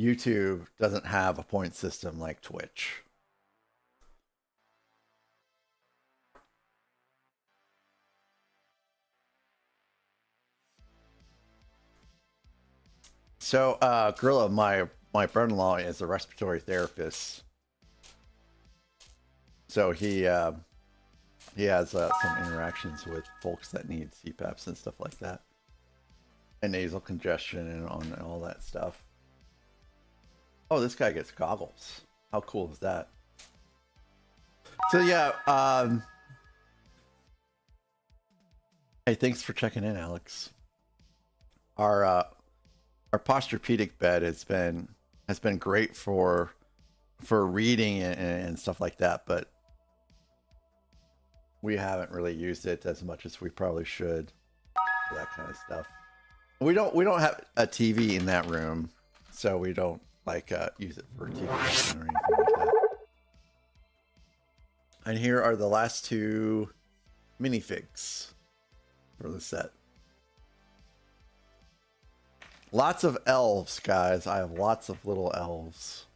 YouTube doesn't have a point system like Twitch. So, Gorilla, my brother-in-law is a respiratory therapist. So he has some interactions with folks that need CPAPs and stuff like that, and nasal congestion and all that stuff. Oh, this guy gets goggles. How cool is that? So yeah, hey, thanks for checking in, Alex. Our Posturepedic bed has been great for reading and stuff like that, but we haven't really used it as much as we probably should for that kind of stuff. We don't have a TV in that room, so we don't like use it for TV or anything like that. And here are the last two minifigs for the set. Lots of elves, guys. I have lots of little elves.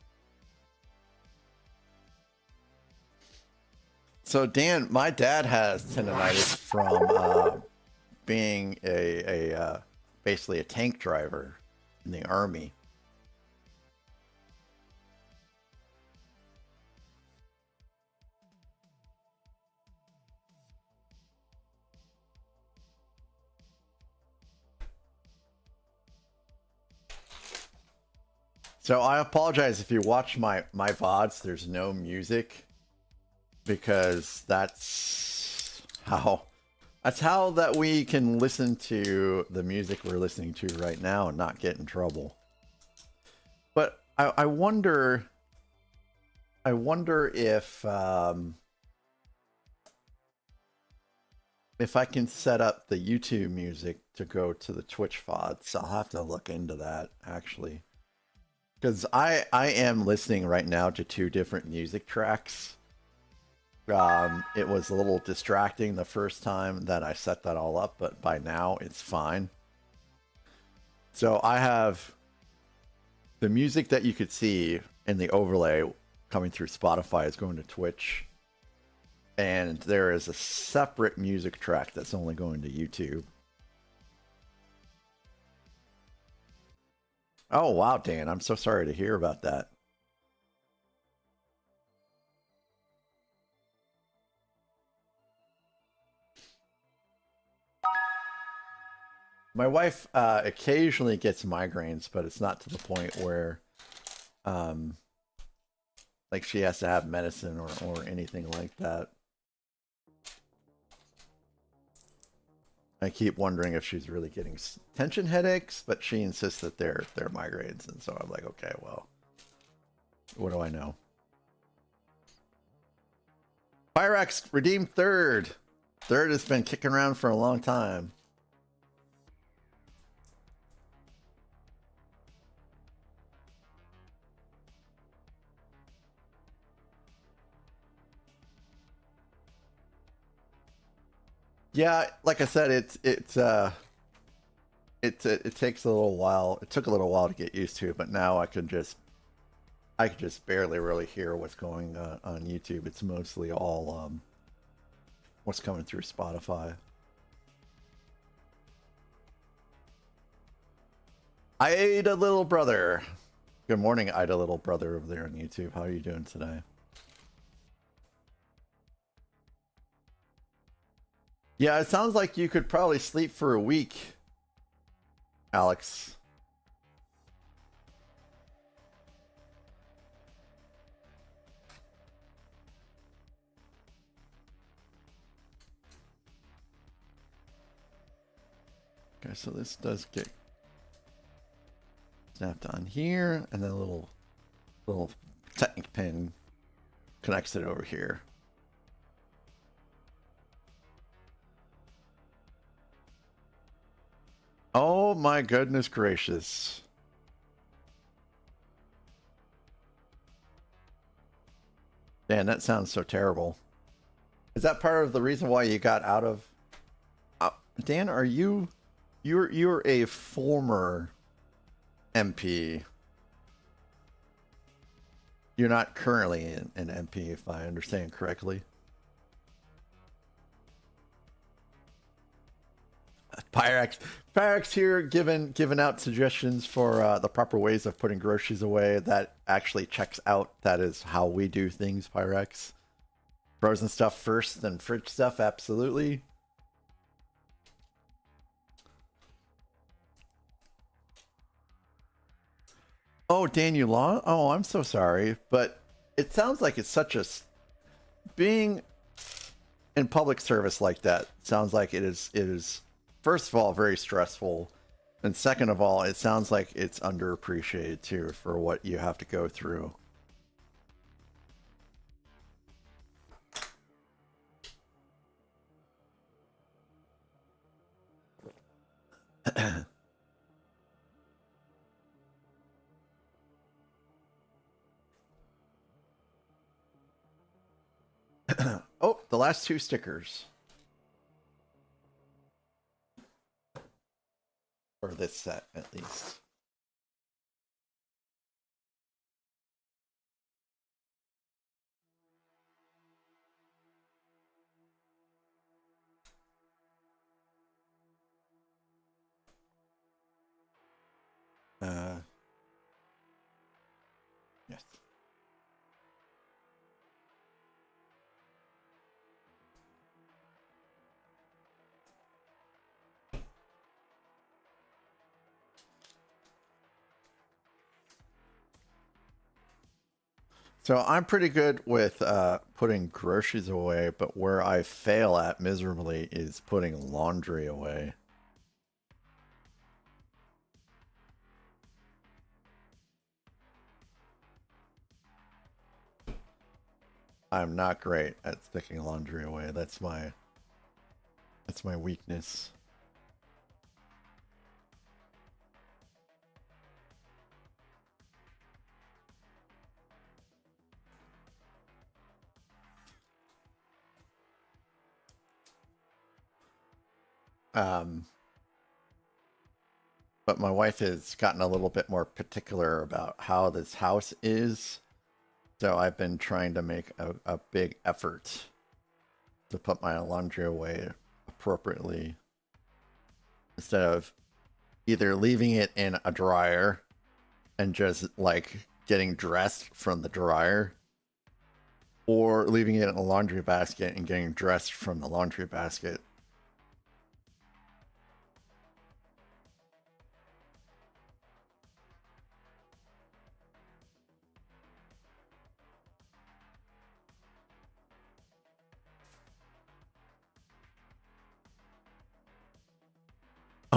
So Dan, my dad has tendonitis from being a basically a tank driver in the army. So I apologize if you watch my VODs, there's no music, because that's how that we can listen to the music we're listening to right now and not get in trouble. But I wonder if I can set up the YouTube music to go to the Twitch VODs. I'll have to look into that actually. Because I am listening right now to two different music tracks. It was a little distracting the first time that I set that all up, but by now it's fine. So I have the music that you could see in the overlay coming through Spotify is going to Twitch. And there is a separate music track that's only going to YouTube. Oh, wow, Dan. I'm so sorry to hear about that. My wife occasionally gets migraines, but it's not to the point where like she has to have medicine or anything like that. I keep wondering if she's really getting tension headaches, but she insists that they're migraines, and so I'm like, okay, well, what do I know? Pyrax redeemed third. Third has been kicking around for a long time. Yeah, like I said, it takes a little while. It took a little while to get used to, but now I could just barely really hear what's going on YouTube. It's mostly all what's coming through Spotify. Ida Little Brother. Good morning, Ida Little Brother over there on YouTube. How are you doing today? Yeah, it sounds like you could probably sleep for a week, Alex. Okay, so this does get snapped on here, and then a little Technic pin connects it over here. Oh my goodness gracious. Dan, that sounds so terrible. Is that part of the reason why you got out of... Dan, are you... You're a former MP. You're not currently an MP, if I understand correctly. Pyrex here giving out suggestions for the proper ways of putting groceries away. That actually checks out. That is how we do things, Pyrex. Frozen stuff first, then fridge stuff, absolutely. Oh, Daniel Law? Oh, I'm so sorry. But it sounds like it's such a... Being in public service like that sounds like it is first of all very stressful, and second of all, it sounds like it's underappreciated too for what you have to go through. Oh, the last two stickers. For this set, at least. Yes. So I'm pretty good with putting groceries away, but where I fail at miserably is putting laundry away. I'm not great at sticking laundry away. That's my weakness. But my wife has gotten a little bit more particular about how this house is. So I've been trying to make a big effort to put my laundry away appropriately, instead of either leaving it in a dryer and just like getting dressed from the dryer, or leaving it in a laundry basket and getting dressed from the laundry basket.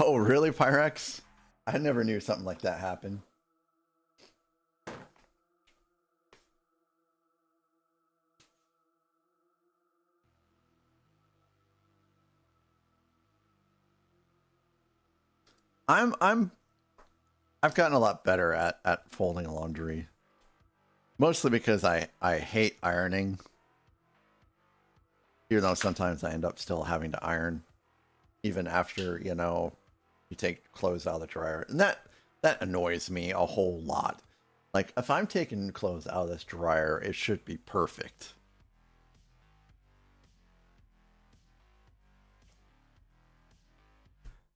Oh, really, Pyrex? I never knew something like that happened. I've gotten a lot better at folding laundry. Mostly because I hate ironing. Even though sometimes I end up still having to iron, even after, you know, you take clothes out of the dryer. And that annoys me a whole lot. Like, if I'm taking clothes out of this dryer, it should be perfect.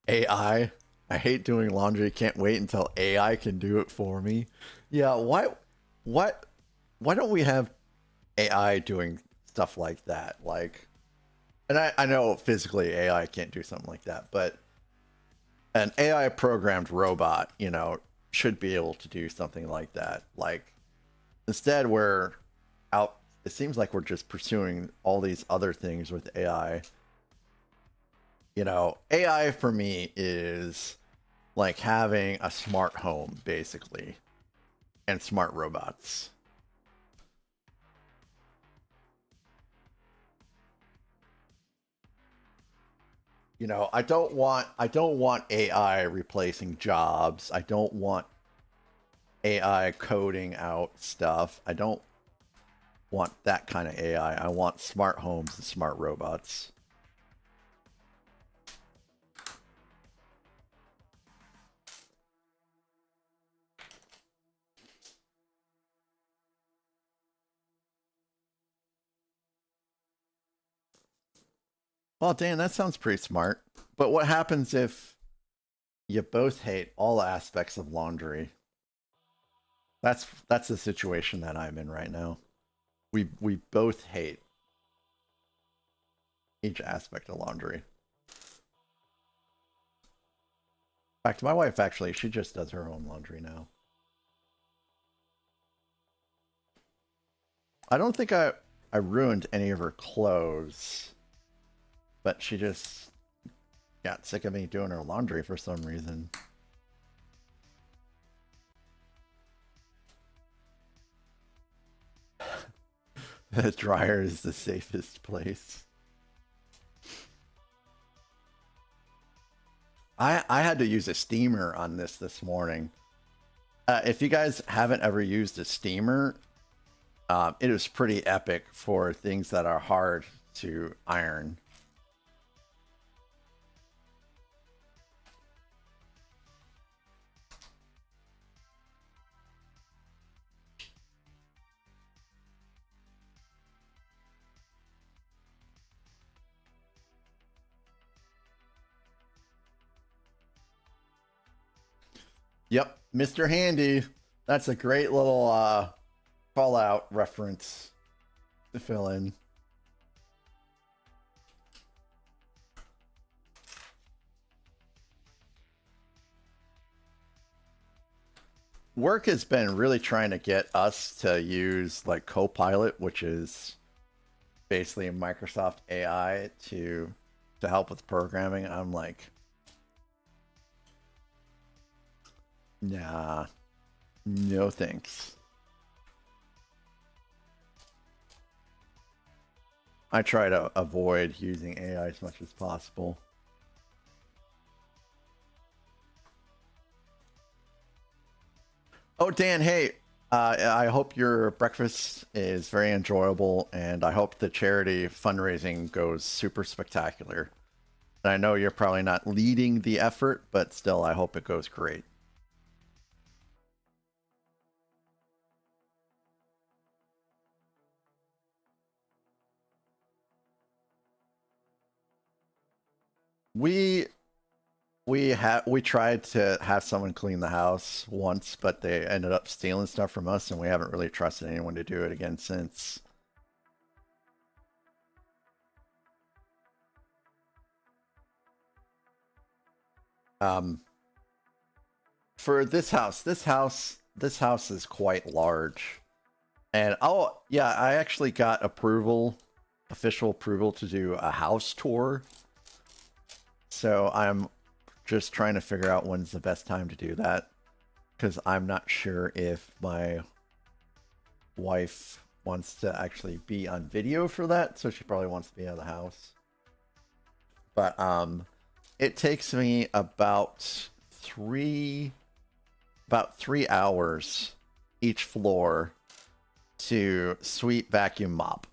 AI. I hate doing laundry. Can't wait until AI can do it for me. Yeah, why don't we have AI doing stuff like that? Like, And I know physically AI can't do something like that, but an AI programmed robot, you know, should be able to do something like that. Like, instead we're out, it seems like we're just pursuing all these other things with AI. You know, AI for me is like having a smart home, basically, and smart robots. You know, I don't want AI replacing jobs. I don't want AI coding out stuff. I don't want that kind of AI. I want smart homes and smart robots. Well, Dan, that sounds pretty smart. But what happens if you both hate all aspects of laundry? That's the situation that I'm in right now. We both hate each aspect of laundry. In fact, my wife actually, she just does her own laundry now. I don't think I ruined any of her clothes, but she just got sick of me doing her laundry for some reason. The dryer is the safest place. I had to use a steamer on this morning. If you guys haven't ever used a steamer, it is pretty epic for things that are hard to iron. Yep, Mr. Handy. That's a great little call out reference to fill in. Work has been really trying to get us to use like Copilot, which is basically Microsoft AI to help with programming. I'm like, nah, no thanks. I try to avoid using AI as much as possible. Oh, Dan, hey, I hope your breakfast is very enjoyable, and I hope the charity fundraising goes super spectacular. And I know you're probably not leading the effort, but still, I hope it goes great. We we tried to have someone clean the house once, but they ended up stealing stuff from us, and we haven't really trusted anyone to do it again since. Um, for this house is quite large, and oh yeah, I actually got official approval to do a house tour. So I'm just trying to figure out when's the best time to do that, because I'm not sure if my wife wants to actually be on video for that, so she probably wants to be out of the house. But it takes me about 3 hours each floor to sweep, vacuum, mop.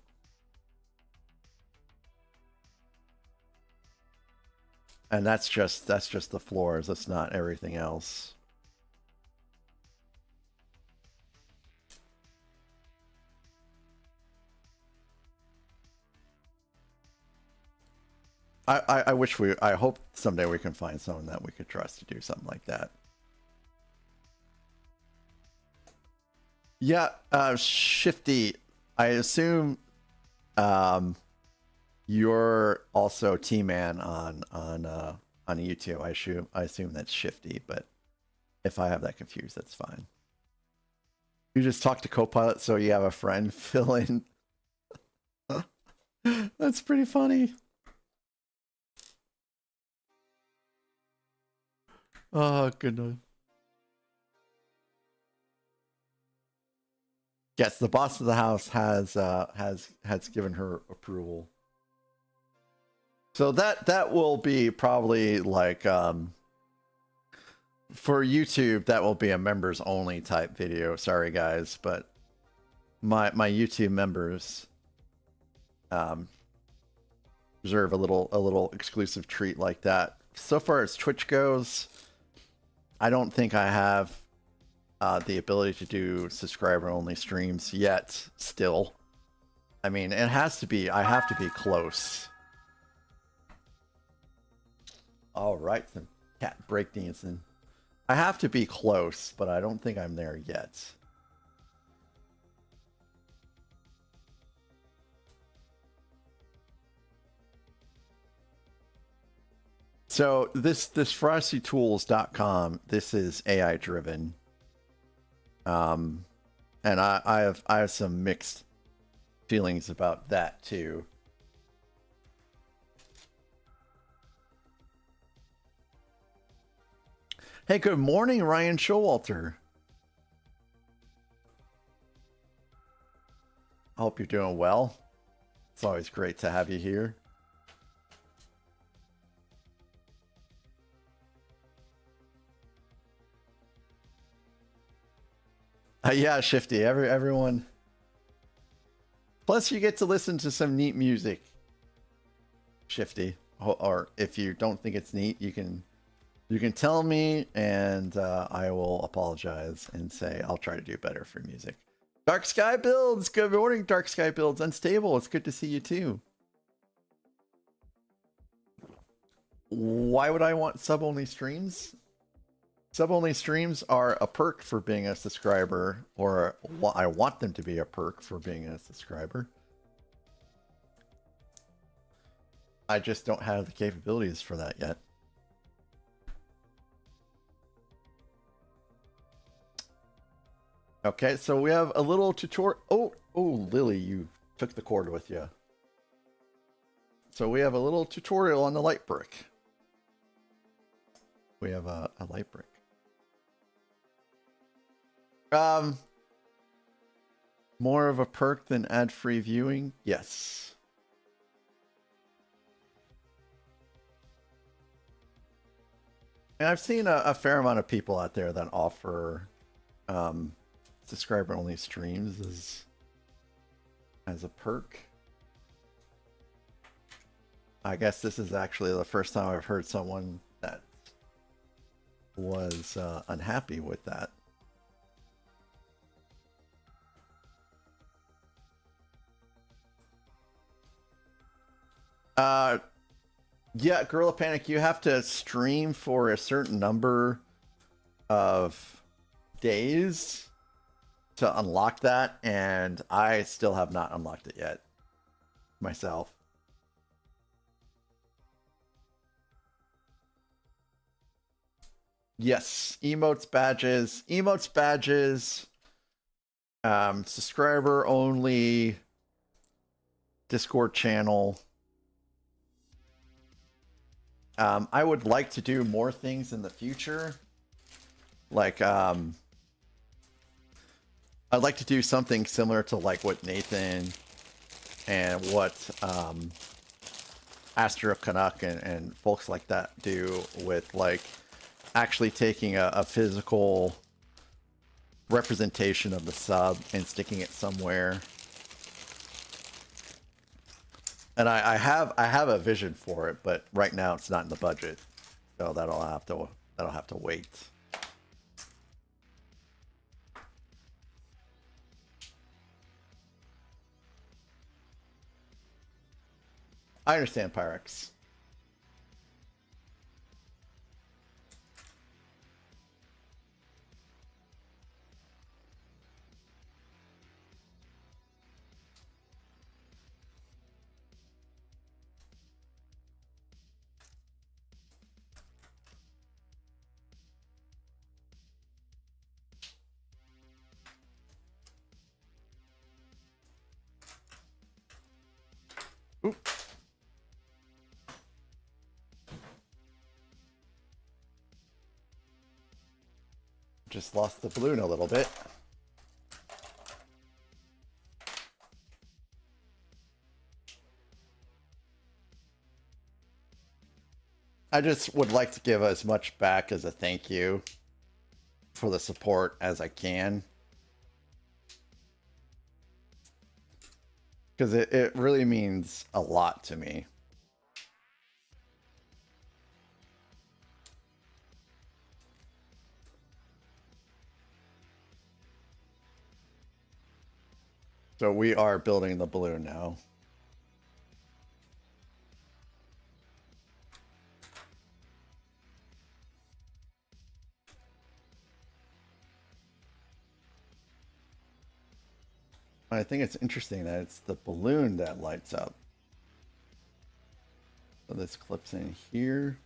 And that's just the floors. That's not everything else. I wish I hope someday we can find someone that we could trust to do something like that. Yeah, Shifty, I assume You're also T-Man on YouTube. I assume that's Shifty, but if I have that confused, that's fine. You just talk to Copilot so you have a friend fill in. That's pretty funny. Oh goodness. Yes, the boss of the house has given her approval. So that will be probably like for YouTube, that will be a members only type video. Sorry guys, but my YouTube members reserve a little exclusive treat like that. So far as Twitch goes, I don't think I have the ability to do subscriber only streams yet still. I mean, it has to be, I have to be close. All right, some cat breakdancing. I have to be close, but I don't think I'm there yet. So this frostytools.com, this is AI driven. And I have some mixed feelings about that too. Hey, good morning, Ryan Showalter. I hope you're doing well. It's always great to have you here. Yeah, Shifty. Everyone. Plus, you get to listen to some neat music. Shifty. Or if you don't think it's neat, you can tell me, and I will apologize and say I'll try to do better for music. Dark Sky Builds. Good morning, Dark Sky Builds. Unstable. It's good to see you too. Why would I want sub-only streams? Sub-only streams are a perk for being a subscriber, or I want them to be a perk for being a subscriber. I just don't have the capabilities for that yet. Okay, so we have a little tutorial. Oh, Lily, you took the cord with you. So we have a little tutorial on the light brick. We have a light brick. More of a perk than ad-free viewing? Yes. And I've seen a fair amount of people out there that offer subscriber-only streams as a perk. I guess this is actually the first time I've heard someone that was unhappy with that. Yeah, Gorilla Panic, you have to stream for a certain number of days to unlock that, and I still have not unlocked it yet myself. Yes, emotes, badges, subscriber only Discord channel. I would like to do more things in the future. Like, I'd like to do something similar to like what Nathan and what Astro Canuck and folks like that do with like actually taking a physical representation of the sub and sticking it somewhere. And I have a vision for it, but right now it's not in the budget, so that'll have to wait. I understand, Pyrex. just lost the balloon a little bit. I just would like to give as much back as a thank you for the support as I can. Because it really means a lot to me. So we are building the balloon now. I think it's interesting that it's the balloon that lights up. So this clips in here.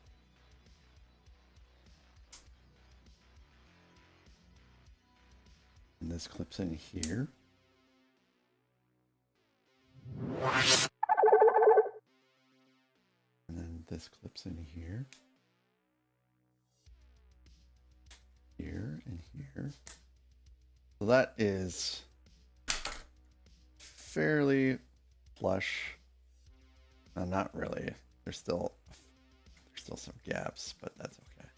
And this clips in here. And then this clips in here. Here and here. So that is fairly flush. Not really. There's still some gaps, but that's okay.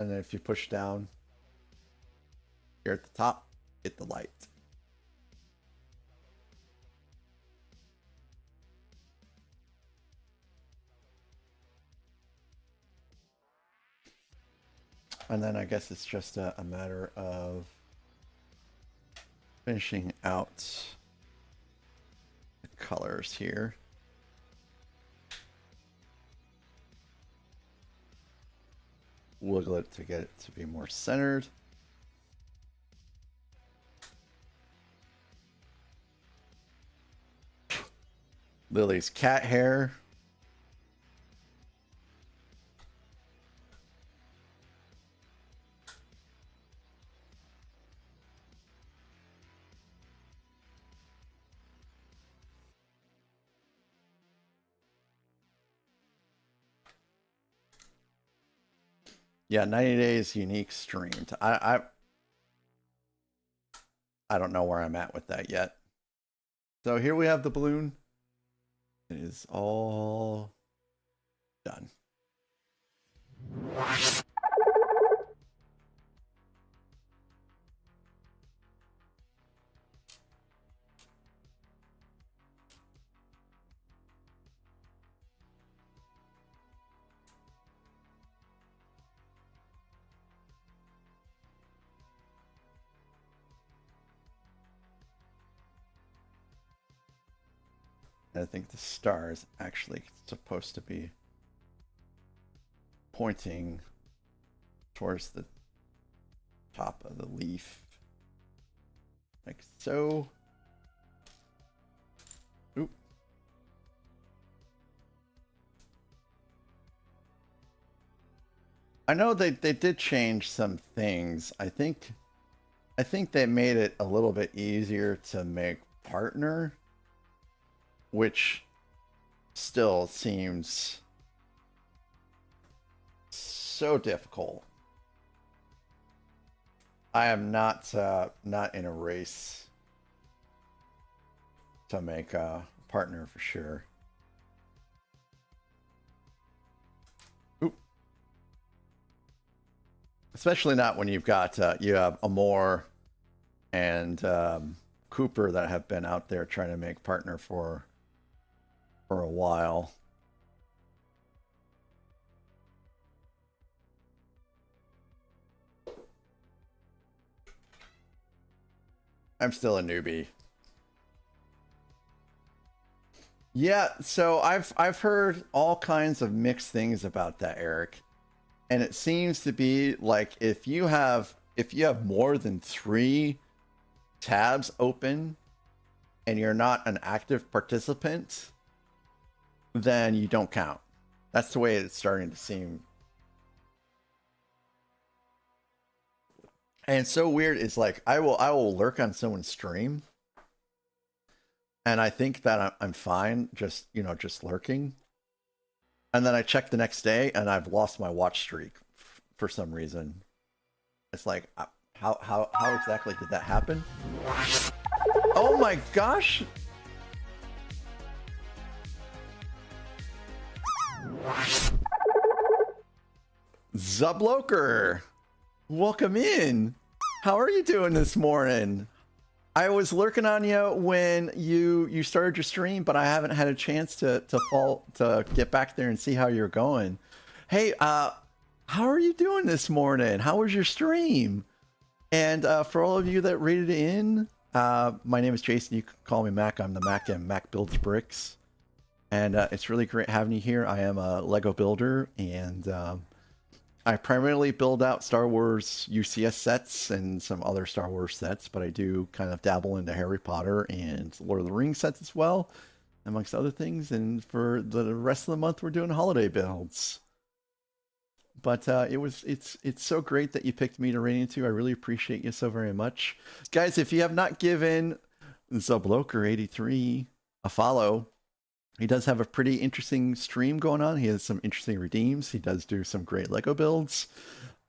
And then if you push down here at the top, get the light. And then I guess it's just a matter of finishing out the colors here. Wiggle it to get it to be more centered. Lily's cat hair. Yeah, 90 days unique streamed. I don't know where I'm at with that yet. So here we have the balloon. It is all done. I think the star is actually supposed to be pointing towards the top of the leaf. Like so. Oop. I know they did change some things. I think they made it a little bit easier to make partner, which still seems so difficult. I am not in a race to make a partner for sure. Oop. Especially not when you've got you have Amor and Cooper that have been out there trying to make partner for a while. I'm still a newbie. Yeah, so I've heard all kinds of mixed things about that, Eric. And it seems to be like if you have more than 3 tabs open and you're not an active participant, then you don't count. That's the way it's starting to seem. And it's so weird. It's like I will lurk on someone's stream, and I think that I'm fine, just just lurking. And then I check the next day, and I've lost my watch streak for some reason. It's like, how exactly did that happen? Oh my gosh! Zubloker, welcome in. How are you doing this morning? I was lurking on you when you started your stream, but I haven't had a chance to get back there and see how you're going. Hey, how are you doing this morning? How was your stream? And for all of you that rated in, my name is Jason. You can call me Mac. I'm the Mac, and Mac builds bricks. And it's really great having you here. I am a Lego builder, and I primarily build out Star Wars UCS sets and some other Star Wars sets, but I do kind of dabble into Harry Potter and Lord of the Rings sets as well, amongst other things. And for the rest of the month, we're doing holiday builds. But it's so great that you picked me to raid into. I really appreciate you so very much. Guys, if you have not given Zubloker83 a follow, he does have a pretty interesting stream going on. He has some interesting redeems. He does do some great Lego builds,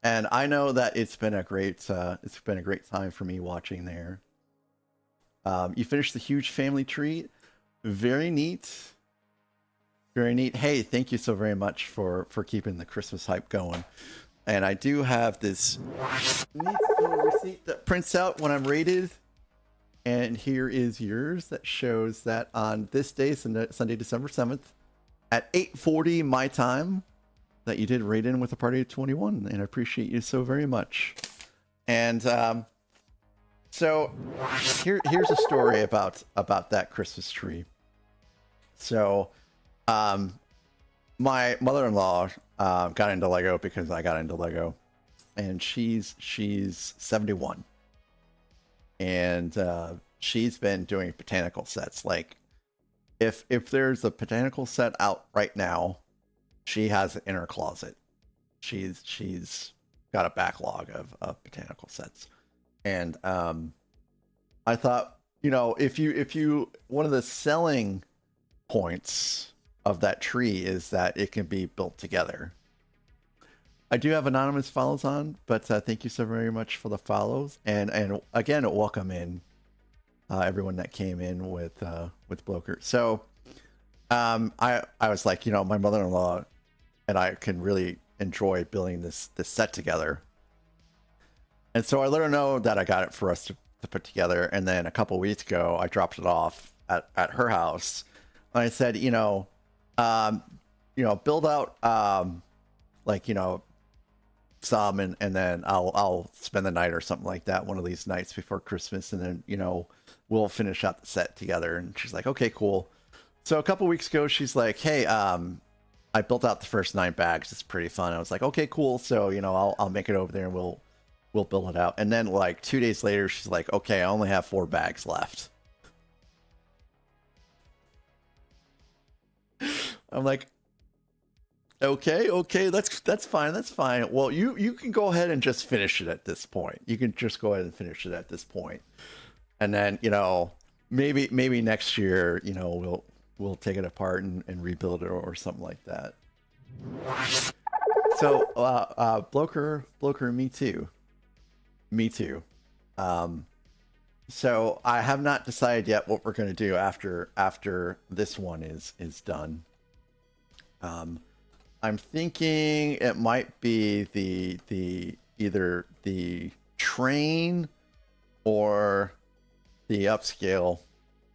and I know that it's been a great time for me watching there. You finished the huge family tree. Very neat. Very neat. Hey, thank you so very much for keeping the Christmas hype going. And I do have this neat little receipt that prints out when I'm rated. And here is yours that shows that on this day, Sunday, December 7th, at 8:40 my time, that you did raid in with a party of 21. And I appreciate you so very much. And so here's a story about that Christmas tree. So my mother-in-law got into Lego because I got into Lego. And she's 71. And she's been doing botanical sets. Like, if there's a botanical set out right now, she has it in her closet. She's got a backlog of botanical sets. And I thought, if you one of the selling points of that tree is that it can be built together. I do have anonymous follows on, but thank you so very much for the follows, and again, welcome in everyone that came in with Bloker. So I was like, my mother-in-law and I can really enjoy building this set together, and so I let her know that I got it for us to put together. And then a couple weeks ago, I dropped it off at her house, and I said, build out some, and then I'll spend the night or something like that one of these nights before Christmas, and then we'll finish out the set together. And she's like, okay, cool. So a couple weeks ago, she's like, hey, I built out the first 9 bags. It's pretty fun. I was like, okay, cool. So I'll make it over there and we'll build it out. And then like 2 days later, she's like, okay, I only have 4 bags left. I'm like, okay, that's fine. Well, you can go ahead and just finish it at this point. You can just go ahead and finish it at this point. And then, maybe next year, we'll take it apart and rebuild it or something like that. So, Bloker, me too. So I have not decided yet what we're going to do after this one is done. I'm thinking it might be the either the train or the upscale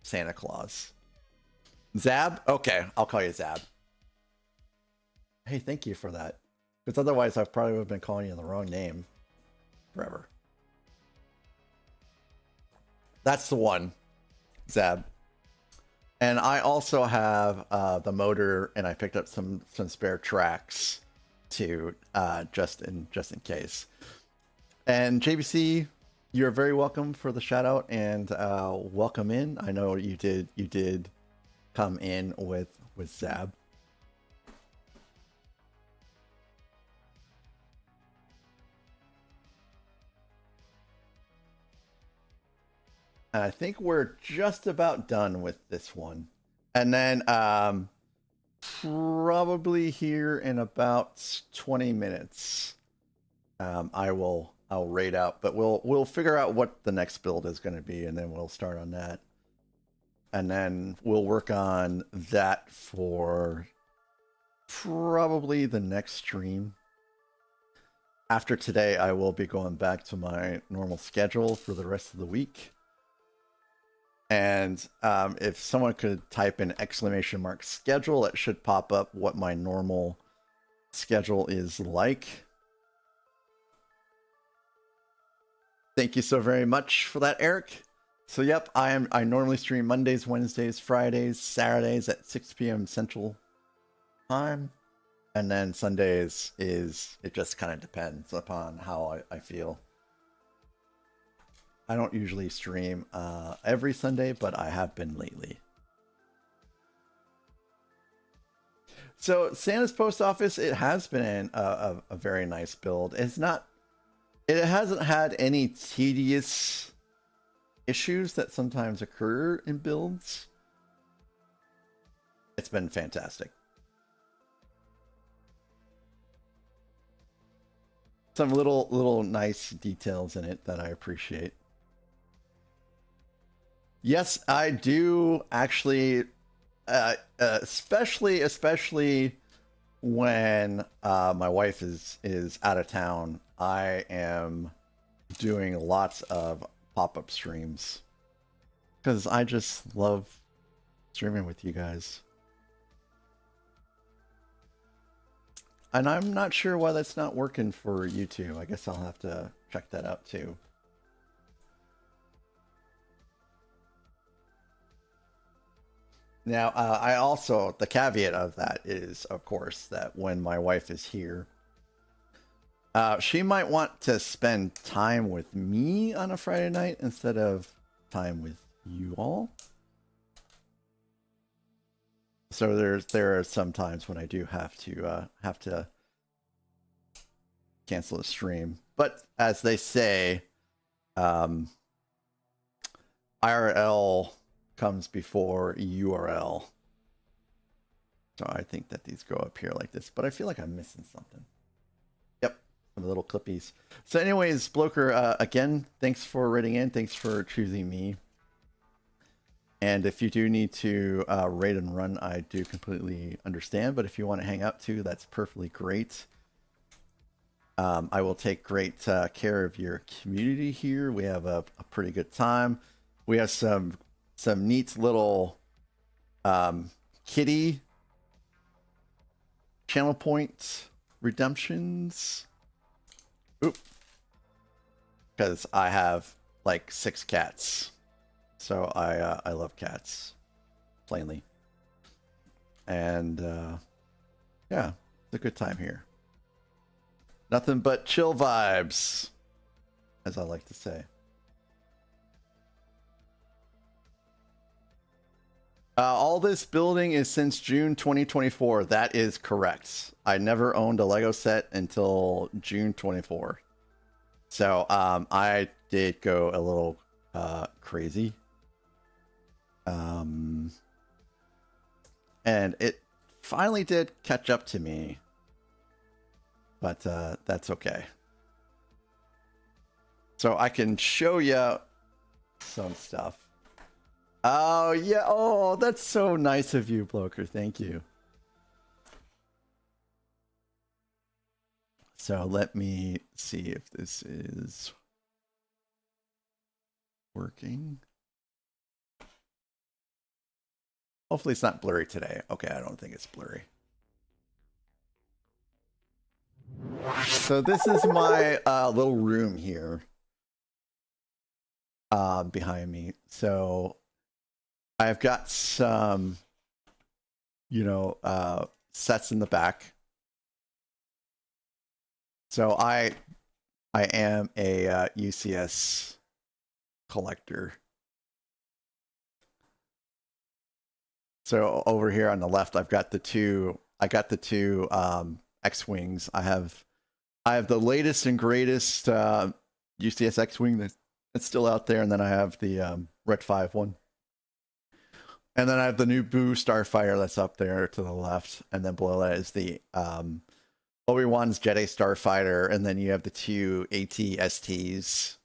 Santa Claus. Zab? Okay, I'll call you Zab. Hey, thank you for that. Because otherwise I probably would have been calling you the wrong name forever. That's the one, Zab. And I also have the motor, and I picked up some spare tracks to just in case. And JBC, you're very welcome for the shout out, and welcome in. I know you did come in with Zab. And I think we're just about done with this one. And then probably here in about 20 minutes, I'll raid out, but we'll figure out what the next build is going to be, and then we'll start on that. And then we'll work on that for probably the next stream. After today, I will be going back to my normal schedule for the rest of the week. And if someone could type in ! schedule, it should pop up what my normal schedule is like. Thank you so very much for that, Eric. So yep, I normally stream Mondays, Wednesdays, Fridays, Saturdays at 6 p.m. Central Time. And then Sundays it just kind of depends upon how I feel. I don't usually stream every Sunday, but I have been lately. So Santa's Post Office, it has been a very nice build. It hasn't had any tedious issues that sometimes occur in builds. It's been fantastic. Some little nice details in it that I appreciate. Yes, I do actually, especially when my wife is out of town. I am doing lots of pop-up streams because I just love streaming with you guys. And I'm not sure why that's not working for you two. I guess I'll have to check that out too. Now, I also, the caveat of that is, of course, that when my wife is here, she might want to spend time with me on a Friday night instead of time with you all. So there are some times when I do have to cancel a stream. But as they say, IRL comes before URL. So I think that these go up here like this, but I feel like I'm missing something. Yep, some little clippies. So anyways, Bloker, again, thanks for rating in. Thanks for choosing me. And if you do need to raid and run, I do completely understand. But if you want to hang out too, that's perfectly great. I will take great care of your community here. We have a pretty good time. We have some neat little kitty channel point redemptions. Oop. Because I have like 6 cats. So I love cats, plainly. And yeah, it's a good time here. Nothing but chill vibes, as I like to say. All this building is since June 2024. That is correct. I never owned a Lego set until June 24. So I did go a little crazy. And it finally did catch up to me. But that's okay. So I can show you some stuff. Oh, yeah. Oh, that's so nice of you, Bloker. Thank you. So let me see if this is working. Hopefully it's not blurry today. Okay, I don't think it's blurry. So this is my little room here behind me. So I've got some, sets in the back. So I am a UCS collector. So over here on the left, I've got the two. I got the two X-wings. I have the latest and greatest UCS X-wing that's still out there, and then I have the Red 5 one. And then I have the new Boo Starfighter that's up there to the left. And then below that is the Obi-Wan's Jedi Starfighter. And then you have the two AT-STs.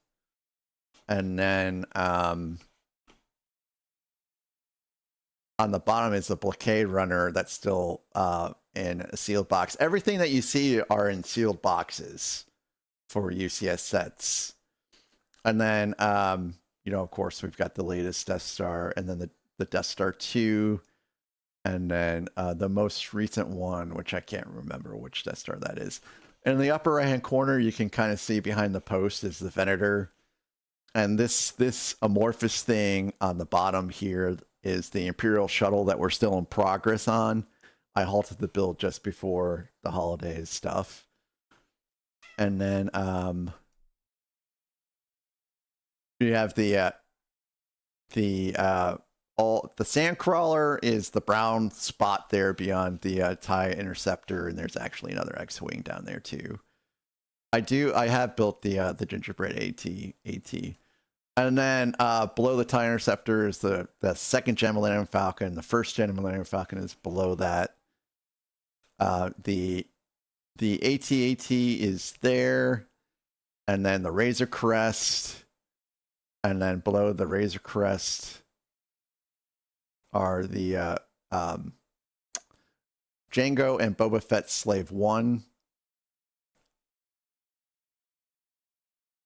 And then on the bottom is the Blockade Runner that's still in a sealed box. Everything that you see are in sealed boxes for UCS sets. And then, you know, of course, we've got the latest Death Star, and then the Death Star 2, and then the most recent one, which I can't remember which Death Star that is. In the upper right-hand corner, you can kind of see behind the post is the Venator. And this amorphous thing on the bottom here is the Imperial shuttle that we're still in progress on. I halted the build just before the holidays stuff. And then you have the Sandcrawler is the brown spot there beyond the TIE Interceptor, and there's actually another X-Wing down there too. I have built the Gingerbread AT. And then below the TIE Interceptor is the second gen Millennium Falcon. The first gen Millennium Falcon is below that. The AT-AT is there. And then the Razor Crest. And then below the Razor Crest are the Jango and Boba Fett Slave 1.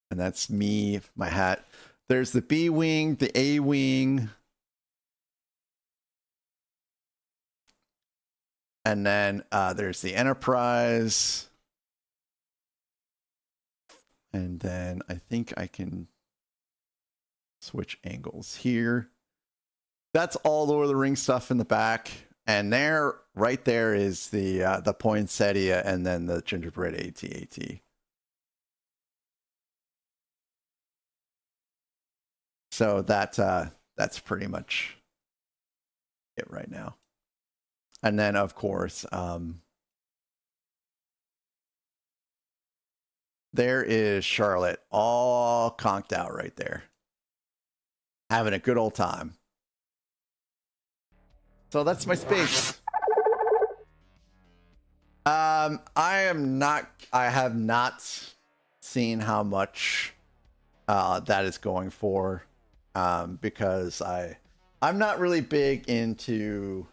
And that's me, my hat. There's the B Wing, the A Wing. And then there's the Enterprise. And then I think I can switch angles here. That's all Lord of the Rings stuff in the back. And there, right there is the poinsettia and then the gingerbread AT-AT. So that's pretty much it right now. And then, of course, there is Charlotte, all conked out right there. Having a good old time. So that's my space. I have not seen how much that is going for. Because I'm not really big into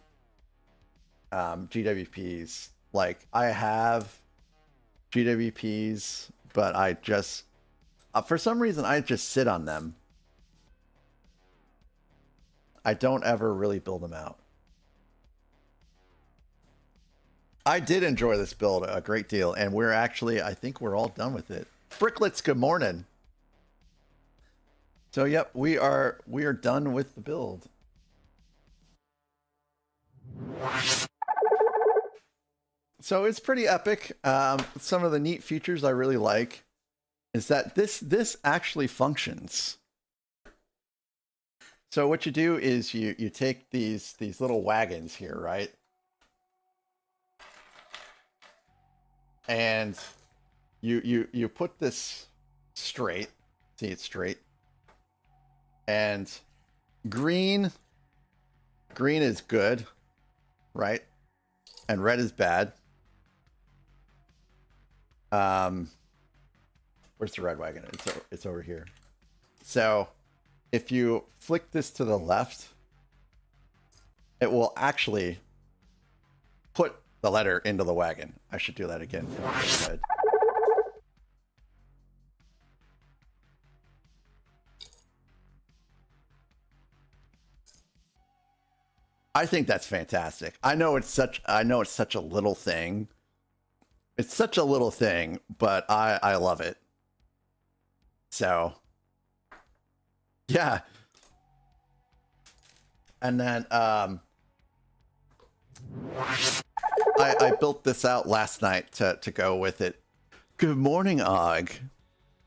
GWPs. Like, I have GWPs, but I just for some reason I just sit on them. I don't ever really build them out. I did enjoy this build a great deal, and we're actually, I think we're all done with it. Bricklets, good morning. So yep, we are done with the build. So it's pretty epic. Some of the neat features I really like is that this actually functions. So what you do is you take these little wagons here, right? And you put this straight. See, it's straight. And green is good, right? And red is bad. Where's the red wagon? It's over here. So if you flick this to the left, it will actually put the letter into the wagon. I should do that again. I think that's fantastic. I know it's such a little thing. It's such a little thing, but I love it. So yeah. And then I built this out last night to go with it. Good morning, Og.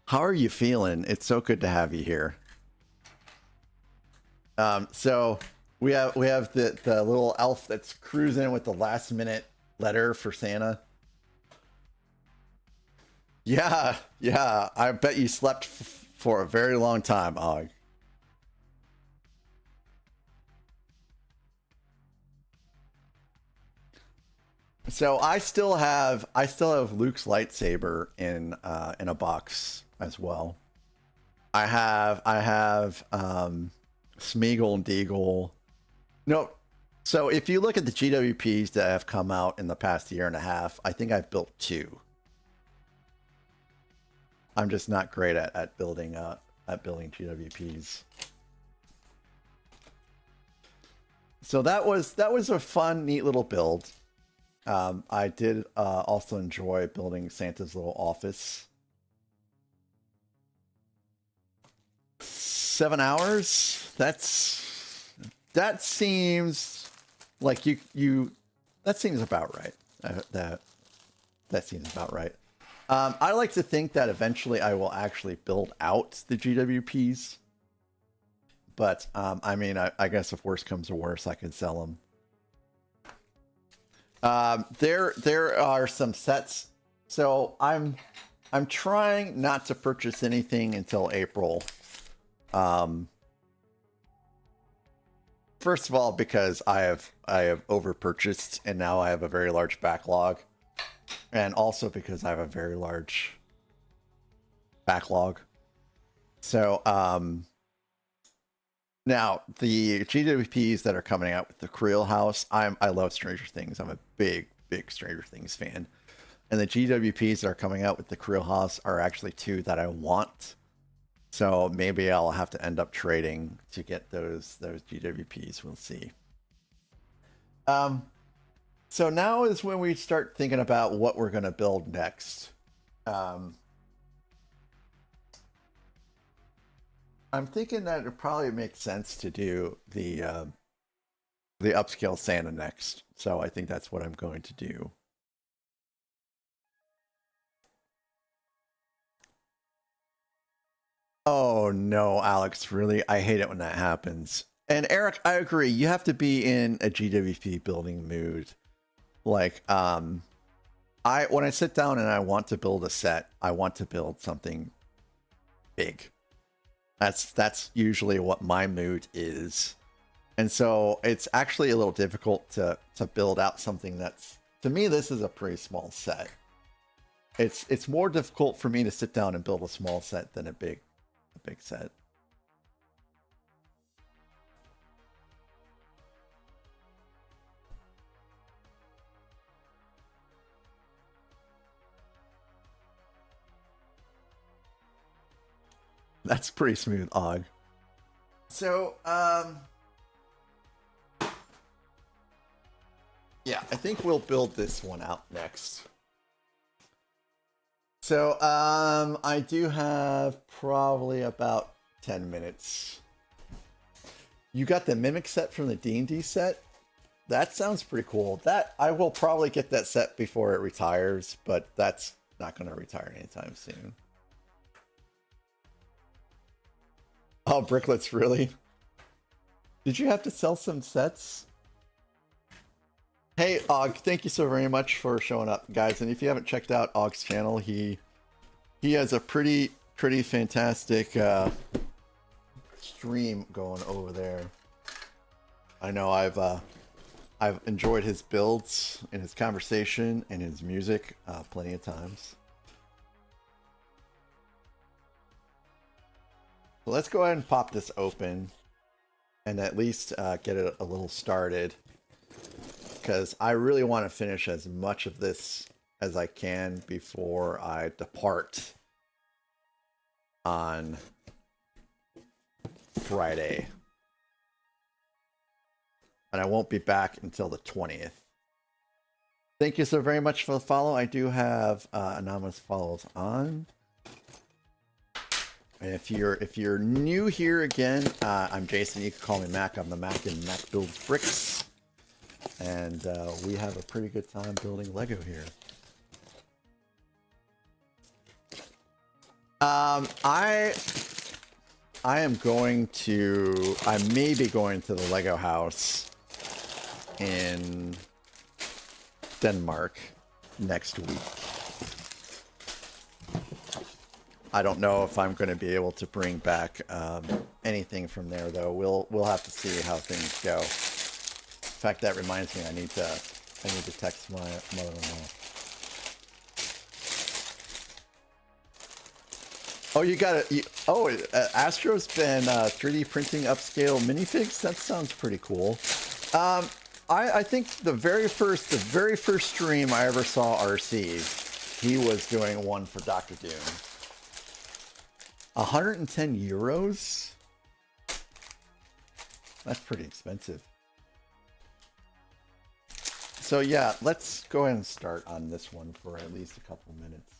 How are you feeling? It's so good to have you here. So we have the little elf that's cruising with the last minute letter for Santa. Yeah. I bet you slept for a very long time, Og. So I still have Luke's lightsaber in a box as well. I have Smeagol and Deagle. No, so if you look at the GWPs that have come out in the past year and a half, I think I've built 2. I'm just not great at building GWPs. So that was a fun, neat little build. I did also enjoy building Santa's little office. 7 hours? That seems like that seems about right. That seems about right. I like to think that eventually I will actually build out the GWPs. But I mean, I guess if worse comes to worse, I could sell them. There are some sets. So I'm trying not to purchase anything until April. First of all, because I have over purchased and now I have a very large backlog, and also because I have a very large backlog. So now the GWPs that are coming out with the Creel House, I love Stranger Things. I'm a big Stranger Things fan, and the GWPs that are coming out with the Creel House are actually 2 that I want. So maybe I'll have to end up trading to get those GWPs. We'll see. So now is when we start thinking about what we're going to build next. I'm thinking that it probably makes sense to do the upscale Santa next. So I think that's what I'm going to do. Oh no, Alex, really? I hate it when that happens. And Eric, I agree. You have to be in a GWP building mood. Like, when I sit down and I want to build a set, I want to build something big. That's usually what my mood is. And so it's actually a little difficult to build out something that's, to me, this is a pretty small set. It's more difficult for me to sit down and build a small set than a big set. That's pretty smooth, Og. So, yeah, I think we'll build this one out next. So, I do have probably about 10 minutes. You got the Mimic set from the D&D set? That sounds pretty cool. That I will probably get that set before it retires, but that's not going to retire anytime soon. Oh, Bricklets, really? Did you have to sell some sets? Hey, Og, thank you so very much for showing up, guys. And if you haven't checked out Og's channel, he has a pretty fantastic stream going over there. I know I've enjoyed his builds and his conversation and his music plenty of times. So let's go ahead and pop this open and at least get it a little started, because I really want to finish as much of this as I can before I depart on Friday. And I won't be back until the 20th. Thank you so very much for the follow. I do have anonymous follows on. And if you're new here again, I'm Jason. You can call me Mac. I'm the Mac and Mac builds bricks. And we have a pretty good time building Lego here. I may be going to the Lego house in Denmark next week. I don't know if I'm going to be able to bring back anything from there, though. We'll have to see how things go. In fact, that reminds me, I need to I need to text my mother-in-law. Oh, you got it. Oh, Astro's been 3D printing upscale minifigs. That sounds pretty cool. I think the very first stream I ever saw RC, he was doing one for Dr. Doom. 110 euros? That's pretty expensive. So yeah, let's go ahead and start on this one for at least a couple minutes.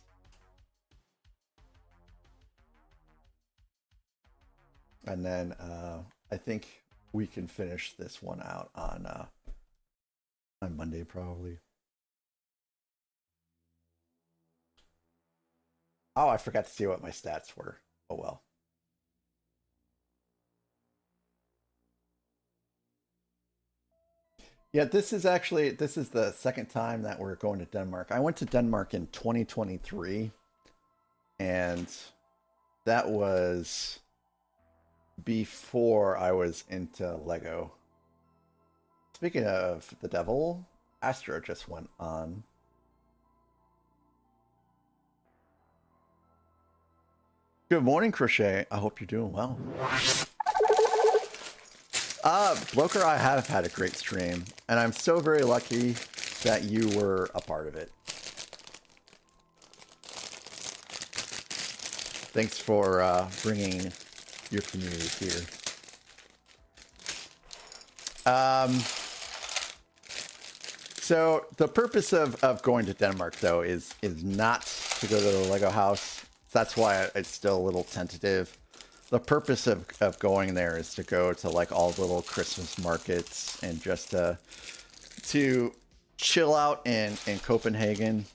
And then I think we can finish this one out on Monday probably. Oh, I forgot to see what my stats were. Oh well. Yeah, this is the second time that we're going to Denmark. I went to Denmark in 2023, and that was before I was into Lego. Speaking of the devil, Astro just went on. Good morning, Crochet. I hope you're doing well. Bloker, I have had a great stream, and I'm so very lucky that you were a part of it. Thanks for bringing your community here. So the purpose of going to Denmark, though, is not to go to the Lego house. That's why it's still a little tentative. The purpose of going there is to go to like all the little Christmas markets and just to chill out in Copenhagen.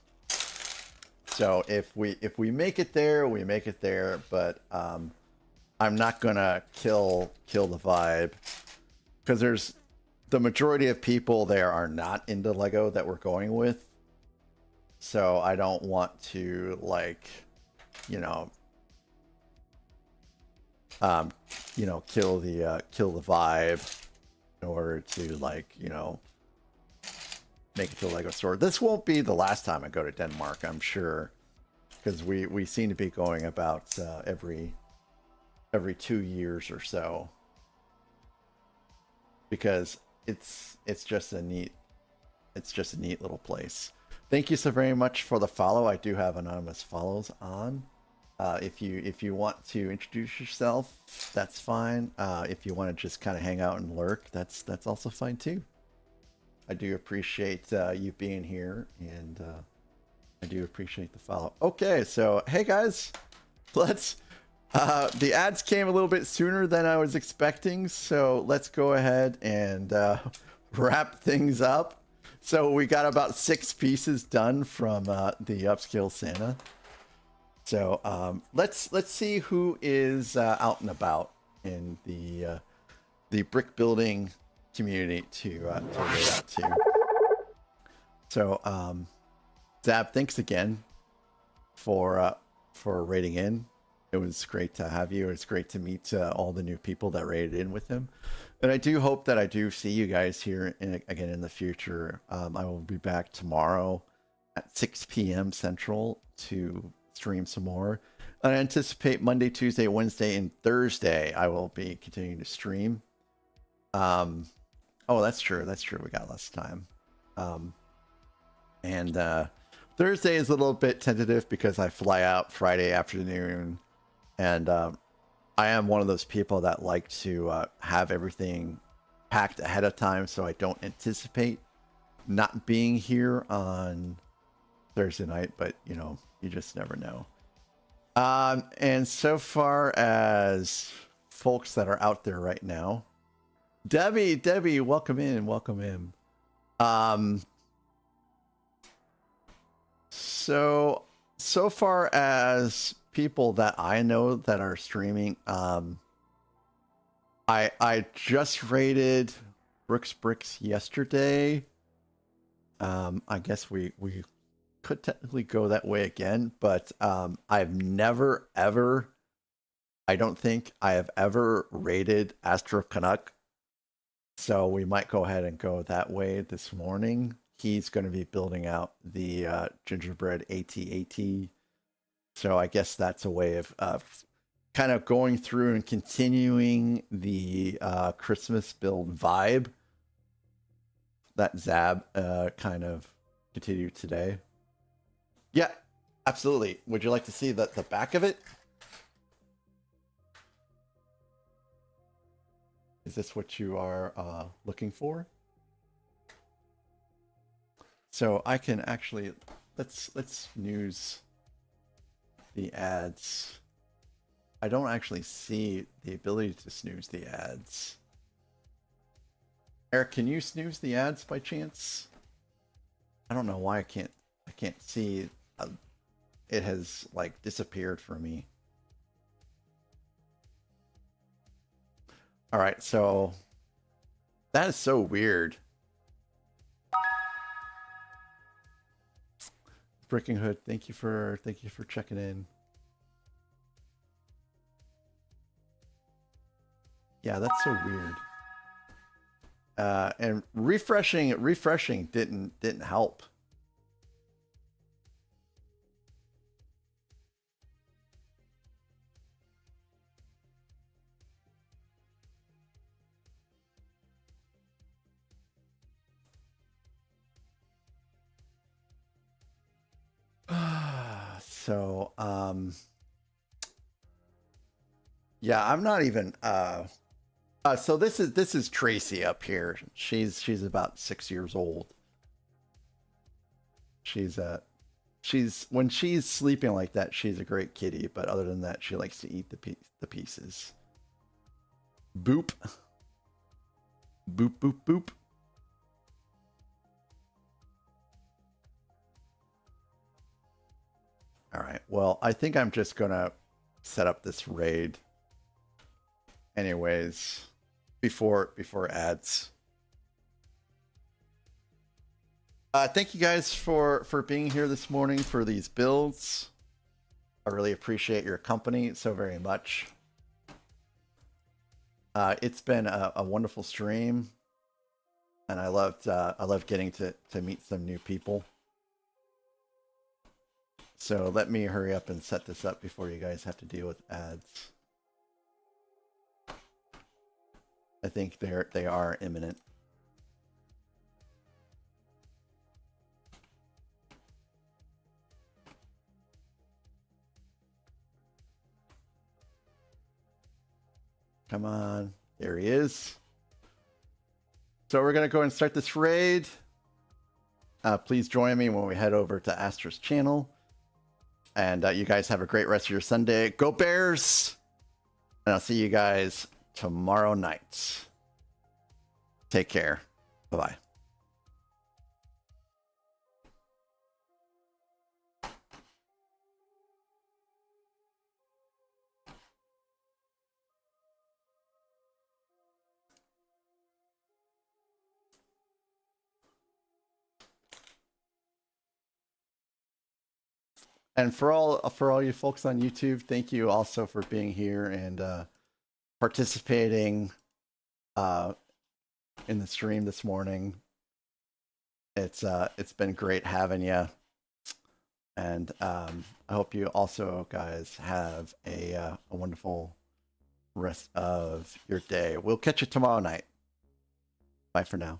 So if we make it there, we make it there. But I'm not gonna kill the vibe, because there's the majority of people there are not into Lego that we're going with. So I don't want to, like, you know, kill the vibe in order to, like, you know, make it to the Lego store. This won't be the last time I go to Denmark, I'm sure, because we seem to be going about every 2 years or so, because it's just a neat little place. Thank you so very much for the follow. I do have anonymous follows on. If you want to introduce yourself, that's fine. If you want to just kind of hang out and lurk, that's also fine too. I do appreciate you being here, and I do appreciate the follow. Okay, so hey guys, let's. The ads came a little bit sooner than I was expecting, so let's go ahead and wrap things up. So we got about 6 pieces done from the upscale Santa. So let's see who is out and about in the brick building community to raid out to. So Zab, thanks again for raiding in. It was great to have you. It's great to meet all the new people that raided in with him. And I do hope that I do see you guys here again in the future. I will be back tomorrow at 6 p.m. Central to stream some more. I anticipate Monday, Tuesday, Wednesday, and Thursday I will be continuing to stream. Oh, that's true. That's true. We got less time. And Thursday is a little bit tentative because I fly out Friday afternoon. And I am one of those people that like to have everything packed ahead of time, so I don't anticipate not being here on Thursday night, but, you know, you just never know. And so far as folks that are out there right now, Debbie, welcome in, welcome in. So far as people that I know that are streaming, I just rated Bricks yesterday. I guess we could technically go that way again, but I've never ever, I don't think I have ever rated Astro Canuck, so we might go ahead and go that way this morning. he's going to be building out the gingerbread AT-AT. So I guess that's a way of kind of going through and continuing the Christmas build vibe that Zab kind of continued today. Yeah, absolutely. Would you like to see the back of it? Is this what you are looking for? So I can actually let's snooze the ads. I don't actually see the ability to snooze the ads. Eric, can you snooze the ads by chance? I don't know why I can't see. It has like disappeared for me. All right, so that is so weird. Bricking Hood, thank you for checking in. Yeah, that's so weird. And refreshing didn't help. So, yeah, I'm not even, so this is Tracy up here. She's about 6 years old. She's when she's sleeping like that, she's a great kitty, but other than that, she likes to eat the pieces. Boop. Boop, boop, boop. All right. Well, I think I'm just gonna set up this raid anyways before ads. Thank you guys for being here this morning for these builds. I really appreciate your company so very much. It's been a wonderful stream, and I loved getting to meet some new people. So let me hurry up and set this up before you guys have to deal with ads. I think they are imminent. Come on, there he is. So we're gonna go and start this raid. Please join me when we head over to Astra's channel. And you guys have a great rest of your Sunday. Go Bears! And I'll see you guys tomorrow night. Take care. Bye-bye. And for all you folks on YouTube, thank you also for being here and participating in the stream this morning. It's been great having you, and I hope you also guys have a wonderful rest of your day. We'll catch you tomorrow night. Bye for now.